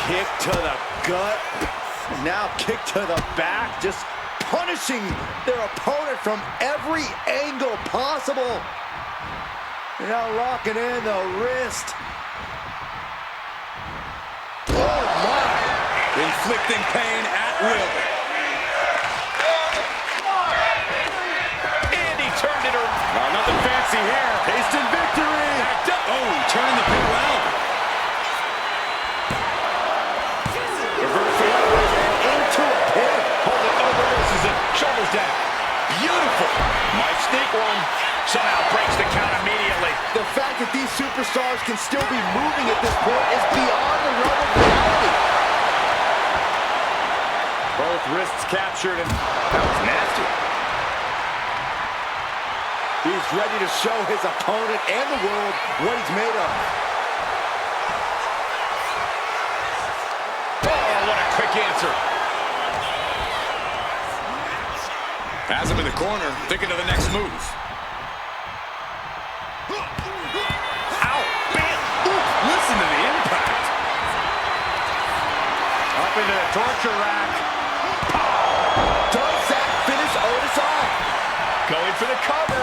Kick to the gut. Now kick to the back. Just punishing their opponent from every angle possible. Now locking in the wrist. Oh my! Inflicting pain at will. And he turned it around. Oh, nothing fancy here. Instant victory. Oh, turning the pin around. Reversal and into a pin. Holding reverses it. Shoulders down. Beautiful. Might sneak one. Somehow breaks the count immediately. The fact that these superstars can still be moving at this point is beyond the realm of reality. Both wrists captured and That was nasty. He's ready to show his opponent and the world what he's made of. Oh, what a quick answer. has him in the corner, thinking of the next move. Ow! Bam! Ooh, listen to the impact. Up into the torture rack. Does that finish Otis off? Going for the cover.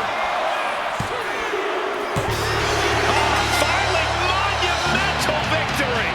Finally, monumental victory.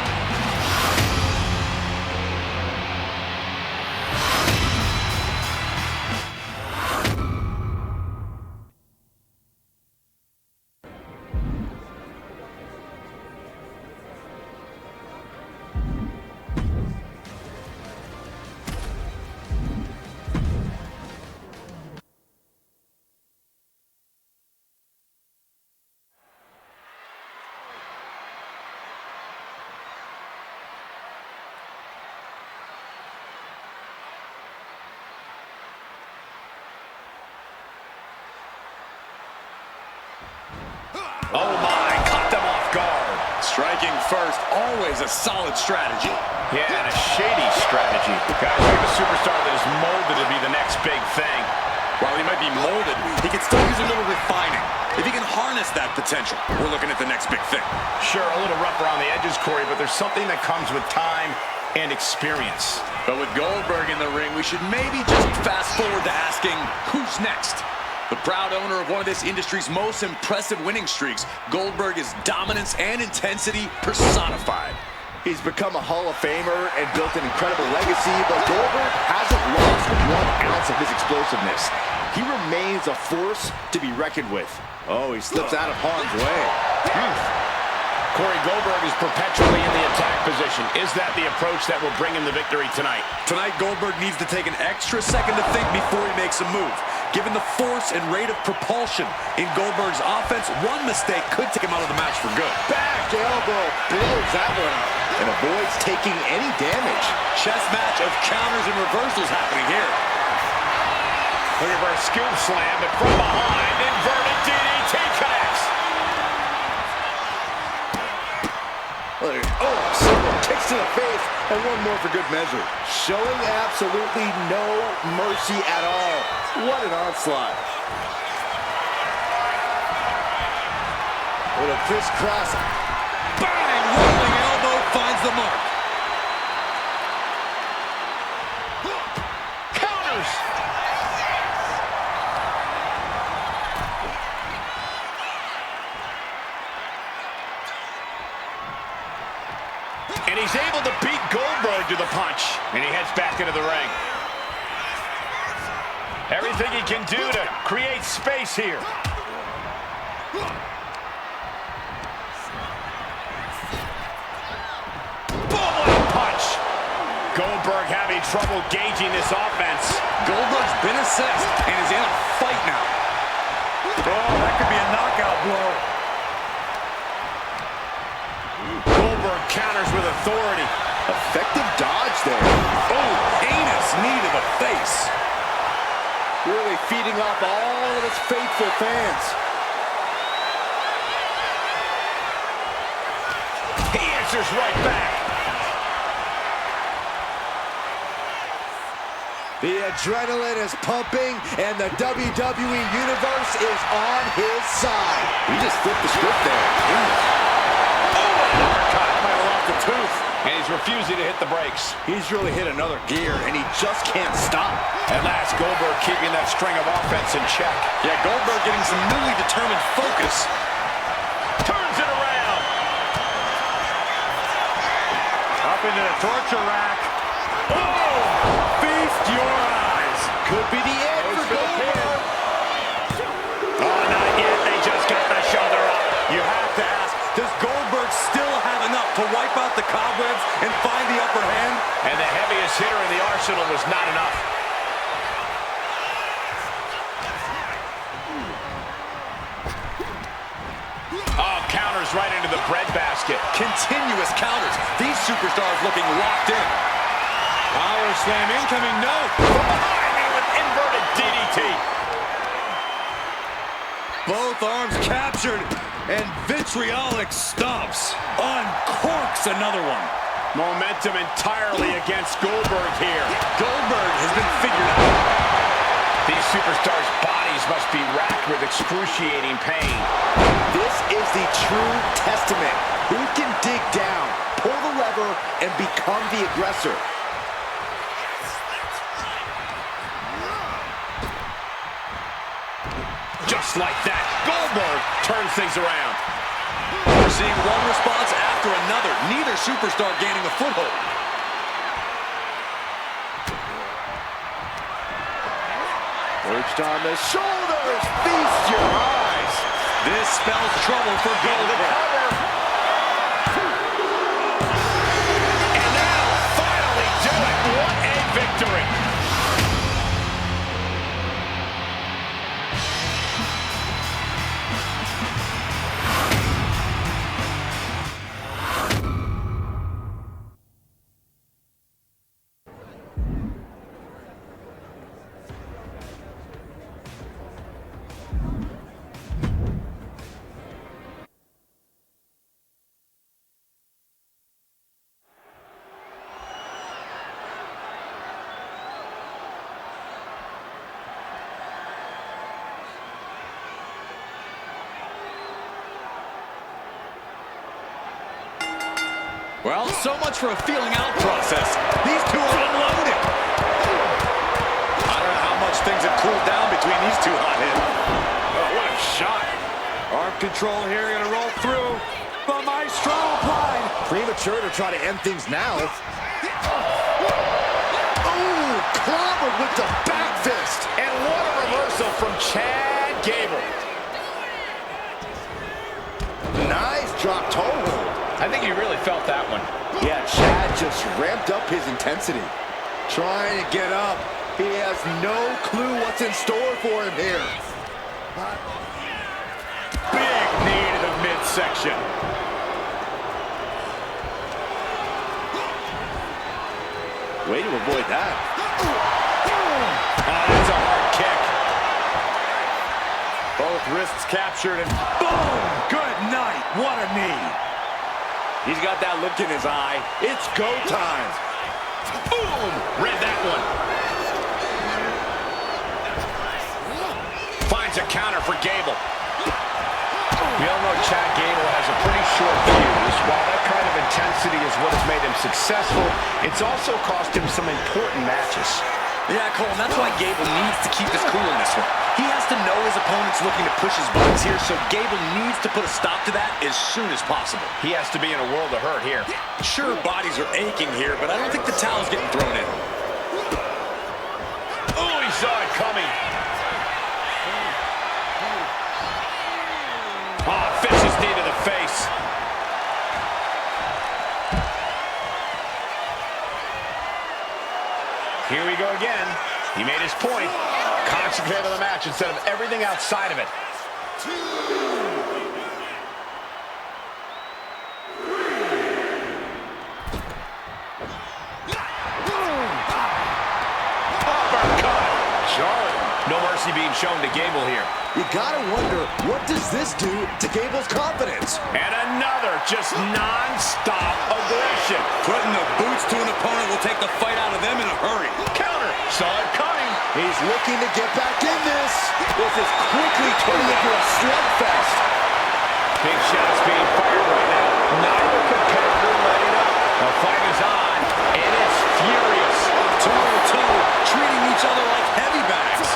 Oh my, caught them off guard. Striking first, always a solid strategy. Yeah, and a shady strategy. Guys, we have a superstar that is molded to be the next big thing. While he might be molded, he can still use a little refining. If he can harness that potential, we're looking at the next big thing. Sure, a little rough around the edges, Corey, but there's something that comes with time and experience. But with Goldberg in the ring, we should maybe just fast forward to asking, who's next? The proud owner of one of this industry's most impressive winning streaks, Goldberg is dominance and intensity personified. He's become a Hall of Famer and built an incredible legacy, but Goldberg hasn't lost 1 ounce of his explosiveness. He remains a force to be reckoned with. Oh, he slips out of harm's way. Corey, Goldberg is perpetually in the attack position. Is that the approach that will bring him the victory tonight? Tonight, Goldberg needs to take an extra second to think before he makes a move. Given the force and rate of propulsion in Goldberg's offense, one mistake could take him out of the match for good. Back elbow blows that one out and avoids taking any damage. Chess match of counters and reversals happening here. Looking for a scoop slam, but from behind, inverted DDT connects. Oh, several kicks to the face, and one more for good measure. Showing absolutely no mercy at all. What an onslaught. With a crisscross. Bang! Rolling elbow finds the mark. Counters! And he's able to beat Goldberg to the punch. And he heads back into the ring. Everything he can do to create space here. Boom, what a punch. Goldberg having trouble gauging this offense. Goldberg's been assessed and is in a fight now. Oh, that could be a knockout blow. Goldberg counters with authority. Effective dodge there. Oh, heinous knee to the face. Really feeding off all of his faithful fans. He answers right back. The adrenaline is pumping, and the WWE Universe is on his side. He just flipped the script there. Might have lost a tooth. And he's refusing to hit the brakes. He's really hit another gear, and he just can't stop. At last, Goldberg keeping that string of offense in check. Yeah, Goldberg getting some newly determined focus. Turns it around. Up into the torture rack. Oh! Feast your eyes. Could be the end for Goldberg. Oh, not yet. They just got the shoulder up. You have to ask, does Goldberg still have enough to wipe out the cobwebs and find the upper hand? And the heaviest hitter in the arsenal was not enough. Oh, counters right into the breadbasket. Continuous counters. These superstars looking locked in. Power slam incoming, no. From behind me with inverted DDT. Both arms captured, and vitriolic stomps. Uncorks another one. Momentum entirely against Goldberg here. Goldberg has been figured out. These superstars' bodies must be racked with excruciating pain. This is the true testament. Who can dig down, pull the lever, and become the aggressor? Just like that, Goldberg turns things around. We're seeing one response after another. Neither superstar gaining a foothold. Perched on the shoulders, feast your eyes. This spells trouble for Goldberg. And now, finally do it. What a victory. Well, so much for a feeling out process. These two are unloaded. I don't know how much things have cooled down between these two hotheads. Oh, what a shot. Arm control here, gonna roll through. The maestro applied. Premature to try to end things now. Ooh, clobbered with the back fist. And what a reversal from Chad Gable. Nice drop toe hold. I think he really felt that one. Yeah, Chad just ramped up his intensity. Trying to get up. He has no clue what's in store for him here. Big knee to the midsection. Way to avoid that. That's a hard kick. Both wrists captured and boom! Good night. What a knee. He's got that look in his eye. It's go time. Boom! Read that one. Finds a counter for Gable. We all know Chad Gable has a pretty short fuse. While that kind of intensity is what has made him successful, it's also cost him some important matches. Yeah, Cole, and that's why Gable needs to keep his cool in this one. He has to know his opponent's looking to push his buttons here, so Gable needs to put a stop to that as soon as possible. He has to be in a world of hurt here. Sure, bodies are aching here, but I don't think the towel's getting thrown in. Oh, he saw it coming. Oh, vicious knee to the face. Here we go again. He made his point. Concentrate on the match instead of everything outside of it. Uppercut. Charlotte. No mercy being shown to Gable here. You gotta wonder, what does this do to Gable's confidence? And another just non-stop aggression. Putting the boots to an opponent will take the fight out of them in a hurry. Counter. Saw it coming. He's looking to get back in this. This is quickly turning into a slugfest. Big shots being fired right now. Neither competitor letting up. The fight is on, and it's furious. Toe-to-toe, treating each other like heavy bags.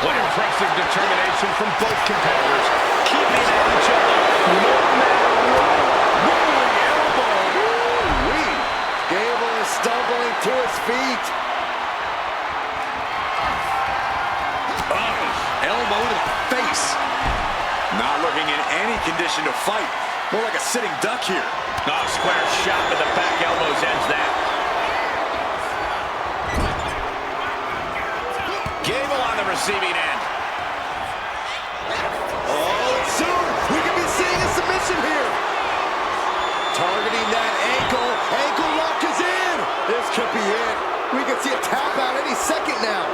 What impressive determination from both competitors. Keeping at each other no matter what. Rolling elbow. Woo-wee. Gable is stumbling to his feet. Elbow to the face. Not looking in any condition to fight. More like a sitting duck here. Oh, square shot to the back elbows ends that. Gable on the receiving end. Oh, and soon we could be seeing a submission here. Targeting that ankle. Ankle lock is in. This could be it. We could see a tap out any second now.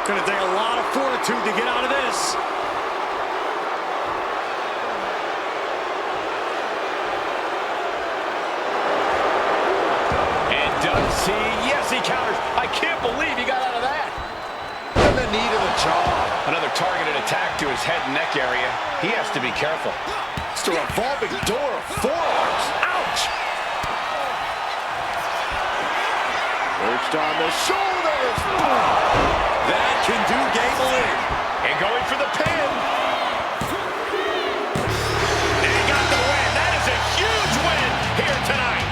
Gonna take a lot of fortitude to get out of this. And does he? Yes, he counters. I can't believe he got out of that. And the knee to the jaw. Another targeted attack to his head and neck area. He has to be careful. It's a revolving door of forearms. Ouch! Perched on the shoulders. That can do Gable in. And going for the pin. And he got the win. That is a huge win here tonight.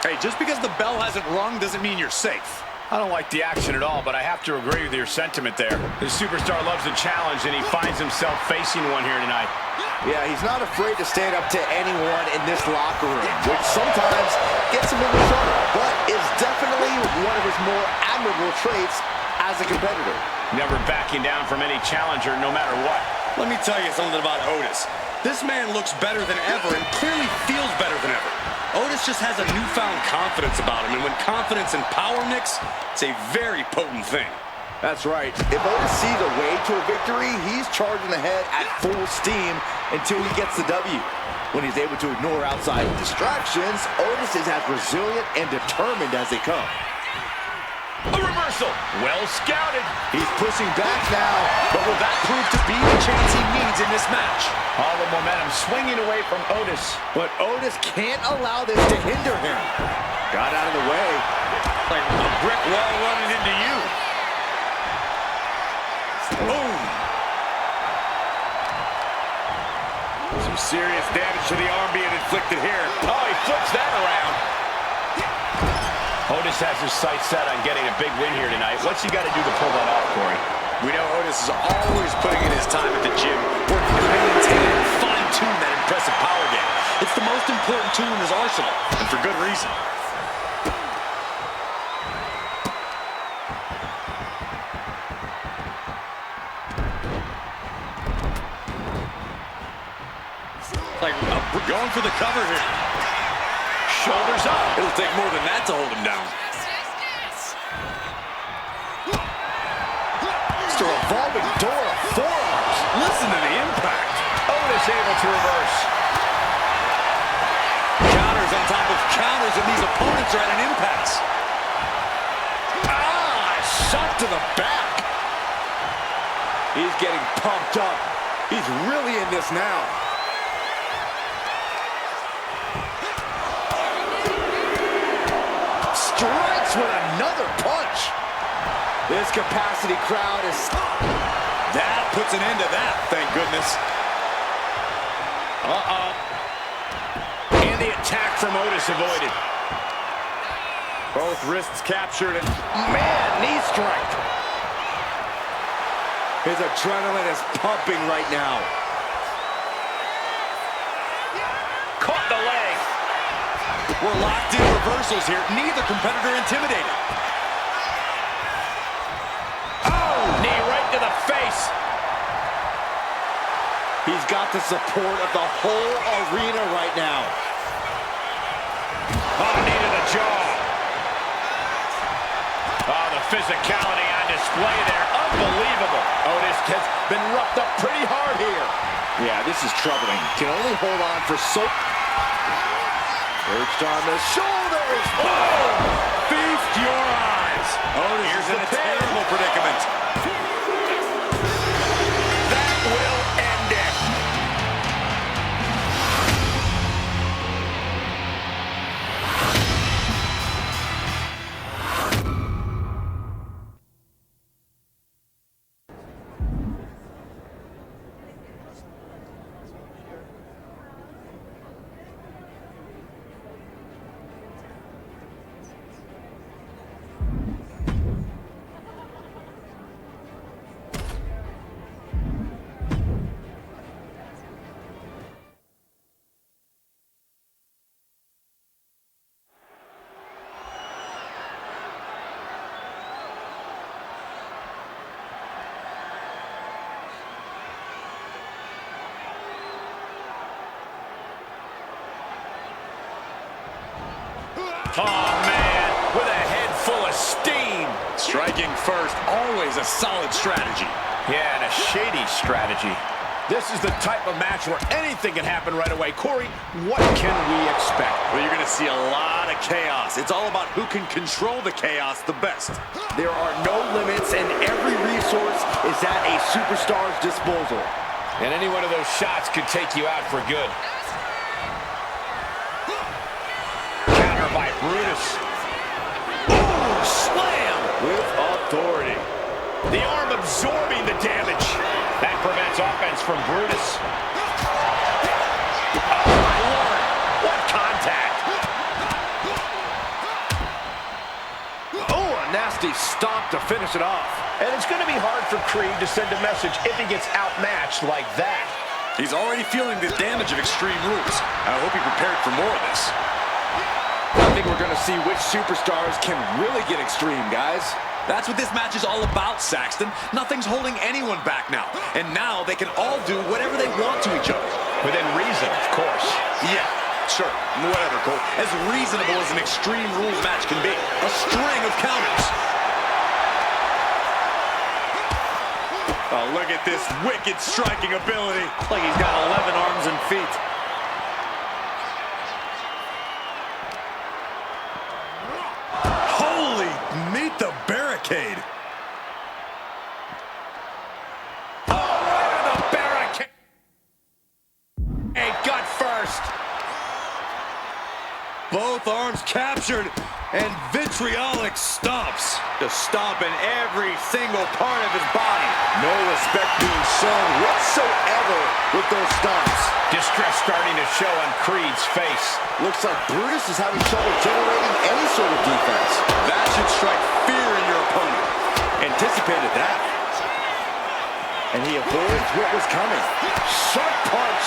Hey, just because the bell hasn't rung doesn't mean you're safe. I don't like the action at all, but I have to agree with your sentiment there. The superstar loves a challenge, and he finds himself facing one here tonight. Yeah, he's not afraid to stand up to anyone in this locker room, which sometimes gets him into trouble, but is definitely one of his more admirable traits as a competitor. Never backing down from any challenger, no matter what. Let me tell you something about Otis. This man looks better than ever and clearly feels better than ever. Otis just has a newfound confidence about him, and when confidence and power mix, it's a very potent thing. That's right. If Otis sees a way to a victory, he's charging ahead at full steam until he gets the W. When he's able to ignore outside distractions, Otis is as resilient and determined as they come. A reversal. Well scouted. He's pushing back now, But will that prove to be the chance he needs in this match? All the momentum swinging away from Otis. but Otis can't allow this to hinder him. Got out of the way. Like a brick wall running into you. Boom. Some serious damage to the arm being inflicted here. Oh, he flips that around. Otis has his sights set on getting a big win here tonight. What's he got to do to pull that off, Corey? We know Otis is always putting in his time at the gym, working to maintain and fine-tune that impressive power game. It's the most important tool in his arsenal, and for good reason. Like, going for the cover here. Shoulders up. It'll take more than that to hold him down. It's a revolving door of forearms. Listen to the impact. Otis able to reverse. Counters on top of counters, and these opponents are at an impasse. Shot to the back. He's getting pumped up. He's really in this now. Strikes with another punch. This capacity crowd is... That puts an end to that, thank goodness. And the attack from Otis avoided. Both wrists captured, and Man, knee strike. His adrenaline is pumping right now. Caught the leg. we're locked in reversals here. Neither competitor intimidated. Oh, knee right to the face. He's got the support of the whole arena right now. Oh, knee to the jaw. Oh, the physicality on display there. Unbelievable. Otis has been roughed up pretty hard here. Yeah, this is troubling. Can only hold on for so... Perched on the shoulders. Oh! Feast your eyes. Otis is in a terrible predicament. That will end it. Oh, man, with a head full of steam. Striking first, always a solid strategy. Yeah, and a shady strategy. This is the type of match where anything can happen right away. Corey, what can we expect? Well, you're going to see a lot of chaos. It's all about who can control the chaos the best. There are no limits, and every resource is at a superstar's disposal. And any one of those shots could take you out for good. Counter by Brutus. Ooh, slam! With authority. The arm absorbing the damage. That prevents offense from Brutus. Oh, my Lord. What contact. nasty stomp to finish it off. And it's going to be hard for Creed to send a message if he gets outmatched like that. He's already feeling the damage of Extreme Rules. I hope he prepared for more of this. I think we're going to see which superstars can really get extreme, guys. That's what this match is all about, Saxton. Nothing's holding anyone back now. And now they can all do whatever they want to each other. Within reason, of course. Yeah, sure. Whatever, Cole. As reasonable as an Extreme Rules match can be. A string of counters. Oh, look at this wicked striking ability. Like he's got 11 arms and feet. Holy, meet the barricade. Oh, right on the barricade. Hey, gut first. Both arms captured, and vitriolic stomps. Just stomping every single part of his body. No respect being shown whatsoever with those stomps. Distress starting to show on Creed's face. Looks like Brutus is having trouble generating any sort of defense. That should strike fear in your opponent. Anticipated that. And he avoids what was coming. Sharp punch.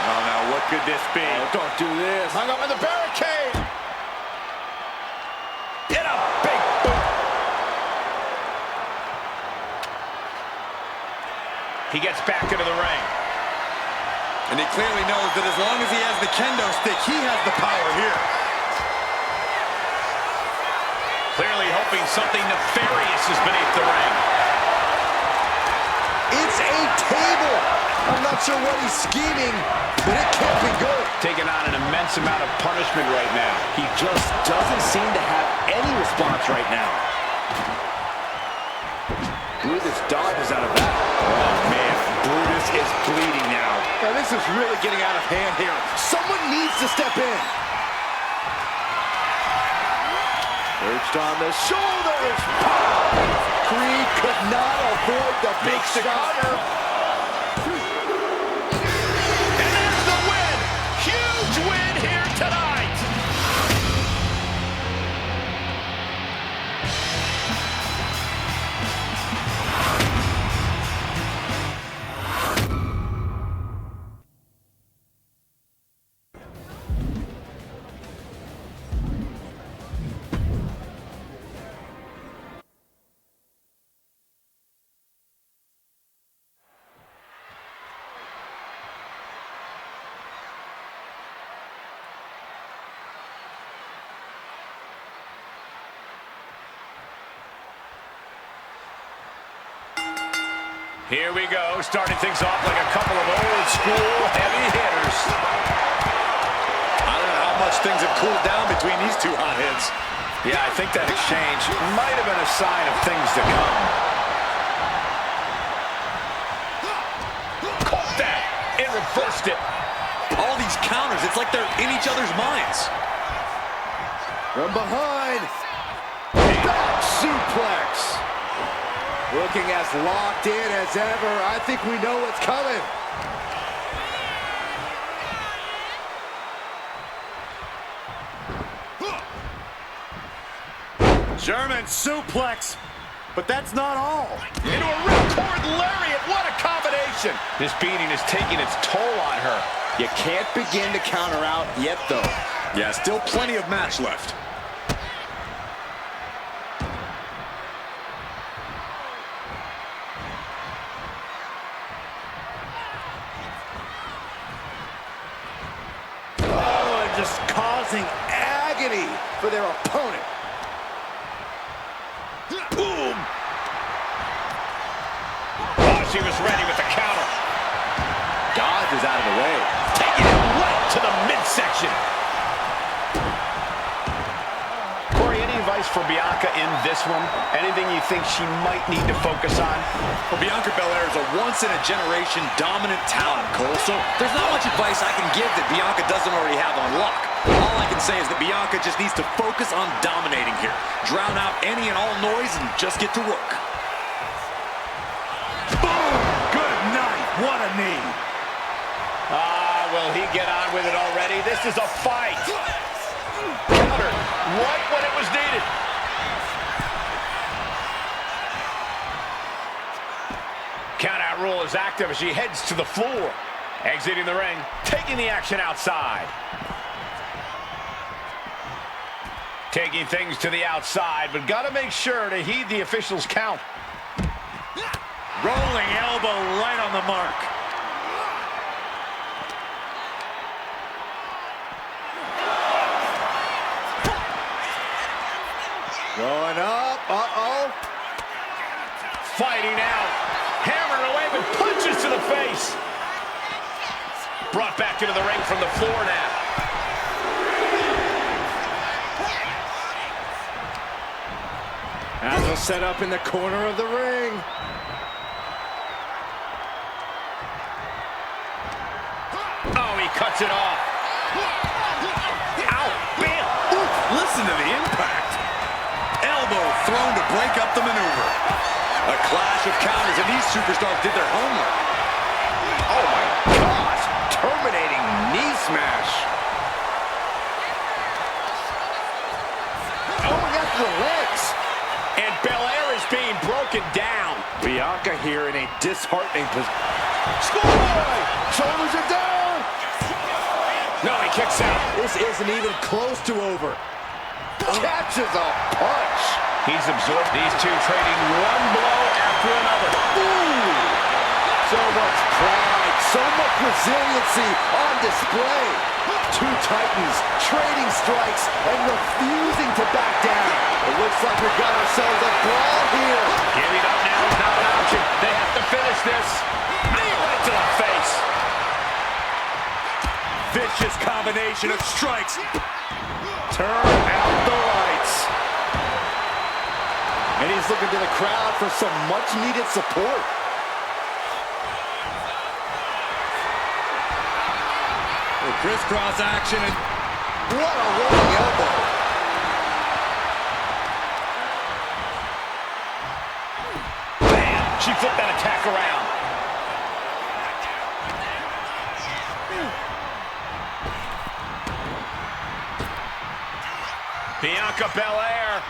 Oh, now what could this be? Oh, don't do this. Hung up in the barricade. Get a big boot. He gets back into the ring. And he clearly knows that as long as he has the kendo stick, he has the power here. Clearly hoping something nefarious is beneath the ring. It's a table. I'm not sure what he's scheming, but it can't be good. Taking on an immense amount of punishment right now. He just doesn't seem to have any response right now. Brutus dodges out of that. Oh, man, Brutus is bleeding now. Now, this is really getting out of hand here. Someone needs to step in. Perched on the shoulders. Creed could not avoid the big shot. And there's the win. Huge win here tonight. Here we go, starting things off like a couple of old school heavy hitters. I don't know how much things have cooled down between these two hotheads. Yeah, I think that exchange might have been a sign of things to come. Caught that and reversed it. All these counters, it's like they're in each other's minds. From behind. Back suplex. Looking as locked in as ever. I think we know what's coming. German suplex, but that's not all. Into a ripcord lariat, what a combination. This beating is taking its toll on her. You can't begin to counter out yet, though. Yeah, still plenty of match left. Just causing agony for their opponent. Boom! Oh, she was ready with the counter. Dodges out of the way. Taking it right to the midsection. Corey, any advice for Bianca in this one? Anything you think she might need to focus on? Well, Bianca Belair is a once-in-a-generation dominant talent, Cole, so there's not much advice I can give that Bianca doesn't already have on lock. All I can say is that Bianca just needs to focus on dominating here. Drown out any and all noise and just get to work. Boom! Good night. What a knee. Will he get on with it already? This is a fight. Counter right when it was needed. Count-out rule is active as she heads to the floor. Exiting the ring, taking the action outside. Taking things to the outside, but got to make sure to heed the official's count. Rolling elbow right on the mark. Going up. Uh-oh. Fighting out. Hammering away with punches to the face. Brought back into the ring from the floor now. As a set up in the corner of the ring. Oh, he cuts it off. Ow, bam. Ooh, listen to the impact. Elbow thrown to break up the maneuver. A clash of counters, and these superstars did their homework. Oh, my gosh. Terminating knee smash. Going after the legs. And Belair is being broken down. Bianca here in a disheartening position. Schoolboy! Shoulders are down. No, he kicks out. This isn't even close to over. Catches a punch. He's absorbed these two, trading one blow after another. Ooh. So much pride, so much resiliency on display. Two titans trading strikes and refusing to back down. It looks like we've got ourselves a brawl here. Giving up now is not an option. They have to finish this. Knee right to the face. Vicious combination of strikes. Turn out the lights. And he's looking to the crowd for some much-needed support. The crisscross action. And what a rolling elbow. Bam! She flipped that attack around. Bianca Belair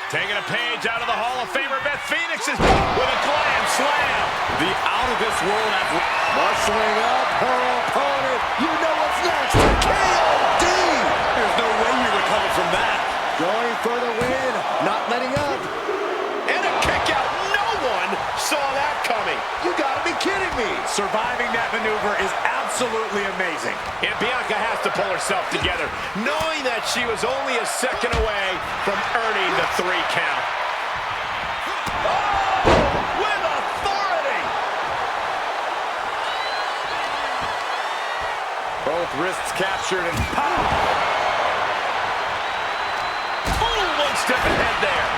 taking a page out of the Hall of Famer Beth Phoenix's with a glam slam. the out-of-this-world athlete. Muscling up her opponent. You know what's next. KOD. There's no way you recover from that. Going for the win. Not letting up. And a kick out. No one saw that coming. You gotta be kidding me. Surviving that maneuver is absolutely amazing. And Bianca has to pull herself together, knowing that she was only a second away from earning the 3 count. Oh, with authority! Both wrists captured and pow! Ooh, 1 step ahead there.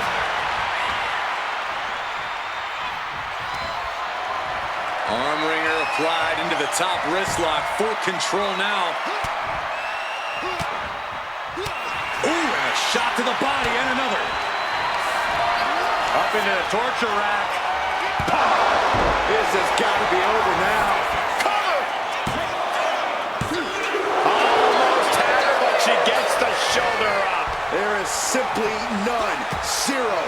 Arm wringer applied into the top wrist lock. Full control now. Ooh, and a shot to the body and another. Up into the torture rack. This has got to be over now. Cover! Almost had her, but she gets the shoulder up. There is simply none, zero,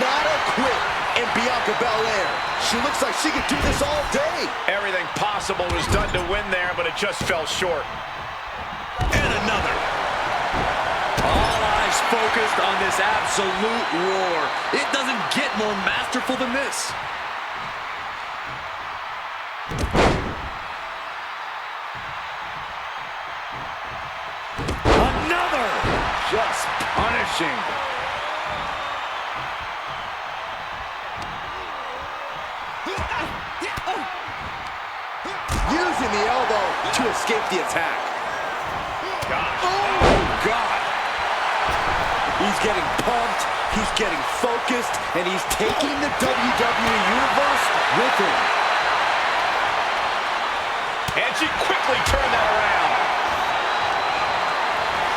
not a quit in Bianca Belair. She looks like she could do this all day. Everything possible was done to win there, but it just fell short. And another. All eyes focused on this absolute war. It doesn't get more masterful than this. Another. Just punishing. Using the elbow to escape the attack. Gosh. Oh, God. He's getting pumped, he's getting focused, and he's taking the WWE Universe with him. And she quickly turned that around.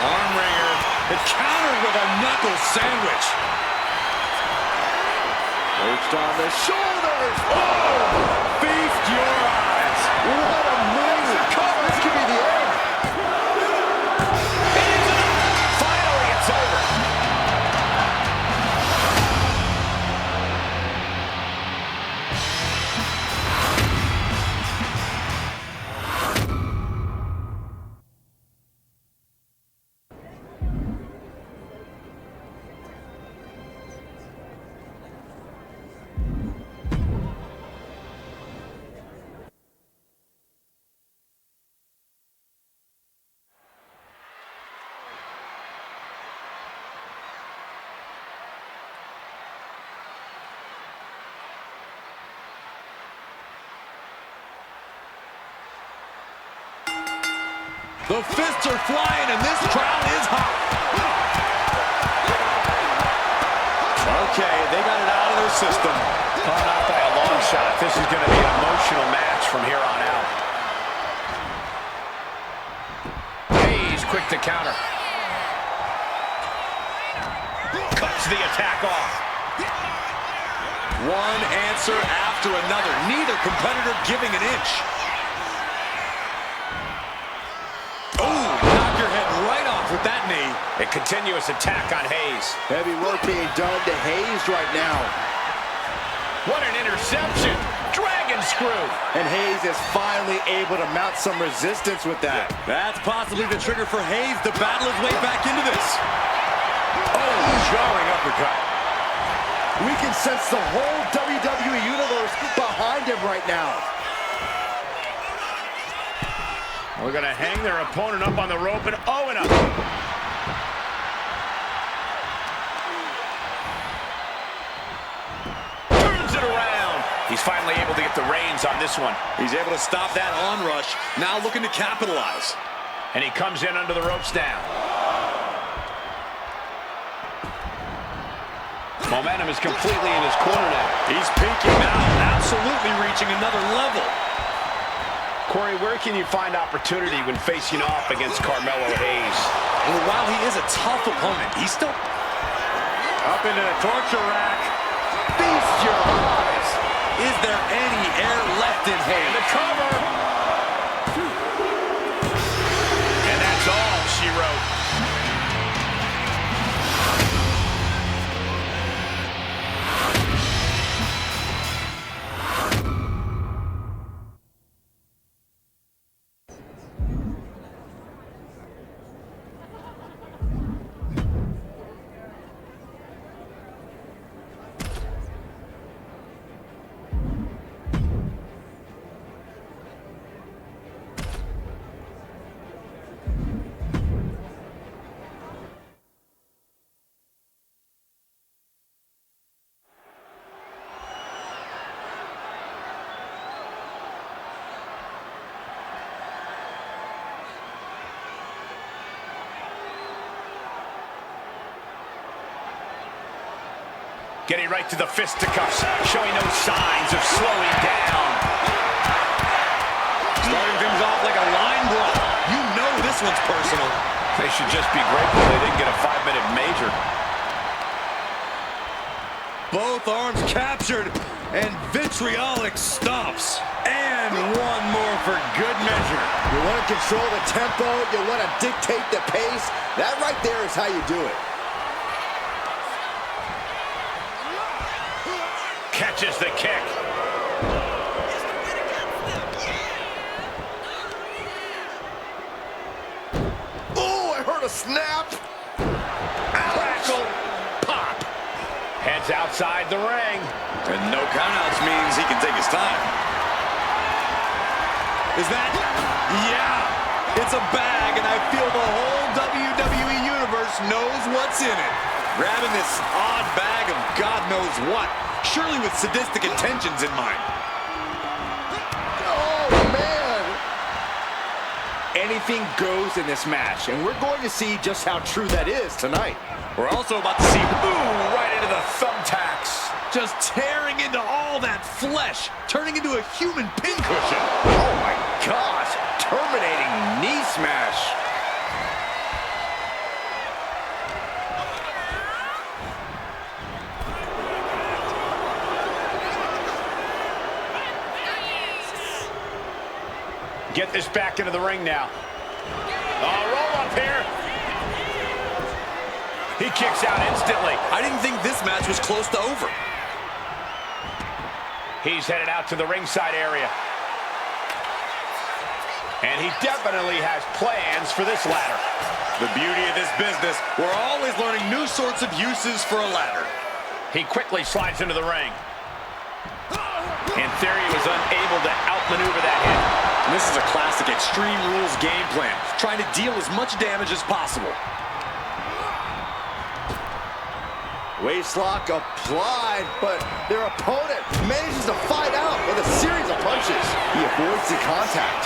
Arm wringer. It's countered with a knuckle sandwich. Perched on the shoulders. Oh! Feast your eyes. What a move. This could be the end. Finally, it's over. The fists are flying, and this crowd is hot. Okay, they got it out of their system. Oh, not by a long shot. This is going to be an emotional match from here on out. Hayes quick to counter. Cuts the attack off. One answer after another. Neither competitor giving an inch. Oh, knock your head right off with that knee. A continuous attack on Hayes. Heavy work being done to Hayes right now. What an interception. Dragon screw. And Hayes is finally able to mount some resistance with that. That's possibly the trigger for Hayes to battle his way back into this. Oh, jarring uppercut. We can sense the whole WWE Universe behind him right now. We're going to hang their opponent up on the rope and and up. Turns it around. He's finally able to get the reins on this one. He's able to stop that onrush. Now looking to capitalize. And he comes in under the ropes now. Momentum is completely in his corner now. He's peaking now, absolutely reaching another level. Corey, where can you find opportunity when facing off against Carmelo Hayes? Well, while he is a tough opponent, he's still up into the torture rack. Feast your eyes. Is there any air left in Hayes? The cover. And that's all she wrote. Getting right to the fisticuffs, showing no signs of slowing down. Starting things off like a line brawl. You know this one's personal. They should just be grateful they didn't get a 5-minute major. Both arms captured, and vitriolic stops. And one more for good measure. You want to control the tempo, you want to dictate the pace. That right there is how you do it. Catches the kick. Oh, I heard a snap. Crackle. Pop. Heads outside the ring. And no countouts means he can take his time. Is that? Yeah. It's a bag, and I feel the whole WWE Universe knows what's in it. Grabbing this odd bag of God knows what. Surely with sadistic intentions in mind. Oh, man. Anything goes in this match, and we're going to see just how true that is tonight. We're also about to see, Ooh, right into the thumbtacks. just tearing into all that flesh, turning into a human pincushion. Oh, my gosh. Terminating knee smash. Get this back into the ring now. Oh, roll up here. He kicks out instantly. I didn't think this match was close to over. He's headed out to the ringside area. And he definitely has plans for this ladder. The beauty of this business, we're always learning new sorts of uses for a ladder. He quickly slides into the ring. In theory, he was unable to outmaneuver that hit. And this is a classic Extreme Rules game plan, trying to deal as much damage as possible. Waistlock applied, but their opponent manages to fight out with a series of punches. He avoids the contact.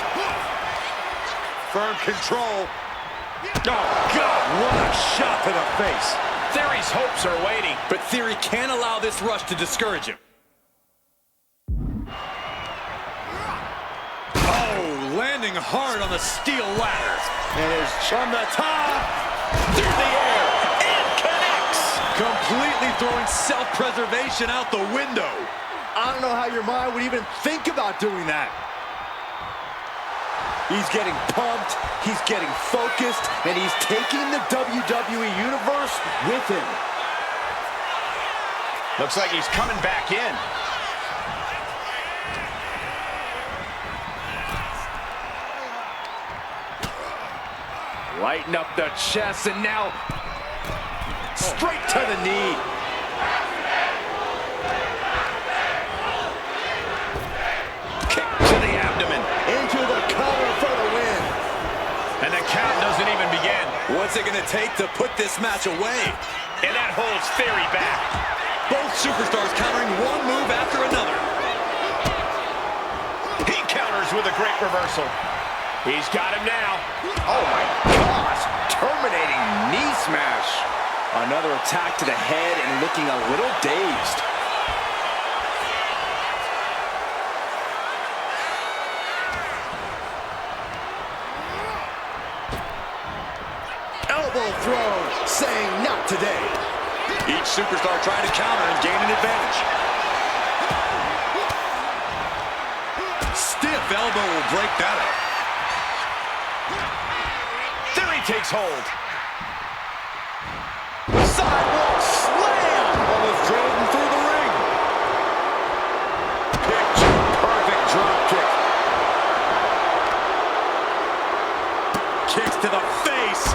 firm control. Oh, God, what a shot to the face. Theory's hopes are waiting. But Theory can't allow this rush to discourage him. Oh, landing hard on the steel ladder. And it's from the top. Through the air. And connects. Completely throwing self-preservation out the window. I don't know how your mind would even think about doing that. He's getting pumped, he's getting focused, and he's taking the WWE Universe with him. Looks like he's coming back in. Lighten up the chest, and now straight to the knee. Kick to the abdomen. Into the cover for the win. And the count doesn't even begin. What's it gonna take to put this match away? And that holds Theory back. Both superstars countering one move after another. He counters with a great reversal. He's got him now. Oh my gosh, terminating knee smash. Another attack to the head and looking a little dazed. Elbow throw, saying not today. Each superstar trying to counter and gain an advantage. Stiff elbow will break that up. Theory takes hold. Sidewalk slam! Almost drove him through the ring. Picture perfect drop kick. Kicks to the face.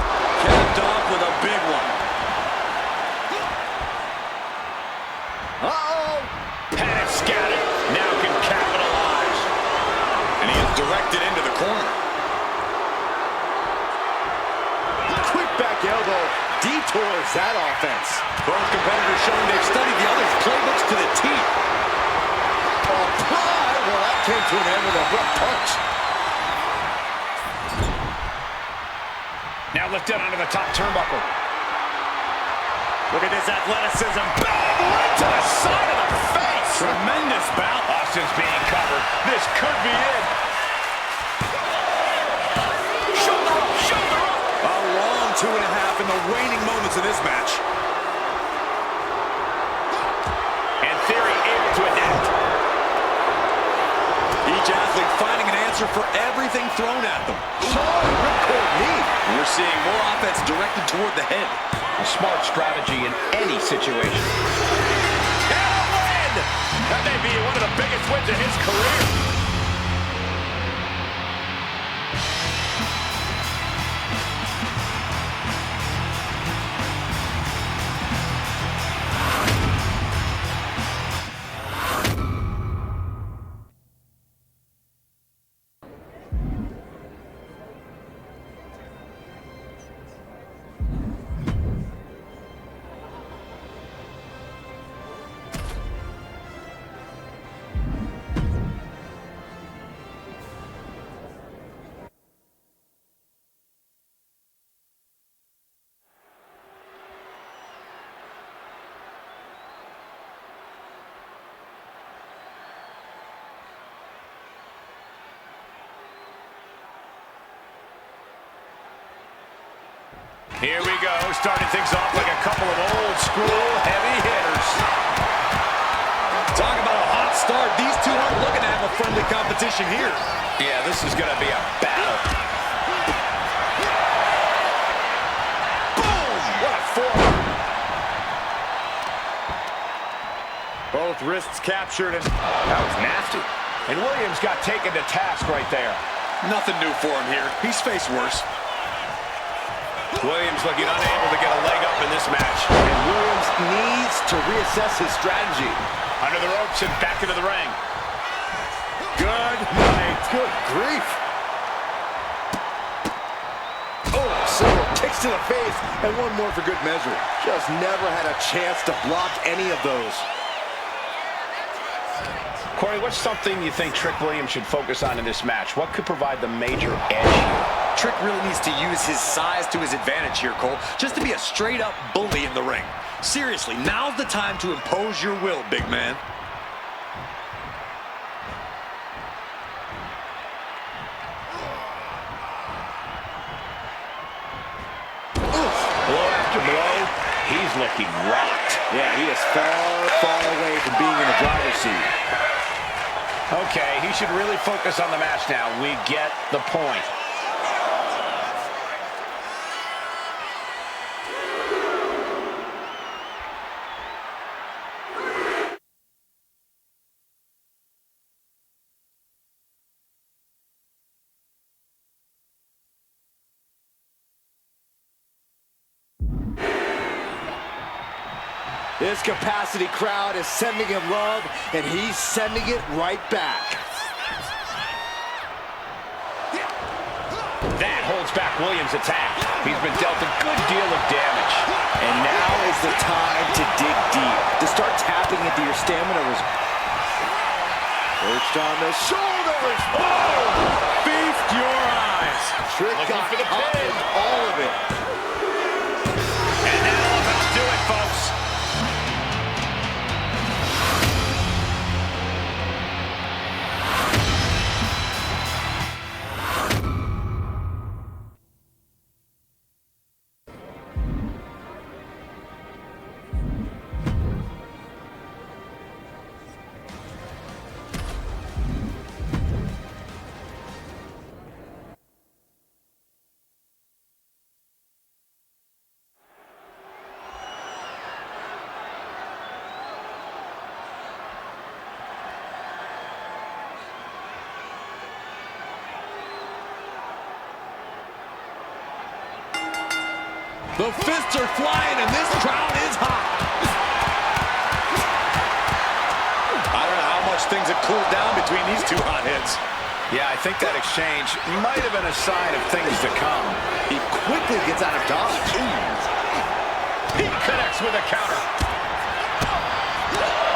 Capped off with a big one. Uh-oh! Had it scattered. Now can capitalize. And he is directed into the corner. Quick back elbow detours that offense. Both competitors showing they've studied the other's playbooks to the T. Apply! Well, that came to an end with a abrupt punch. Now lifted onto the top turnbuckle. Look at this athleticism. Right to the side of the face. Tremendous bout. Austin's being covered. This could be it. Shoulder up, shoulder up. A long 2.5 in the waning moments of this match. And Theory able to adapt. Each athlete finding an answer for everything thrown at them. Ripcord knee. And we're seeing more offense directed toward the head. A smart strategy in any situation. And a win! That may be one of the biggest wins of his career. Here we go, starting things off like a couple of old school heavy hitters. Talk about a hot start. These two aren't looking to have a friendly competition here. Yeah, this is going to be a battle. Boom! What a forearm. Both wrists captured, and that was nasty. And Williams got taken to task right there. Nothing new for him here. He's faced worse. Williams looking unable to get a leg up in this match. And Williams needs to reassess his strategy. Under the ropes and back into the ring. Good night. Good grief. Oh, several kicks to the face, and one more for good measure. Just never had a chance to block any of those. Corey, what's something you think Trick Williams should focus on in this match? What could provide the major edge here? Trick really needs to use his size to his advantage here, Cole, just to be a straight-up bully in the ring. Seriously, now's the time to impose your will, big man. Blow after blow, he's looking rocked. Yeah, he is far, far away from being in the driver's seat. Okay, he should really focus on the match now. We get the point. This capacity crowd is sending him love, and he's sending it right back. That holds back Williams' attack. He's been dealt a good deal of damage. And now is the time to dig deep, to start tapping into your stamina reserve. Perched on the shoulders. Oh! Feast your eyes. Trick Looking got for the caught pin. with all of it. And that'll about do it, folks. The fists are flying, and this crowd is hot. I don't know how much things have cooled down between these two hotheads. Yeah, I think that exchange might have been a sign of things to come. He quickly gets out of dodge. He connects with a counter.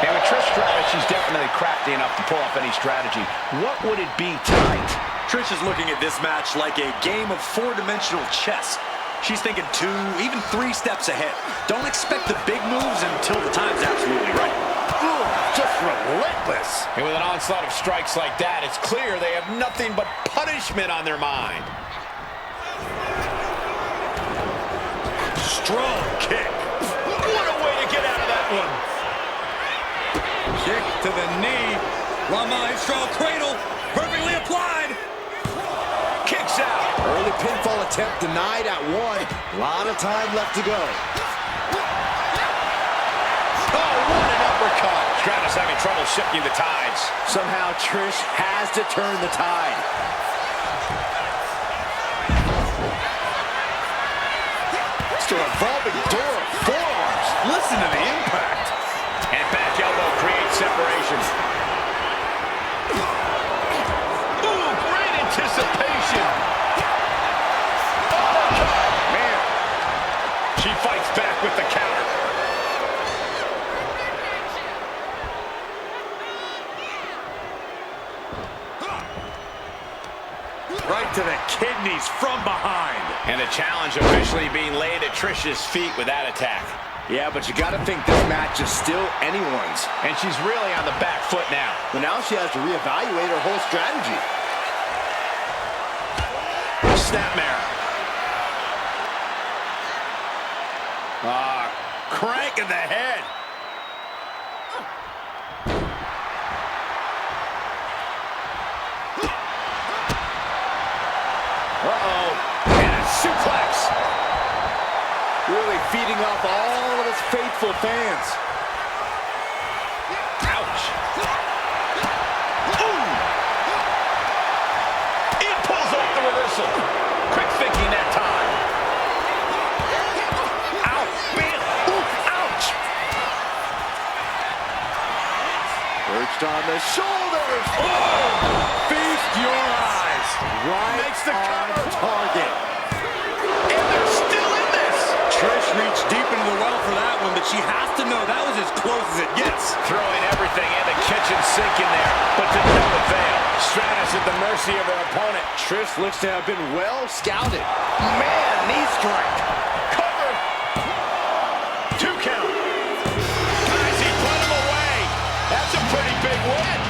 And with Trish's strategy, she's definitely crafty enough to pull off any strategy. What would it be tonight? Trish is looking at this match like a game of four-dimensional chess. She's thinking 2, even 3 steps ahead. Don't expect the big moves until the time's absolutely right. Ooh, just relentless. And with an onslaught of strikes like that, it's clear they have nothing but punishment on their mind. Strong kick. What a way to get out of that one. Kick to the knee. La Maestro cradle. Perfectly applied. Kicks out. Early pinfall attempt denied at 1. A lot of time left to go. Oh, what an uppercut. Stratus having trouble shifting the tides. Somehow Trish has to turn the tide. Just a revolving door of forearms. Listen to the impact. And back elbow creates separation. Ooh, great anticipation. Man. She fights back with the counter. Right to the kidneys from behind. And the challenge officially being laid at Trish's feet with that attack. Yeah, but you got to think this match is still anyone's. And she's really on the back foot now. But now she has to reevaluate her whole strategy. Snapmare. Crank in the head. Uh-oh. And a suplex. Really feeding off all of his faithful fans. Ouch. Ooh. He pulls off the reversal. Quick thinking that time. Ow. Bam. Ooh. Ouch. Perched on the shoulders. Oh. Feast your eyes. Right Makes the on cover. target. And they're still in this. Trish reached deep into the well for that one, but she has to know that was as close as it gets. Throwing everything in the kitchen sink in there, but to no avail. Stratus at the mercy of her opponent. Trish looks to have been well scouted. Man, knee strike. Cover. 2 count. Guys, he put him away. That's a pretty big win.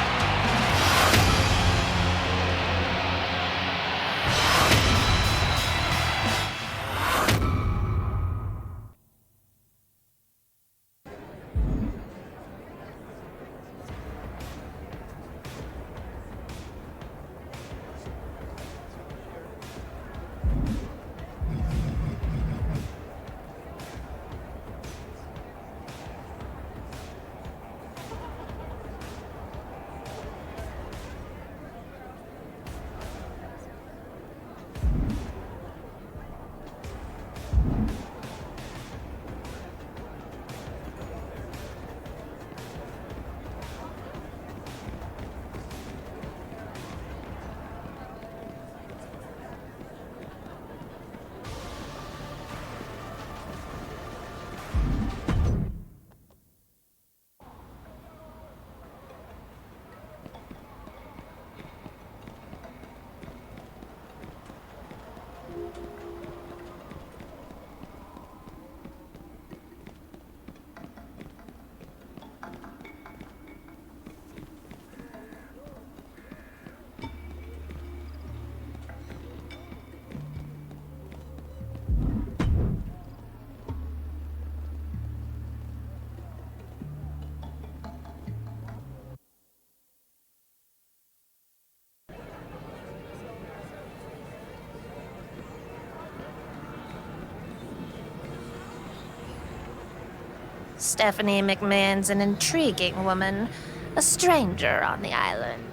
Stephanie McMahon's an intriguing woman, a stranger on the island.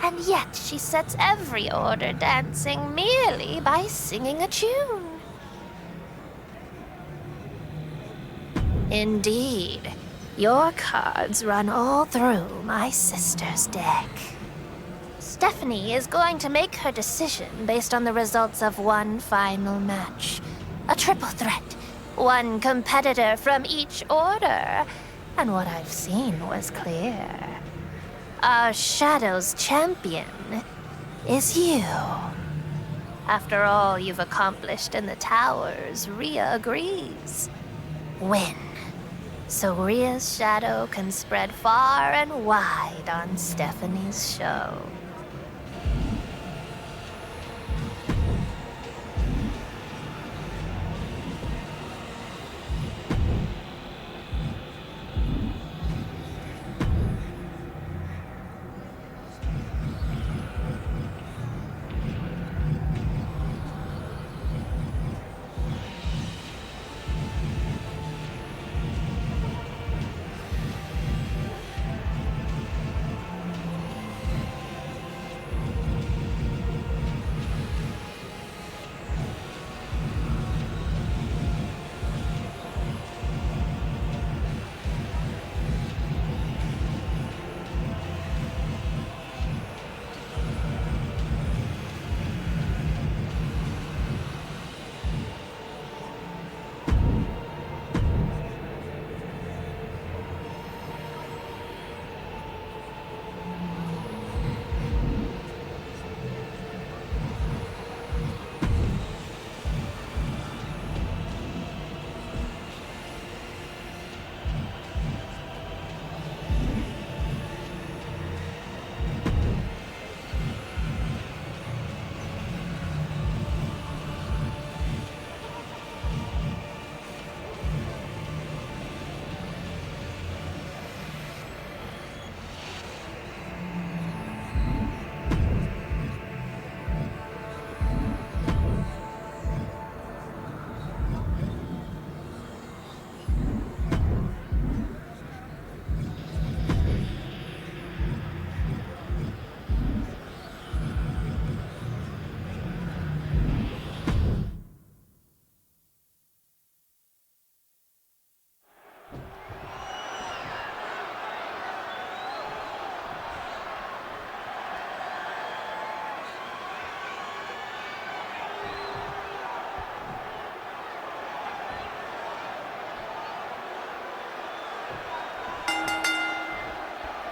And yet she sets every order dancing merely by singing a tune. Indeed, your cards run all through my sister's deck. Stephanie is going to make her decision based on the results of one final match. A triple threat. One competitor from each order. And what I've seen was clear. Our Shadow's champion is you. After all you've accomplished in the towers, Rhea agrees. Win. So Rhea's shadow can spread far and wide on Stephanie's show.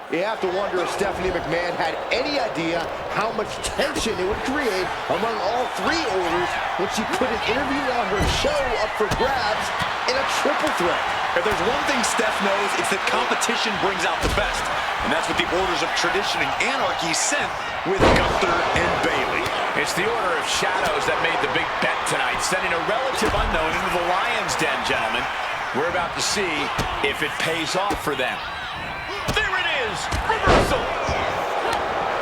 You have to wonder if Stephanie McMahon had any idea how much tension it would create among all three orders when she put an interview on her show up for grabs in a triple threat. If there's one thing Steph knows, it's that competition brings out the best. And that's what the Orders of Tradition and Anarchy sent with Gunther and Bayley. It's the Order of Shadows that made the big bet tonight, sending a relative unknown into the Lion's Den, gentlemen. We're about to see if it pays off for them. There it is! Reversal!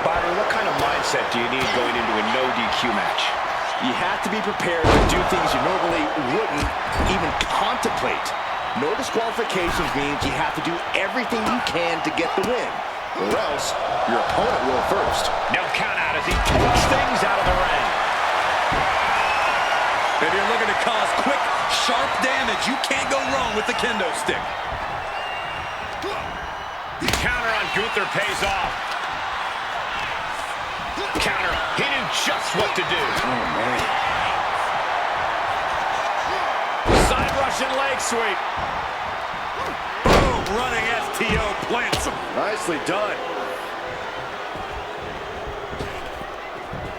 Byron, what kind of mindset do you need going into a no DQ match? You have to be prepared to do things you normally wouldn't even contemplate. No disqualifications means you have to do everything you can to get the win, or else your opponent will first. No count out as he takes things out of the ring. If you're looking to cause quick, sharp damage, you can't go wrong with the kendo stick. Counter on Gunther pays off. Counter. He knew just what to do. Oh, man. Side Russian leg sweep. Boom, running STO plants him. Nicely done.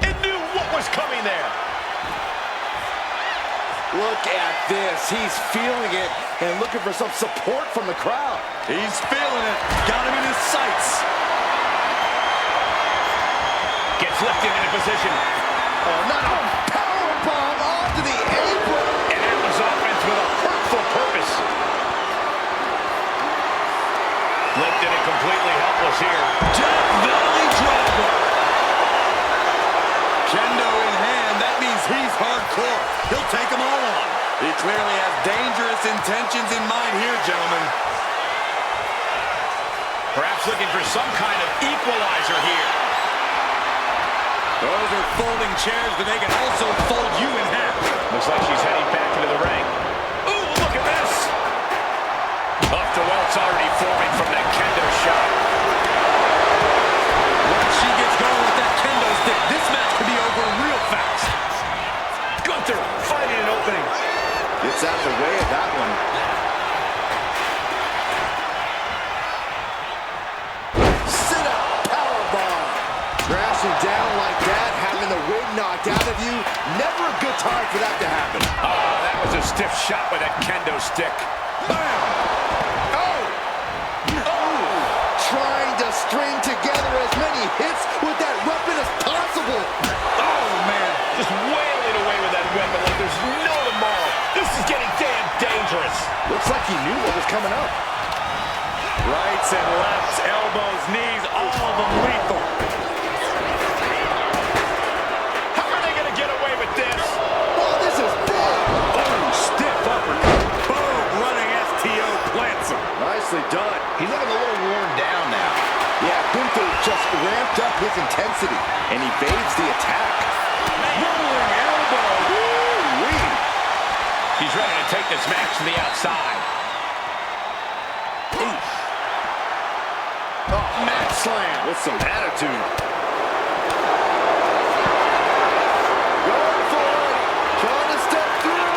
And knew what was coming there. Look at this. He's feeling it and looking for some support from the crowd. He's feeling it. Got him in his sights. Gets lifted into position. Oh, not a powerbomb onto the apron. And Allen's offense with a hurtful purpose. Lifted and completely helpless here. Death Valley Driver. Kendo in hand, that means he's hardcore. He'll take them all on. He clearly has dangerous intentions in mind here, gentlemen. Perhaps looking for some kind of equalizer here. Those are folding chairs, but they can also fold you in half. Looks like she's heading back into the ring. Ooh, look at this. Off to welts already forming from that kendo shot. Once she gets going with that kendo stick, this match could be over real fast. Gunther finding an opening. Gets out of the way of that one. Sit-up powerbomb. Crashing down like that, having the wind knocked out of you. Never a good time for that to happen. Oh, that was a stiff shot with that kendo stick. Bam! Oh! Oh! Trying to string together as many hits with that weapon as possible. Oh, man. Just wailing away with that weapon like there's no tomorrow. This is getting damn dangerous. Looks like he knew what was coming up. Rights and lefts, elbows, knees, all of them lethal. How are they going to get away with this? Oh, this is big. Boom, stiff uppercut. Boom, running STO plants him. Nicely done. He's looking a little worn down now. Yeah, Gunther just ramped up his intensity and evades the attack. Rolling elbow. Woo-wee. He's ready to take this match to the outside. Oof. Oh, mat slam with some attitude. Going for it. Trying to step through.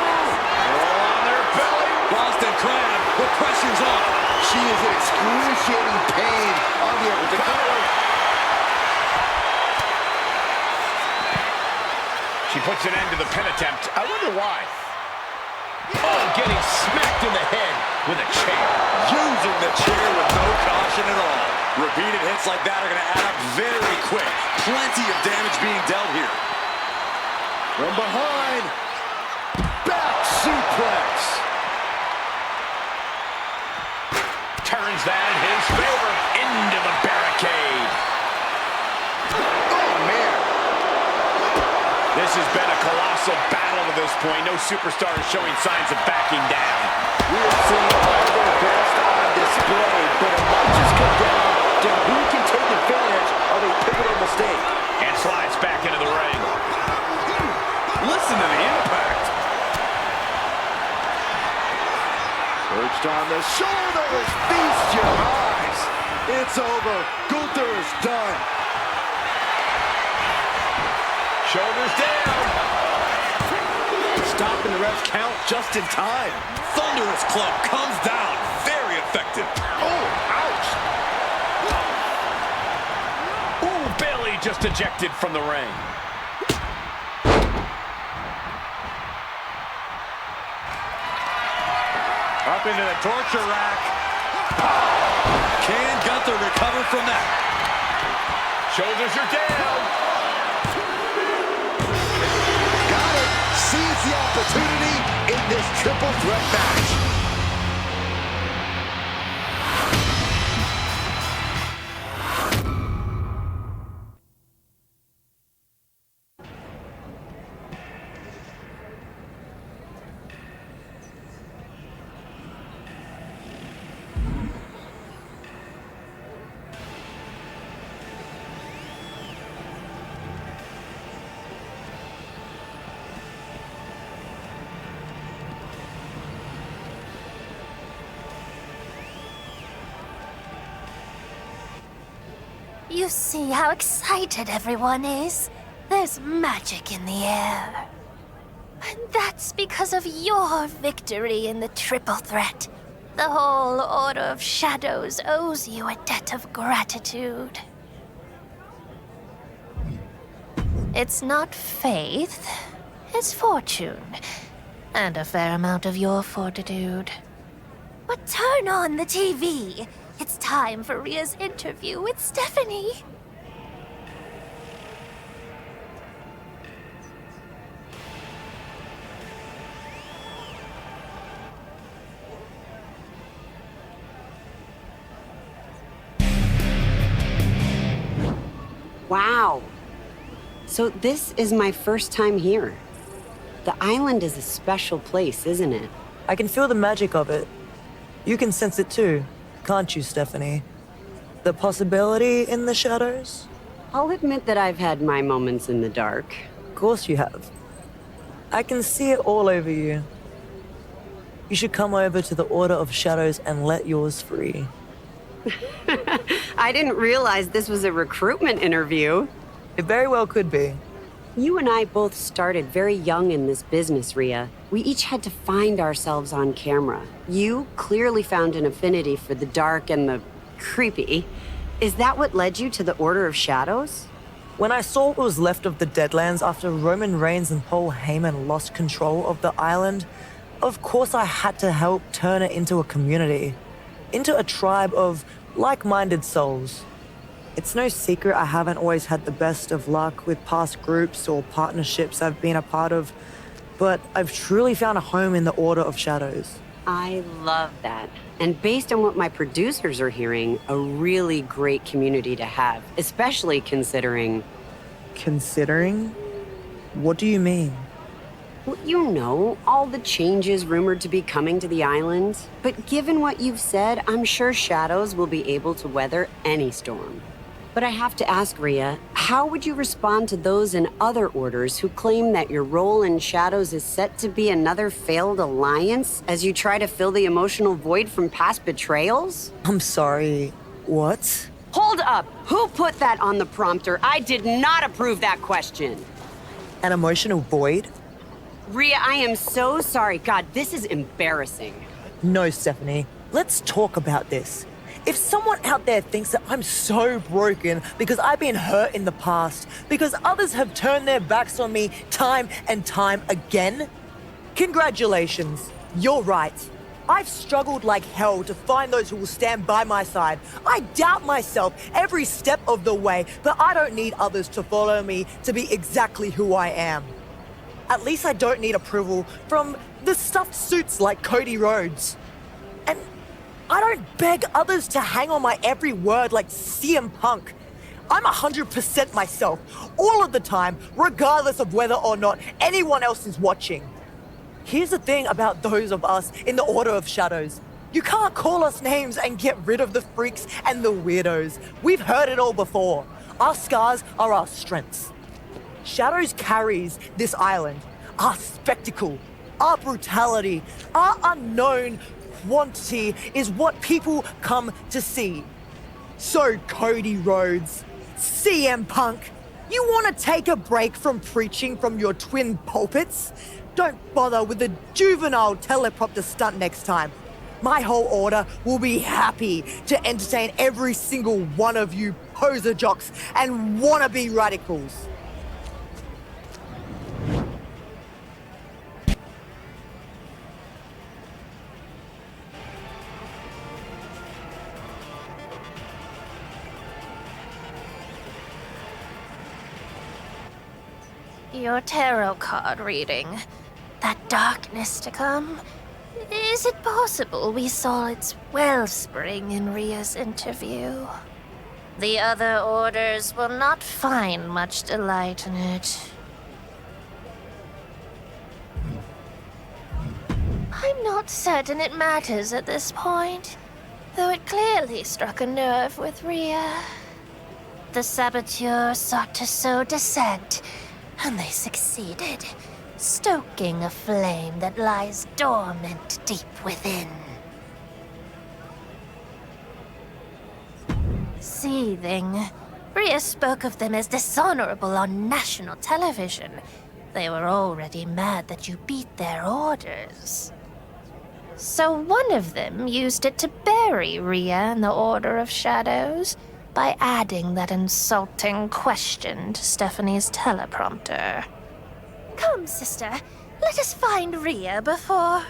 On their belly. Boston Crab, the pressure's on. She is in excruciating pain on the upper cover. She puts an end to the pin attempt. I wonder why. Oh, getting smacked in the head with a chair. Using the chair with no caution at all. Repeated hits like that are going to add up very quick. Plenty of damage being dealt here. From behind. Back suplex. Turns that in his favor. Into the barricade. Oh, man. This has been a colossal battle to this point. No superstar is showing signs of backing down. We are seeing all their best on display, but it might just come down to who can take advantage of a pivotal mistake. And slides back into the ring. Listen to the impact. Perched on the shoulders, feast your eyes. It's over. Gunther is done. Shoulders down. Stopping the ref's count just in time. Thunderous club comes down. Very effective. Oh, ouch. just ejected from the ring. Up into the torture rack. Can Gunther recover from that? Shoulders are down. Got it. Seize the opportunity in this triple threat match. You see how excited everyone is? There's magic in the air. And that's because of your victory in the triple threat. The whole Order of Shadows owes you a debt of gratitude. It's not faith, it's fortune. And a fair amount of your fortitude. But turn on the TV. It's time for Rhea's interview with Stephanie. Wow. So this is my first time here. The island is a special place, isn't it? I can feel the magic of it. You can sense it too, can't you, Stephanie? The possibility in the shadows? I'll admit that I've had my moments in the dark. Of course you have. I can see it all over you. You should come over to the Order of Shadows and let yours free. I didn't realize this was a recruitment interview. It very well could be. You and I both started very young in this business, Rhea. We each had to find ourselves on camera. You clearly found an affinity for the dark and the creepy. Is that what led you to the Order of Shadows? When I saw what was left of the Deadlands after Roman Reigns and Paul Heyman lost control of the island, of course I had to help turn it into a community, into a tribe of like-minded souls. It's no secret I haven't always had the best of luck with past groups or partnerships I've been a part of, but I've truly found a home in the Order of Shadows. I love that. And based on what my producers are hearing, a really great community to have, especially considering... Considering? What do you mean? Well, you know, all the changes rumored to be coming to the island. But given what you've said, I'm sure Shadows will be able to weather any storm. But I have to ask, Rhea, how would you respond to those in other orders who claim that your role in Shadows is set to be another failed alliance as you try to fill the emotional void from past betrayals? I'm sorry, what? Hold up! Who put that on the prompter? I did not approve that question. An emotional void? Rhea, I am so sorry. God, this is embarrassing. No, Stephanie. Let's talk about this. If someone out there thinks that I'm so broken because I've been hurt in the past, because others have turned their backs on me time and time again, congratulations, you're right. I've struggled like hell to find those who will stand by my side. I doubt myself every step of the way, but I don't need others to follow me to be exactly who I am. At least I don't need approval from the stuffed suits like Cody Rhodes. And I don't beg others to hang on my every word like CM Punk. I'm 100% myself, all of the time, regardless of whether or not anyone else is watching. Here's the thing about those of us in the Order of Shadows. You can't call us names and get rid of the freaks and the weirdos. We've heard it all before. Our scars are our strengths. Shadows carries this island, our spectacle, our brutality, our unknown quantity is what people come to see. So Cody Rhodes, CM Punk, you want to take a break from preaching from your twin pulpits? Don't bother with the juvenile teleprompter stunt next time. My whole order will be happy to entertain every single one of you poser jocks and wannabe radicals. Your tarot card reading. That darkness to come. Is it possible we saw its wellspring in Rhea's interview? The other orders will not find much delight in it. I'm not certain it matters at this point, though it clearly struck a nerve with Rhea. The saboteur sought to sow dissent, and they succeeded, stoking a flame that lies dormant deep within. Seething, Rhea spoke of them as dishonorable on national television. They were already mad that you beat their orders. So one of them used it to bury Rhea in the Order of Shadows by adding that insulting question to Stephanie's teleprompter. Come, sister, let us find Rhea before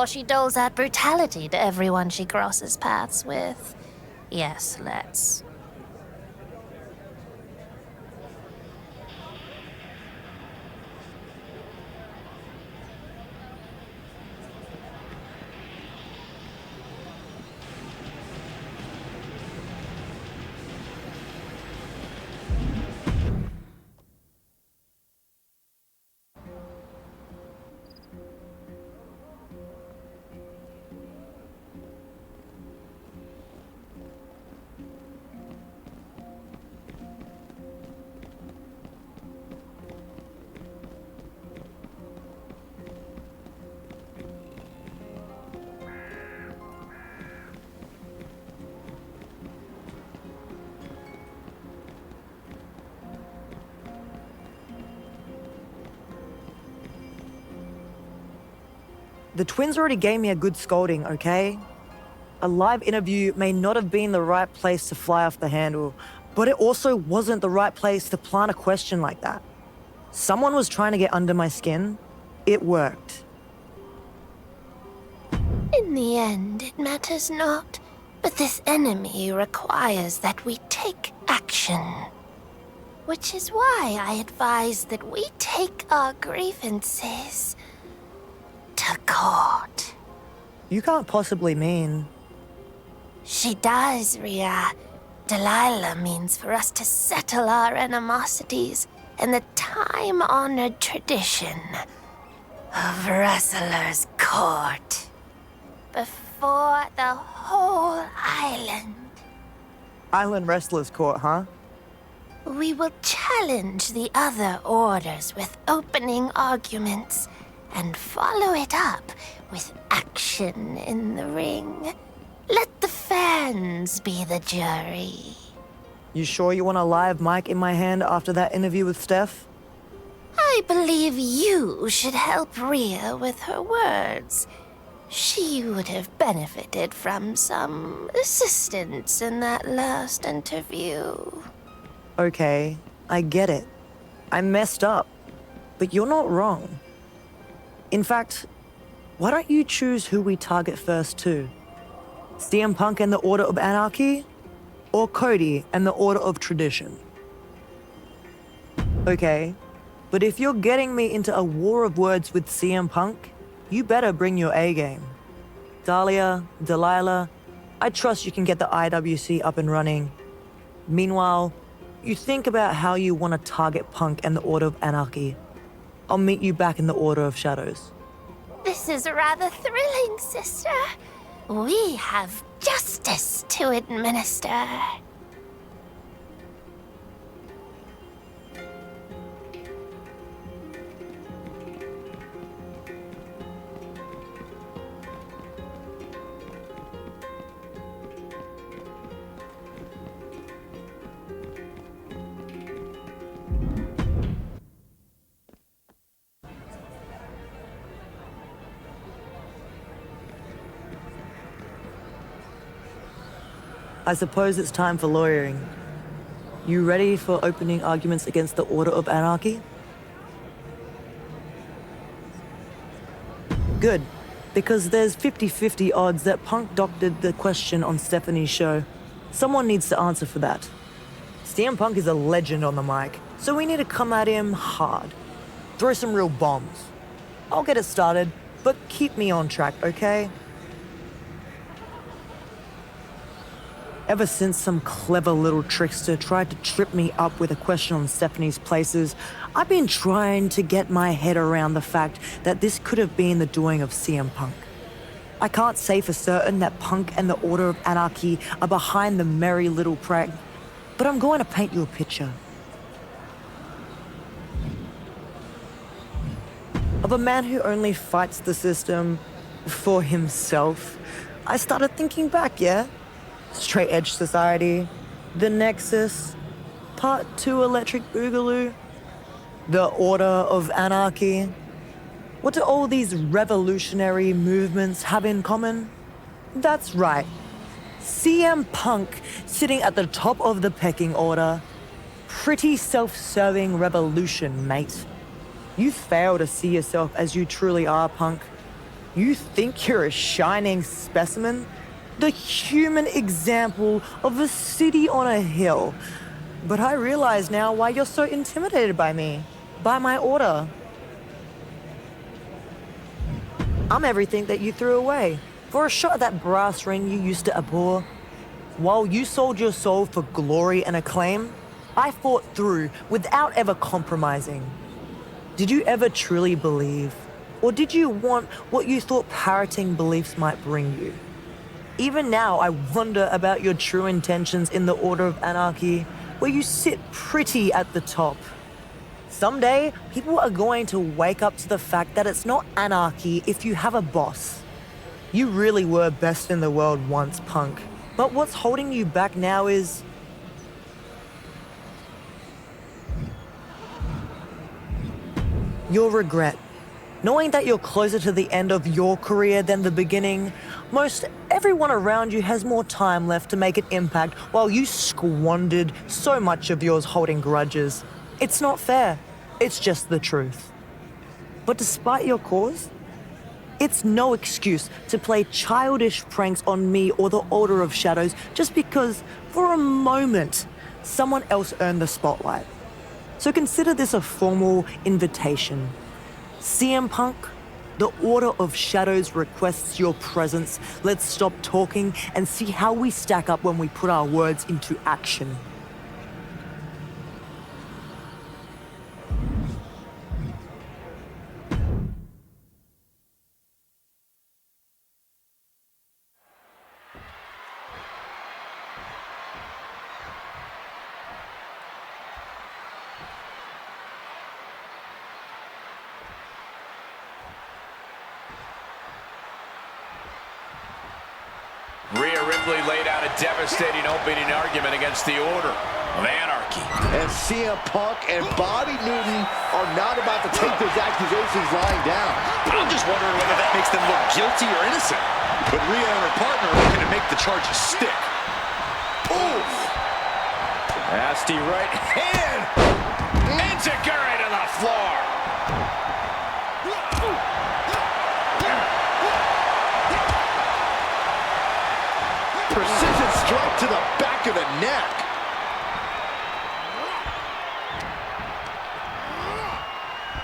she doles out brutality to everyone she crosses paths with. Yes, let's. The twins already gave me a good scolding, okay? A live interview may not have been the right place to fly off the handle, but it also wasn't the right place to plant a question like that. Someone was trying to get under my skin. It worked. In the end, it matters not, but this enemy requires that we take action. Which is why I advise that we take our grievances to court. You can't possibly mean... She does, Rhea. Delilah means for us to settle our animosities in the time-honored tradition of Wrestler's Court. Before the whole island. Island Wrestlers Court, huh? We will challenge the other orders with opening arguments and follow it up with action in the ring. Let the fans be the jury. You sure you want a live mic in my hand after that interview with Steph? I believe you should help Rhea with her words. She would have benefited from some assistance in that last interview. Okay, I get it. I messed up. But you're not wrong. In fact, why don't you choose who we target first too? CM Punk and the Order of Anarchy? Or Cody and the Order of Tradition? Okay, but if you're getting me into a war of words with CM Punk, you better bring your A game. Dahlia, Delilah, I trust you can get the IWC up and running. Meanwhile, you think about how you want to target Punk and the Order of Anarchy. I'll meet you back in the Order of Shadows. This is rather thrilling, sister. We have justice to administer. I suppose it's time for lawyering. You ready for opening arguments against the Order of Anarchy? Good, because there's 50-50 odds that Punk doctored the question on Stephanie's show. Someone needs to answer for that. CM Punk is a legend on the mic, so we need to come at him hard. Throw some real bombs. I'll get it started, but keep me on track, okay? Ever since some clever little trickster tried to trip me up with a question on Stephanie's places, I've been trying to get my head around the fact that this could have been the doing of CM Punk. I can't say for certain that Punk and the Order of Anarchy are behind the merry little prank, but I'm going to paint you a picture of a man who only fights the system for himself. I started thinking back, yeah? Straight Edge Society, The Nexus, Part 2 Electric Boogaloo, The Order of Anarchy. What do all these revolutionary movements have in common? That's right. CM Punk sitting at the top of the pecking order. Pretty self-serving revolution, mate. You fail to see yourself as you truly are, Punk. You think you're a shining specimen? The human example of a city on a hill. But I realize now why you're so intimidated by me, by my order. I'm everything that you threw away for a shot at that brass ring you used to abhor. While you sold your soul for glory and acclaim, I fought through without ever compromising. Did you ever truly believe? Or did you want what you thought parroting beliefs might bring you? Even now, I wonder about your true intentions in the Order of Anarchy, where you sit pretty at the top. Someday, people are going to wake up to the fact that it's not anarchy if you have a boss. You really were best in the world once, Punk. But what's holding you back now is... your regret. Knowing that you're closer to the end of your career than the beginning, most everyone around you has more time left to make an impact while you squandered so much of yours holding grudges. It's not fair. It's just the truth. But despite your cause, it's no excuse to play childish pranks on me or the Order of Shadows just because, for a moment, someone else earned the spotlight. So consider this a formal invitation. CM Punk, the Order of Shadows requests your presence. Let's stop talking and see how we stack up when we put our words into action. Rhea Ripley laid out a devastating opening argument against the Order of Anarchy. And CM Punk and Bobby Newton are not about to take those accusations lying down. I'm just wondering whether that makes them look guilty or innocent. But Rhea and her partner are looking to make the charges stick. Oof! Nasty right hand. Enziguri to the floor. Precision strike to the back of the neck.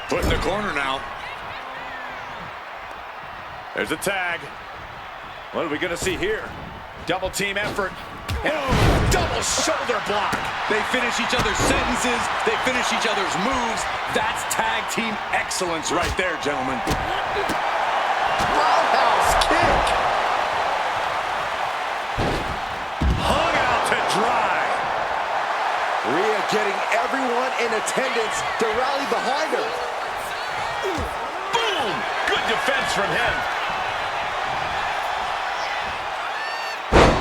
Put in the corner now. There's a tag. What are we going to see here? Double team effort. And double shoulder block. They finish each other's sentences. They finish each other's moves. That's tag team excellence right there, gentlemen. Roundhouse kick. Hung out to dry. Rhea getting everyone in attendance to rally behind her. Boom! Good defense from him.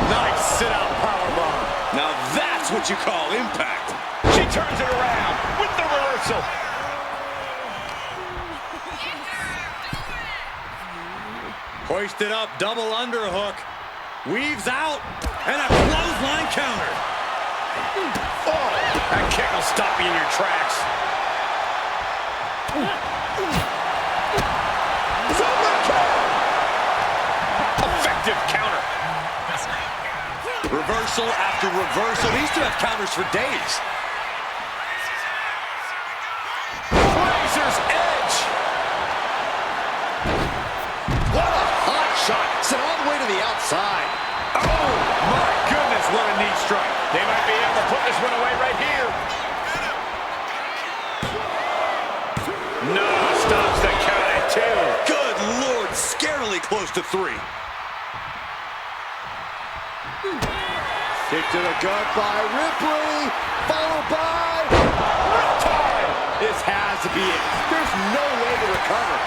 Nice sit-out powerbomb. Now that's what you call impact. She turns it around with the reversal. Hoisted up, double underhook. Weaves out, and a clothesline counter. Oh, that kick will stop you in your tracks. Effective counter. Reversal after reversal. These two have counters for days. Razor's edge. What a hot shot. Sent all the way to the outside. Oh, my goodness, what a knee strike. They might be able to put this one away right here. No, stops the count at 2. Good Lord, scarily close to 3. Kick to the gut by Ripley, followed by Time. This has to be it. There's no way to recover.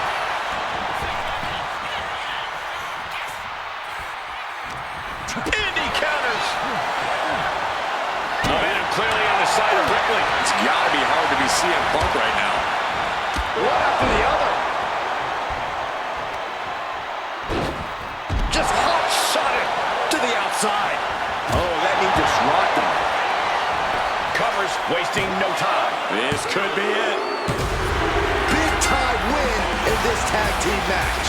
Indy counters. Momentum clearly on the side of Ripley. It's gotta be hard to be CM Punk right now. One after the other. Just hot shot it to the outside. Oh, that knee just rocked him. Covers, wasting no time. This could be it. Big time win in this tag team match.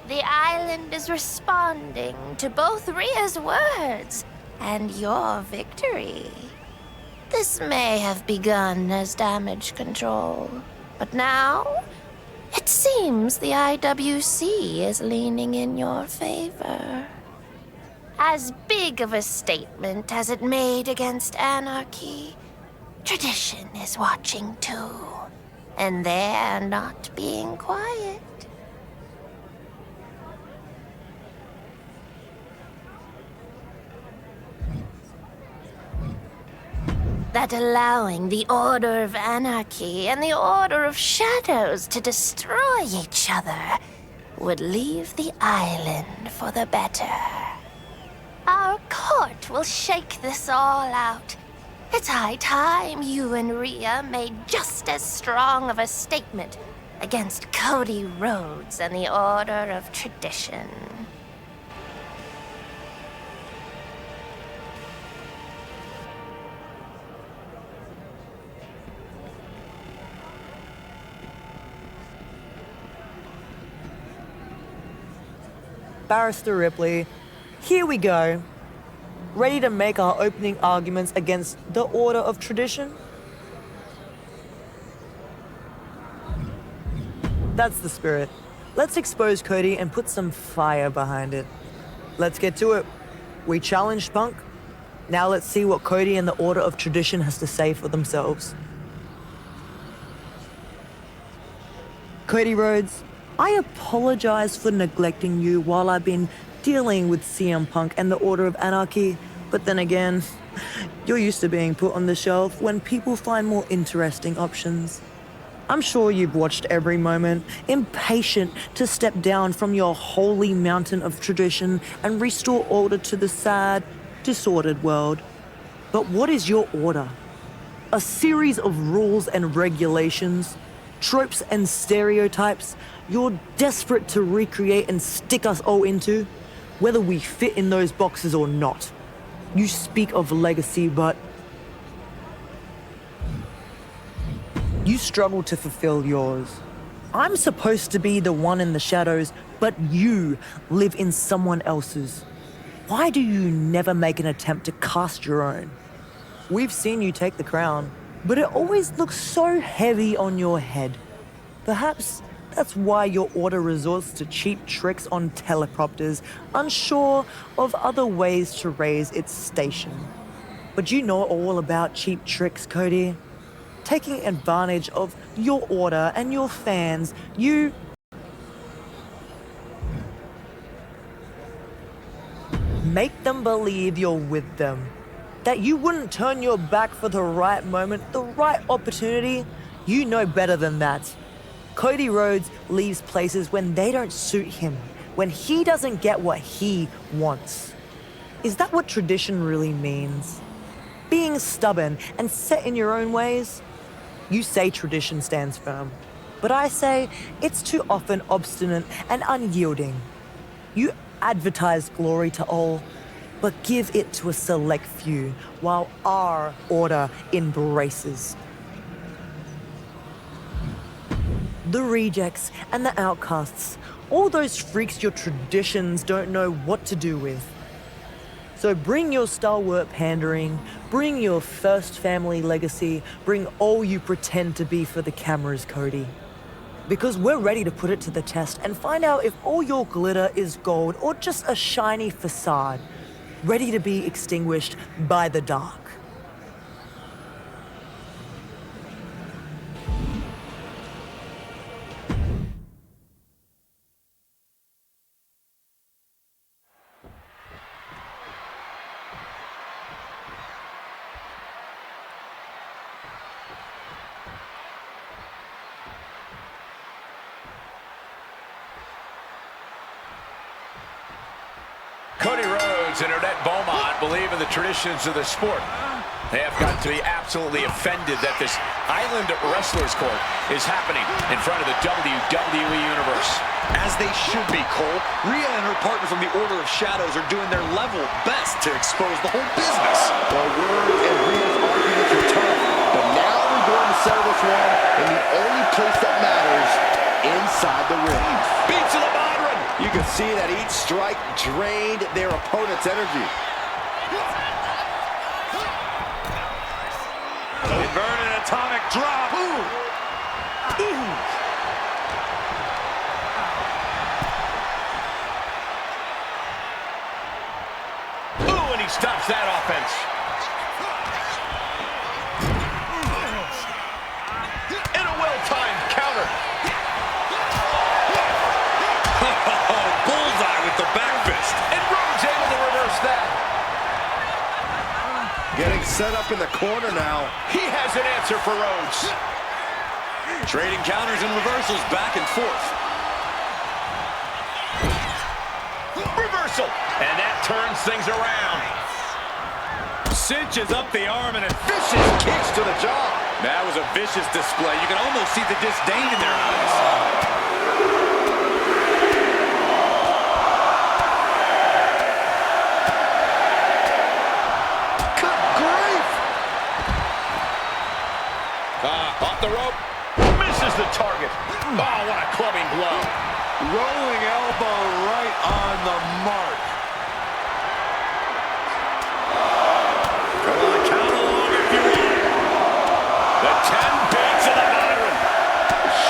The island is responding to both Rhea's words and your victory. This may have begun as damage control, but now it seems the IWC is leaning in your favor. As big of a statement as it made against anarchy, tradition is watching too, and they're not being quiet. That allowing the Order of Anarchy and the Order of Shadows to destroy each other would leave the island for the better. Our court will shake this all out. It's high time you and Rhea made just as strong of a statement against Cody Rhodes and the Order of Tradition. Barrister Ripley, here we go. Ready to make our opening arguments against the Order of Tradition? That's the spirit. Let's expose Cody and put some fire behind it. Let's get to it. We challenged Punk. Now let's see what Cody and the Order of Tradition has to say for themselves. Cody Rhodes, I apologize for neglecting you while I've been dealing with CM Punk and the Order of Anarchy, but then again, you're used to being put on the shelf when people find more interesting options. I'm sure you've watched every moment, impatient to step down from your holy mountain of tradition and restore order to the sad, disordered world. But what is your order? A series of rules and regulations, tropes and stereotypes you're desperate to recreate and stick us all into, whether we fit in those boxes or not. You speak of legacy, but you struggle to fulfill yours. I'm supposed to be the one in the shadows, but you live in someone else's. Why do you never make an attempt to cast your own? We've seen you take the crown, but it always looks so heavy on your head. Perhaps that's why your order resorts to cheap tricks on teleprompters, unsure of other ways to raise its station. But you know all about cheap tricks, Cody. Taking advantage of your order and your fans, Make them believe you're with them. That you wouldn't turn your back for the right moment, the right opportunity. You know better than that. Cody Rhodes leaves places when they don't suit him, when he doesn't get what he wants. Is that what tradition really means? Being stubborn and set in your own ways? You say tradition stands firm, but I say it's too often obstinate and unyielding. You advertise glory to all, but give it to a select few, while our order embraces. The rejects and the outcasts, all those freaks your traditions don't know what to do with. So bring your stalwart pandering, bring your first family legacy, bring all you pretend to be for the cameras, Cody. Because we're ready to put it to the test and find out if all your glitter is gold or just a shiny facade, ready to be extinguished by the dark. Cody Rhodes and Odette Beaumont believe in the traditions of the sport. They have got to be absolutely offended that this Island Wrestlers Court is happening in front of the WWE Universe. As they should be, Cole. Rhea and her partner from the Order of Shadows are doing their level best to expose the whole business. Well, words and Rhea's arguments are tough, but now they're going to settle this one in the only place that matters, inside the ring. Beats of the Modern. You can see that each strike drained their opponent's energy. Inverted atomic drop. Ooh. Ooh. Ooh, and he stops that offense. And a well-timed counter. Bullseye with the back fist. And Rhodes able to reverse that. Getting set up in the corner now. He has an answer for Rhodes. Trading counters and reversals back and forth. Reversal. And that turns things around. Cinches up the arm and a Vicious kicks to the jaw. That was a vicious display. You can almost see the disdain in their eyes. Off the rope. Misses the target. Oh, what a clubbing blow. Rolling elbow right on the mark. Come on, count along if you want. The 10 beats of the Modern.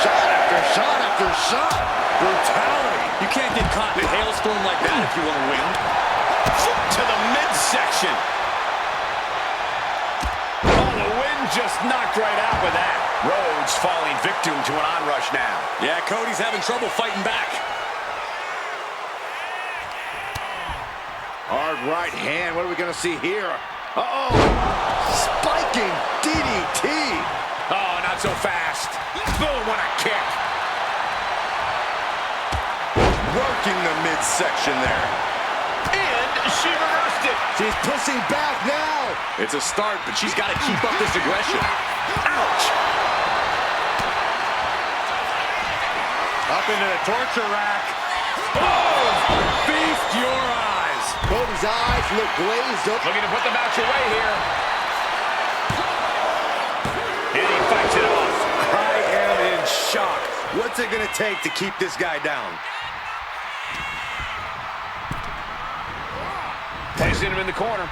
Shot after shot after shot. Brutality. You can't get caught in a hailstorm like that if you want to win. Foot to the midsection. Oh, the wind just knocked right out with that. Rhodes falling victim to an onrush now. Yeah, Cody's having trouble fighting back. Hard right hand. What are we going to see here? Uh-oh. Spiking DDT. Oh, not so fast. Boom, what a kick. Working the midsection there. And she reversed it. She's pushing back now. It's a start, but she's got to keep up this aggression. Ouch. Up into the torture rack. Oh! Feast your eyes. Cody's eyes look glazed up. Looking to put them out your way here. And he fights it off. I am in shock. What's it going to take to keep this guy down? Placing him in the corner.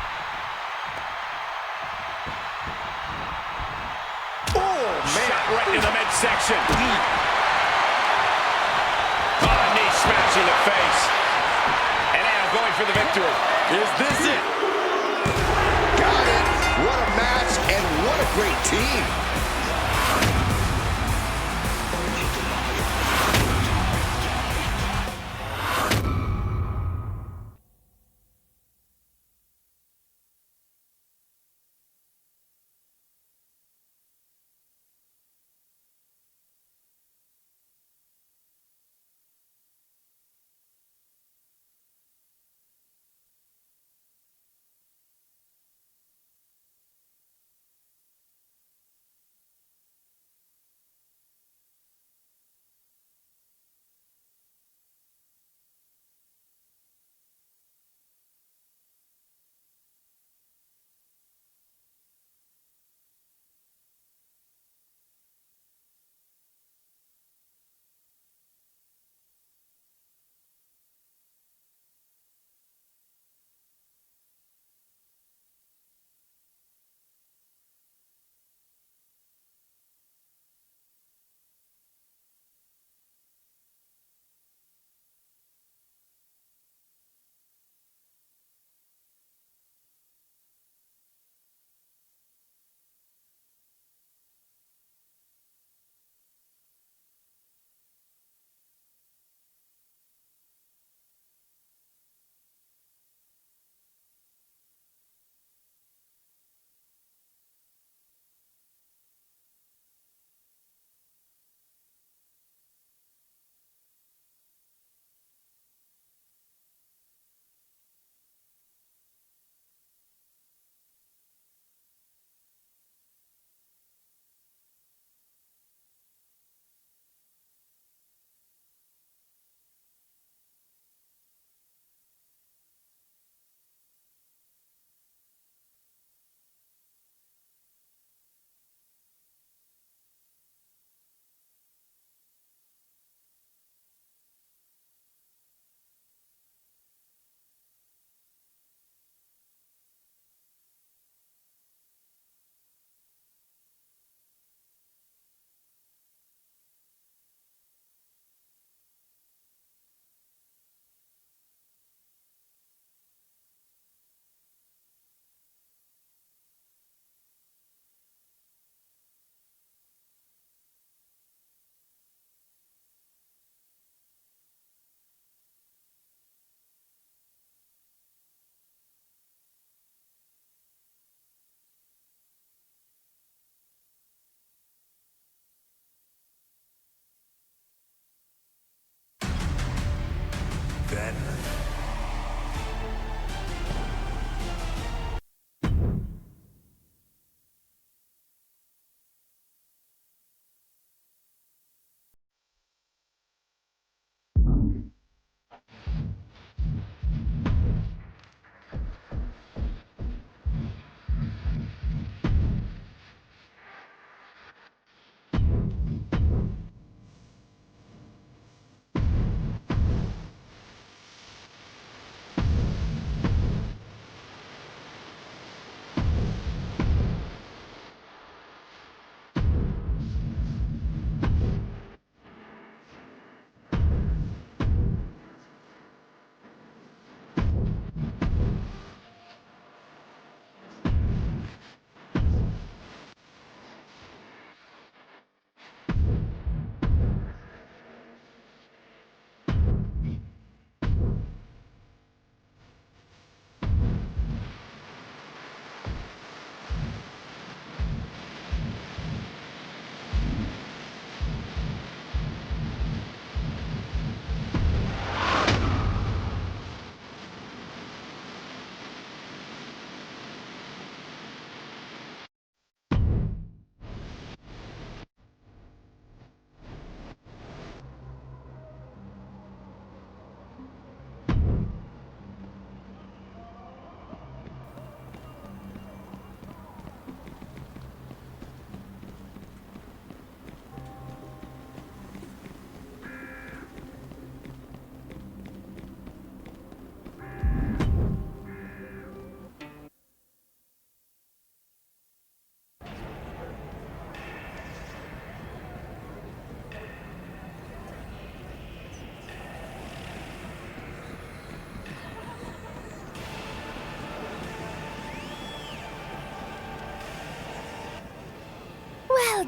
Oh, man. Shot right in the midsection. Oh, knee smashing the face. And now going for the victory. Is this it? Got it. What a match and what a great team.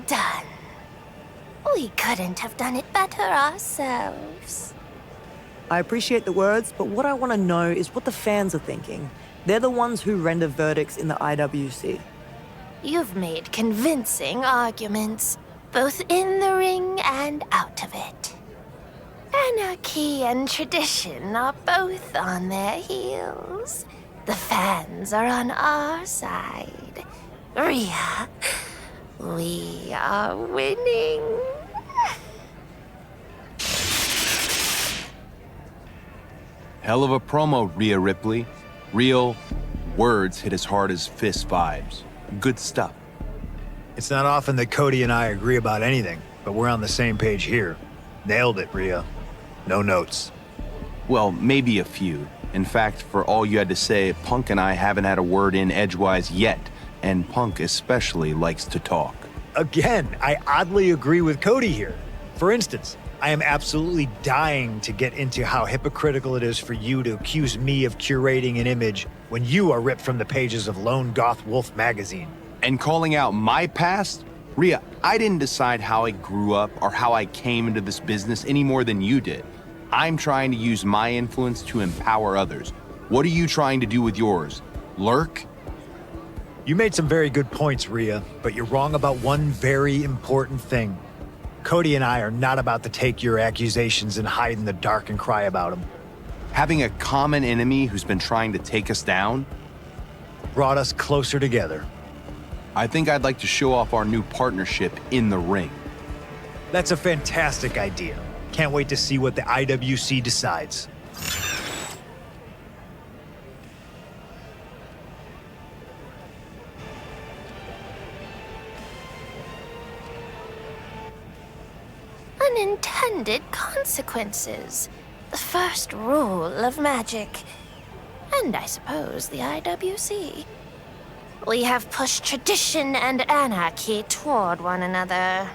done. We couldn't have done it better ourselves. I appreciate the words, but what I want to know is what the fans are thinking. They're the ones who render verdicts in the IWC. You've made convincing arguments, both in the ring and out of it. Anarchy and tradition are both on their heels. The fans are on our side. Rhea, we are winning. Hell of a promo, Rhea Ripley. Real words hit as hard as fist vibes. Good stuff. It's not often that Cody and I agree about anything, but we're on the same page here. Nailed it, Rhea. No notes. Well, maybe a few. In fact, for all you had to say, Punk and I haven't had a word in edgewise yet, and Punk especially likes to talk. Again, I oddly agree with Cody here. For instance, I am absolutely dying to get into how hypocritical it is for you to accuse me of curating an image when you are ripped from the pages of Lone Goth Wolf magazine. And calling out my past? Rhea, I didn't decide how I grew up or how I came into this business any more than you did. I'm trying to use my influence to empower others. What are you trying to do with yours? Lurk? You made some very good points, Rhea, but you're wrong about one very important thing. Cody and I are not about to take your accusations and hide in the dark and cry about them. Having a common enemy who's been trying to take us down? Brought us closer together. I think I'd like to show off our new partnership in the ring. That's a fantastic idea. Can't wait to see what the IWC decides. Unintended consequences. The first rule of magic. And I suppose the IWC. We have pushed tradition and anarchy toward one another.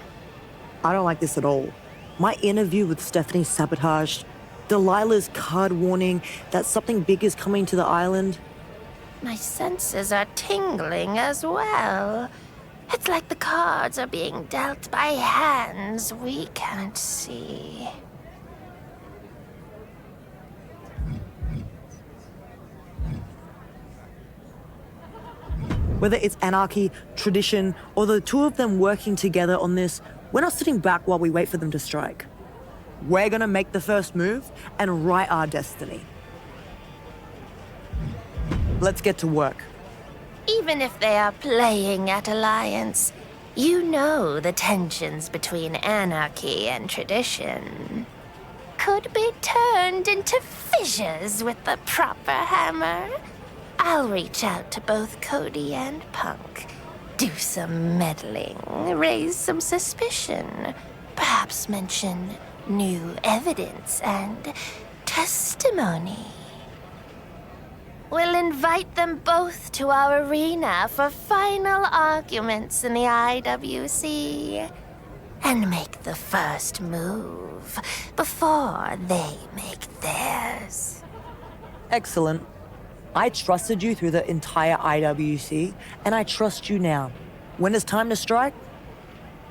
I don't like this at all. My interview with Stephanie sabotaged. Delilah's card warning that something big is coming to the island. My senses are tingling as well. It's like the cards are being dealt by hands we can't see. Whether it's anarchy, tradition, or the two of them working together on this, we're not sitting back while we wait for them to strike. We're gonna make the first move and write our destiny. Let's get to work. Even if they are playing at alliance, you know the tensions between anarchy and tradition could be turned into fissures with the proper hammer. I'll reach out to both Cody and Punk, do some meddling, raise some suspicion, perhaps mention new evidence and testimony. We'll invite them both to our arena for final arguments in the IWC and make the first move before they make theirs. Excellent. I trusted you through the entire IWC, and I trust you now. When it's time to strike,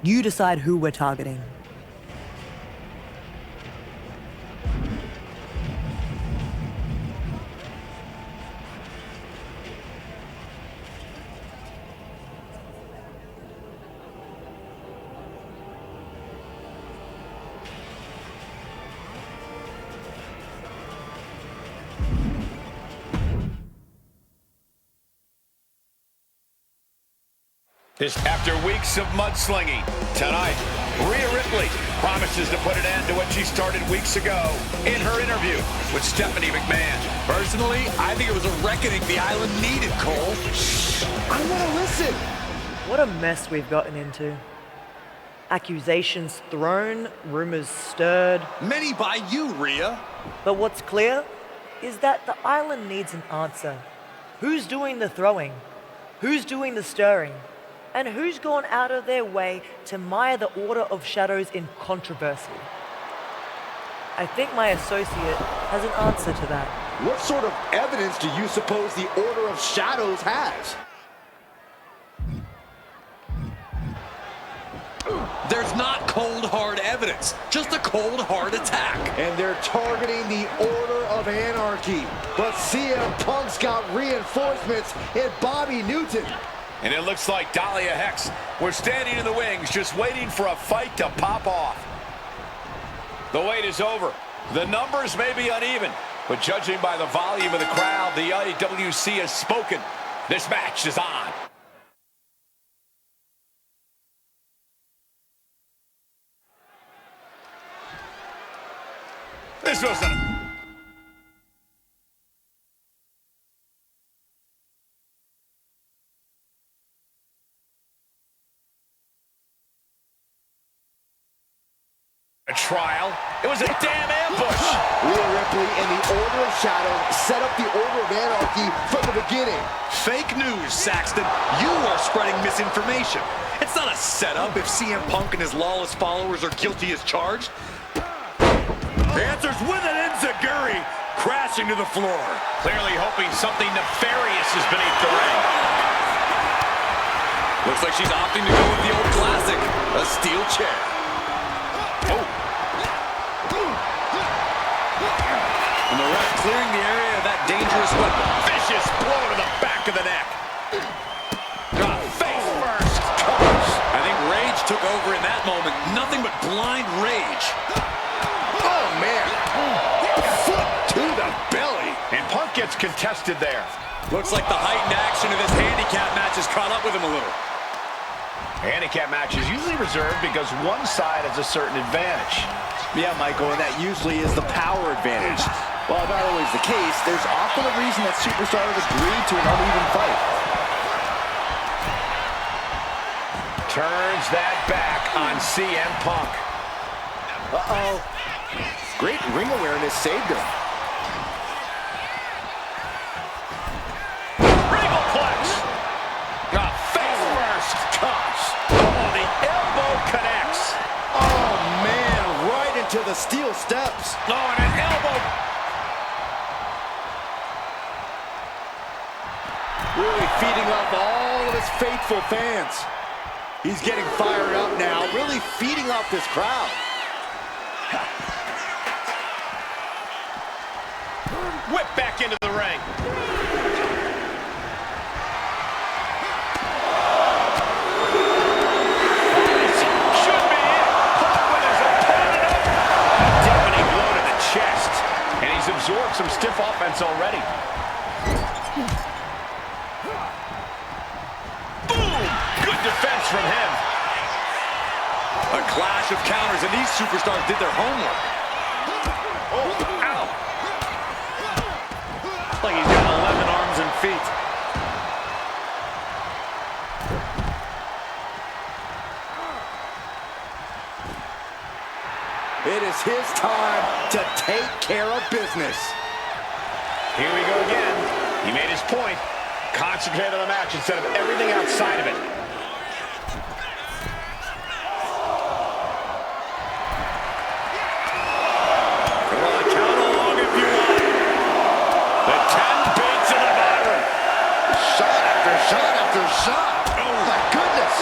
you decide who we're targeting. After weeks of mudslinging, tonight, Rhea Ripley promises to put an end to what she started weeks ago in her interview with Stephanie McMahon. Personally, I think it was a reckoning the island needed, Cole. I want to listen. What a mess we've gotten into. Accusations thrown, rumors stirred. Many by you, Rhea. But what's clear is that the island needs an answer. Who's doing the throwing? Who's doing the stirring? And who's gone out of their way to mire the Order of Shadows in controversy? I think my associate has an answer to that. What sort of evidence do you suppose the Order of Shadows has? There's not cold, hard evidence, just a cold, hard attack. And they're targeting the Order of Anarchy. But CM Punk's got reinforcements in Bobby Newton. And it looks like Dahlia Hex. We're standing in the wings, just waiting for a fight to pop off. The wait is over. The numbers may be uneven, but judging by the volume of the crowd, the IWC has spoken. This match is on. This was a trial. It was a damn ambush. Rhea Ripley and the Order of Shadow set up the Order of Anarchy from the beginning. Fake news, Saxton. You are spreading misinformation. It's not a setup if CM Punk and his lawless followers are guilty as charged. The answer's with an enziguri crashing to the floor. Clearly hoping something nefarious is beneath the ring. Looks like she's opting to go with the old classic, a steel chair. Oh. And the ref clearing the area of that dangerous weapon. Vicious blow to the back of the neck. Face first. I think rage took over in that moment. Nothing but blind rage. Oh, man. Foot to the belly. And Punk gets contested there. Looks like the heightened action of this handicap match has caught up with him a little. Handicap match is usually reserved because one side has a certain advantage. Yeah, Michael, and that usually is the power advantage. While not always the case, there's often a reason that superstars agree to an uneven fight. Turns that back on CM Punk. Uh-oh. Great ring awareness saved him. Regalplex. Face first. Gosh. Oh, the elbow connects. Oh, man, right into the steel steps. Oh, and an elbow. Really feeding off all of his faithful fans. He's getting fired up now, really feeding off this crowd. Whip back into the ring. This should be it. Punk with his opponent up. Deafening blow to the chest. And he's absorbed some stiff offense already. Boom! Good defense from him. A clash of counters, and these superstars did their homework. Oh, ow. Like he's got 11 arms and feet. It is his time to take care of business. Here we go again. He made his point. Concentrate on the match instead of everything outside of it. Come on, count along if you want. The 10 beats of the Byron. Shot after shot after shot. Oh, my goodness.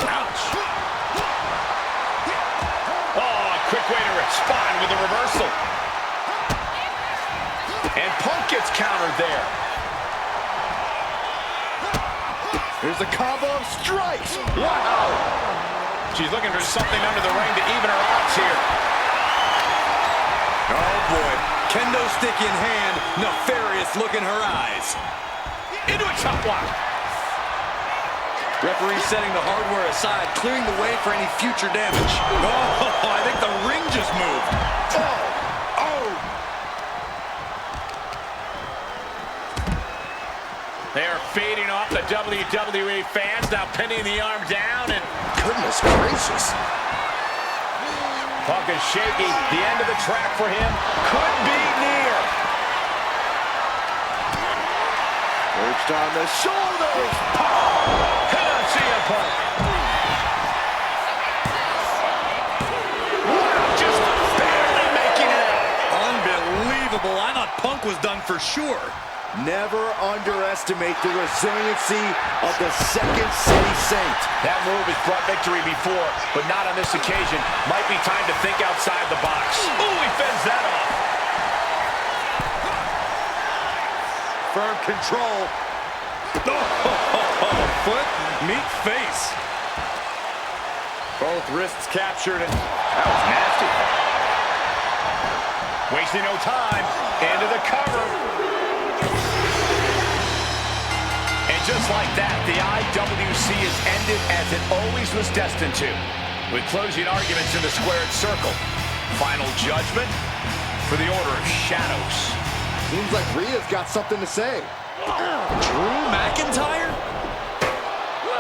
Ouch. Oh, a quick way to respond with a reversal. And Punk gets countered there. Here's a combo of strikes. Wow. She's looking for something under the ring to even her odds here. Oh, boy. Kendo stick in hand, nefarious look in her eyes. Into a chop block. Referee setting the hardware aside, clearing the way for any future damage. Oh, I think the ring just moved. Oh. They are feeding off the WWE fans, now pinning the arm down, and Goodness gracious. Punk is shaky. The end of the track for him could be near. Perched on the shoulders. Hit on CM Punk. Wow, just barely making it out. Unbelievable. I thought Punk was done for sure. Never underestimate the resiliency of the Second City Saint. That move has brought victory before, but not on this occasion. Might be time to think outside the box. Ooh, he fends that off. Firm control. Oh, foot meet face. Both wrists captured, and that was nasty. Wasting no time. Into the cover. And just like that, the IWC is ended as it always was destined to, with closing arguments in the squared circle. Final judgment for the Order of Shadows. Seems like Rhea's got something to say. Drew McIntyre?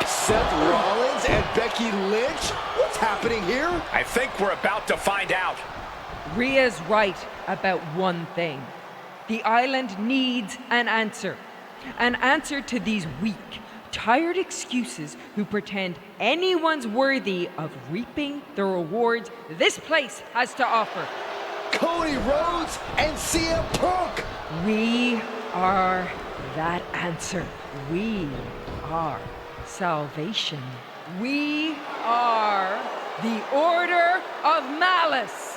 Seth Rollins and Becky Lynch? What's happening here? I think we're about to find out. Rhea's right about one thing. The island needs an answer. An answer to these weak, tired excuses who pretend anyone's worthy of reaping the rewards this place has to offer. Cody Rhodes and CM Punk! We are that answer. We are salvation. We are the Order of Malice.